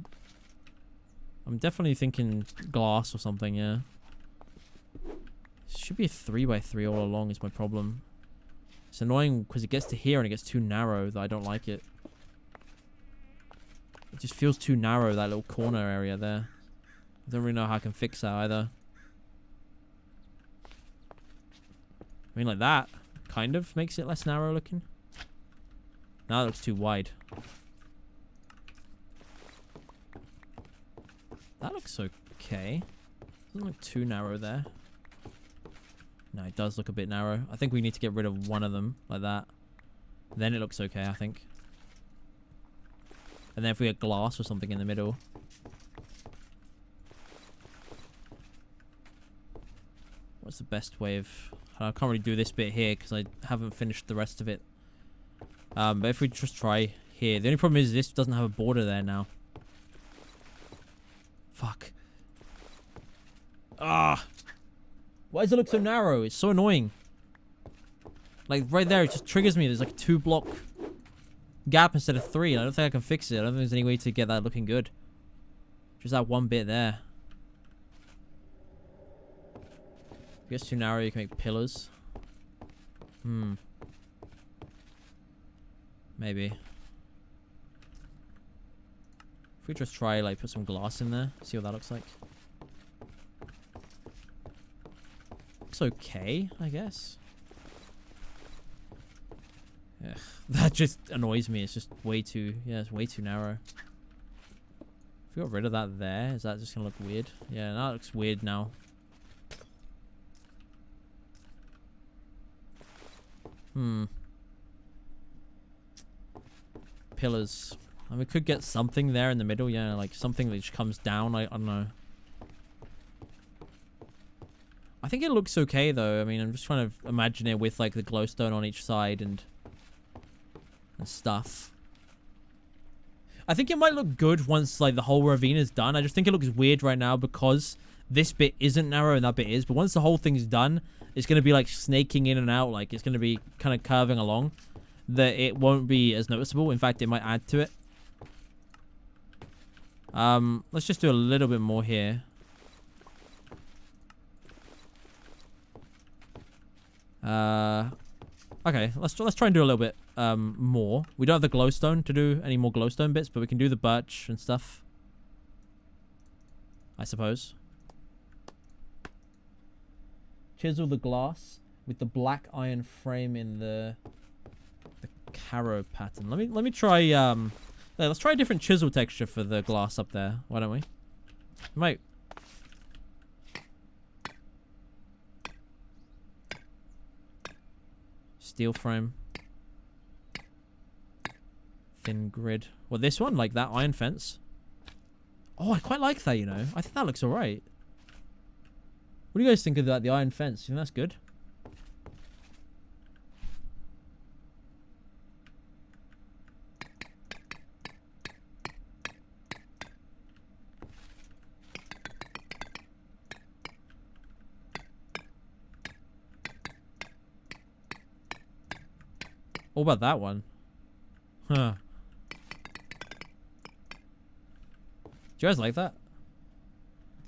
I'm definitely thinking glass or something, yeah. It should be a 3x3 all along is my problem. It's annoying because it gets to here and it gets too narrow that I don't like it. It just feels too narrow, that little corner area there. I don't really know how I can fix that either. I mean, like that kind of makes it less narrow looking. Now it looks too wide. That looks okay. Doesn't look too narrow there. No, it does look a bit narrow. I think we need to get rid of one of them, like that. Then it looks okay, I think. And then if we get glass or something in the middle. What's the best way of... I can't really do this bit here because I haven't finished the rest of it. But if we just try here. The only problem is this doesn't have a border there now. Fuck. Ah! Why does it look so narrow? It's so annoying. Like, right there, it just triggers me. There's like a 2-block gap instead of 3. And I don't think I can fix it. I don't think there's any way to get that looking good. Just that one bit there. If it gets too narrow, you can make pillars. Maybe. If we just try, like, put some glass in there. See what that looks like. Looks okay, I guess. Ugh, that just annoys me. It's just way too... Yeah, it's way too narrow. If we got rid of that there, is that just gonna look weird? Yeah, that looks weird now. Pillars. And we could get something there in the middle, yeah, like something that just comes down. I don't know. I think it looks okay though. I mean, I'm just trying to imagine it with like the glowstone on each side and stuff. I think it might look good once like the whole ravine is done. I just think it looks weird right now because this bit isn't narrow and that bit is. But once the whole thing's done, it's going to be like snaking in and out. Like it's going to be kind of curving along. That it won't be as noticeable. In fact, it might add to it. Let's just do a little bit more here. Okay, let's try and do a little bit more. We don't have the glowstone to do any more glowstone bits, but we can do the birch and stuff. I suppose. Chisel the glass with the black iron frame in the caro pattern. Let me try let's try a different chisel texture for the glass up there. Why don't we? Might. Steel frame. Thin grid. Well, this one, like that iron fence. Oh, I quite like that, you know. I think that looks alright. What do you guys think of that, the iron fence? You think that's good? What about that one? Huh. Do you guys like that?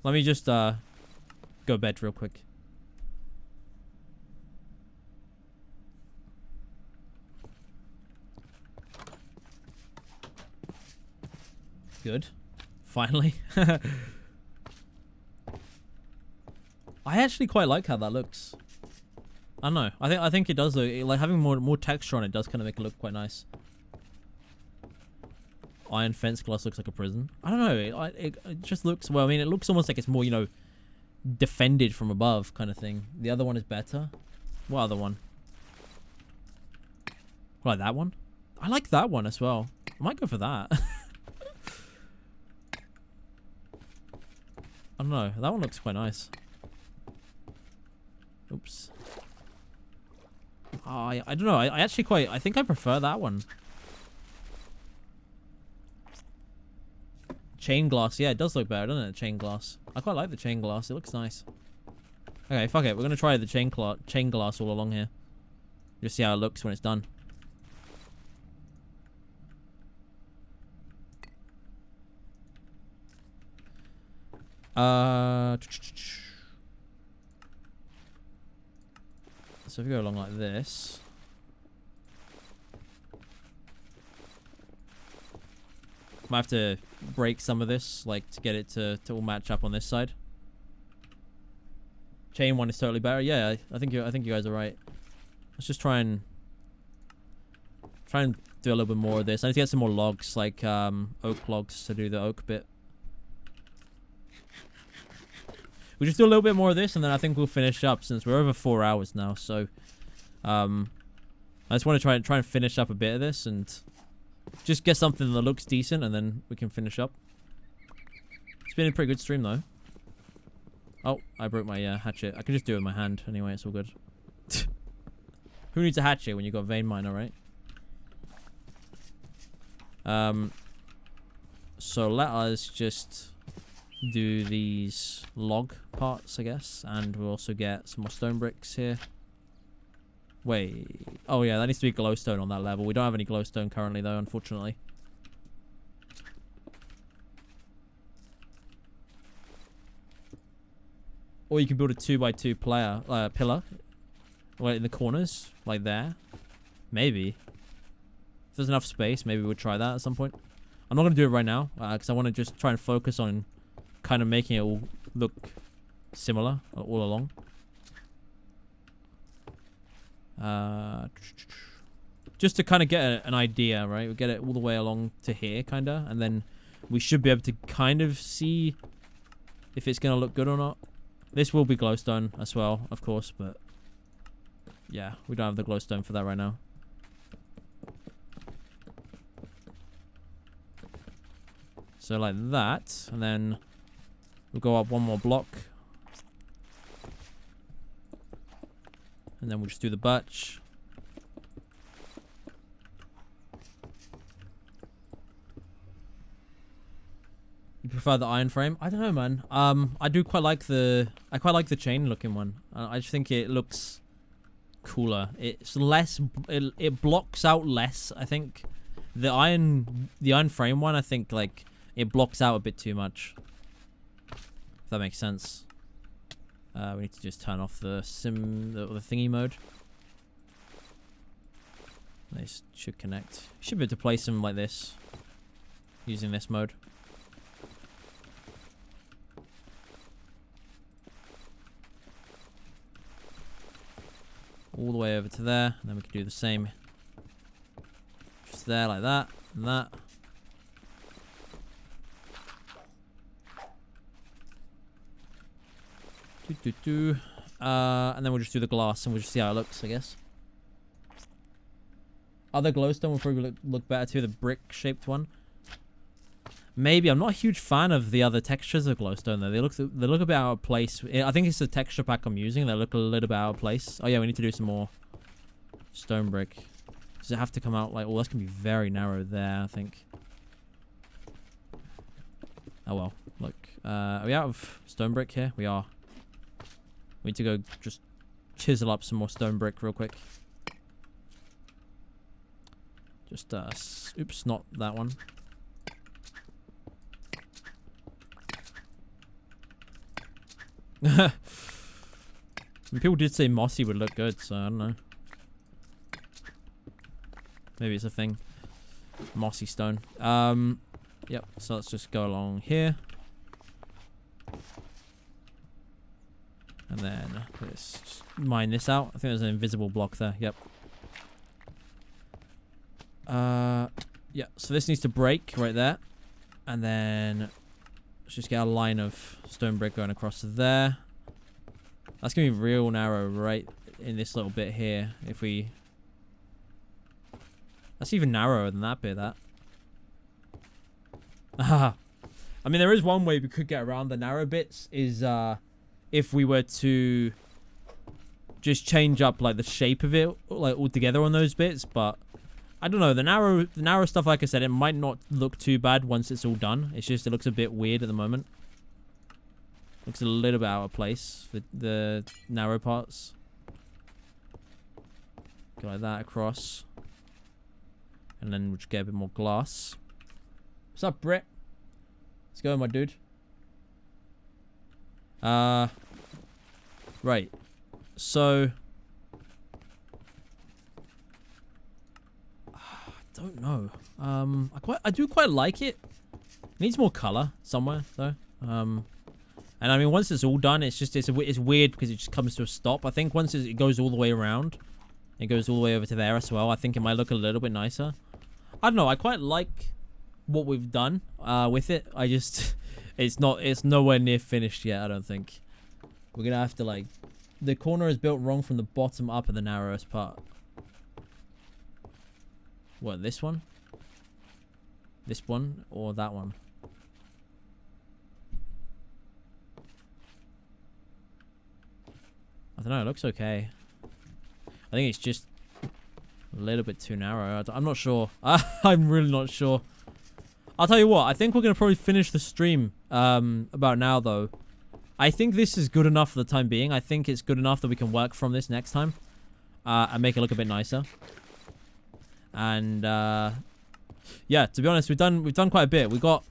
Let me just go to bed real quick. Good. Finally. I actually quite like how that looks. I don't know. I think it does look like having more texture on it does kind of make it look quite nice. Iron fence glass looks like a prison. I don't know. It just looks well. I mean, it looks almost like it's more, you know, defended from above kind of thing. The other one is better. What other one? Like that one? I like that one as well. I might go for that. I don't know. That one looks quite nice. Oops. I don't know. I actually quite... I think I prefer that one. Chain glass. Yeah, it does look better, doesn't it? Chain glass. I quite like the chain glass. It looks nice. Okay, fuck it. We're going to try the chain glass all along here. Just see how it looks when it's done. So if we go along like this, might have to break some of this, like to get it to all match up on this side. Chain one is totally better. Yeah, I think you guys are right. Let's just try and do a little bit more of this. I need to get some more logs, like oak logs, to do the oak bit. We'll just do a little bit more of this, and then I think we'll finish up, since we're over 4 hours now. So, I just want to try and finish up a bit of this, and just get something that looks decent, and then we can finish up. It's been a pretty good stream, though. Oh, I broke my hatchet. I can just do it with my hand. Anyway, it's all good. Who needs a hatchet when you got vein miner, right? So let us just do these log parts, I guess, and we'll also get some more stone bricks here. Wait, oh yeah, that needs to be glowstone on that level. We don't have any glowstone currently though, unfortunately. Or you can build a 2x2 pillar, like in the corners, like there. Maybe if there's enough space, maybe we'll try that at some point. I'm not gonna do it right now because I want to just try and focus on kind of making it all look similar all along. Just to kind of get an idea, right? We'll get it all the way along to here, kind of, and then we should be able to kind of see if it's going to look good or not. This will be glowstone as well, of course, but yeah, we don't have the glowstone for that right now. So like that, and then we'll go up one more block. And then we'll just do the butch. You prefer the iron frame? I don't know, man. I do quite like the chain looking one. I just think it looks cooler. It's less, it blocks out less, I think. The iron frame one, I think, like, it blocks out a bit too much. If that makes sense. We need to just turn off the the thingy mode. This should connect. Should be able to place them like this, using this mode. All the way over to there, and then we can do the same. Just there, like that, and that. And then we'll just do the glass and we'll just see how it looks, I guess. Other glowstone will probably look better too, the brick-shaped one. Maybe. I'm not a huge fan of the other textures of glowstone though. They look a bit out of place. I think it's the texture pack I'm using. They look a little bit out of place. Oh yeah, we need to do some more stone brick. Does it have to come out like... Oh, that's going to be very narrow there, I think. Oh well. Look. Are we out of stone brick here? We are. We need to go just chisel up some more stone brick real quick. Just, oops, not that one. People did say mossy would look good, so I don't know. Maybe it's a thing. Mossy stone. Yep, so let's just go along here. And then let's just mine this out. I think there's an invisible block there. Yep. Yeah, so this needs to break right there. And then let's just get a line of stone brick going across there. That's going to be real narrow right in this little bit here. If we... That's even narrower than that bit, that. I mean, there is one way we could get around the narrow bits, is if we were to just change up like the shape of it like altogether on those bits, but I don't know, the narrow stuff, like I said, it might not look too bad once it's all done. It's just it looks a bit weird at the moment. Looks a little bit out of place, the narrow parts. Go like that across. And then we'll just get a bit more glass. What's up, Brett? Let's go, my dude. Right. So... I don't know. I do quite like it. It needs more color somewhere, though. And I mean, once it's all done, it's weird because it just comes to a stop. I think once it goes all the way around, it goes all the way over to there as well. I think it might look a little bit nicer. I don't know. I quite like what we've done with it. I just, it's nowhere near finished yet. I don't think. We're gonna have to like, the corner is built wrong from the bottom up at the narrowest part. What, this one? This one or that one? I don't know, it looks okay. I think it's just a little bit too narrow. I'm not sure. I'm really not sure. I'll tell you what, I think we're going to probably finish the stream about now, though. I think this is good enough for the time being. I think it's good enough that we can work from this next time. And make it look a bit nicer. And, yeah, to be honest, we've done quite a bit. We got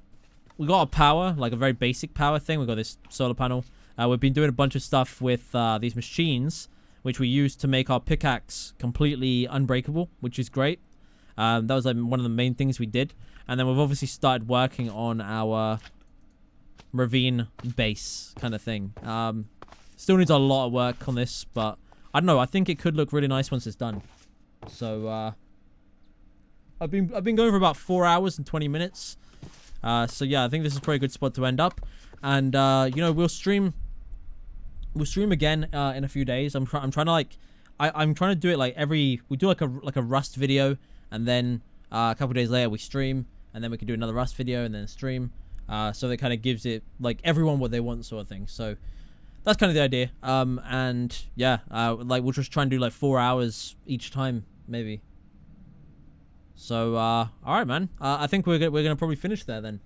a power, like a very basic power thing. We got this solar panel. We've been doing a bunch of stuff with these machines, which we use to make our pickaxe completely unbreakable, which is great. That was like one of the main things we did. And then we've obviously started working on our ravine base kind of thing. Still needs a lot of work on this, but I don't know. I think it could look really nice once it's done. So I've been going for about 4 hours and 20 minutes. So yeah, I think this is probably a good spot to end up. And you know, we'll stream again in a few days. I'm trying to like I'm trying to do it like we do like a Rust video, and then a couple days later we stream, and then we can do another Rust video and then stream. So that kind of gives it like everyone what they want, sort of thing. So that's kind of the idea. And yeah, like we'll just try and do like 4 hours each time, maybe. So all right, man. I think we're gonna probably finish there then.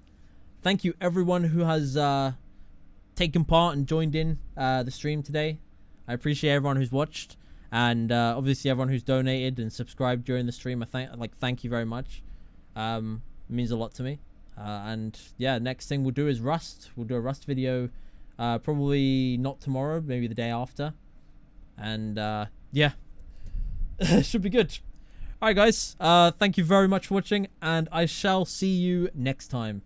Thank you everyone who has taken part and joined in the stream today. I appreciate everyone who's watched, and obviously everyone who's donated and subscribed during the stream. Thank you very much. It means a lot to me. And yeah, next thing we'll do is Rust. We'll do a Rust video, probably not tomorrow, maybe the day after. And yeah, should be good. All right, guys. Thank you very much for watching, and I shall see you next time.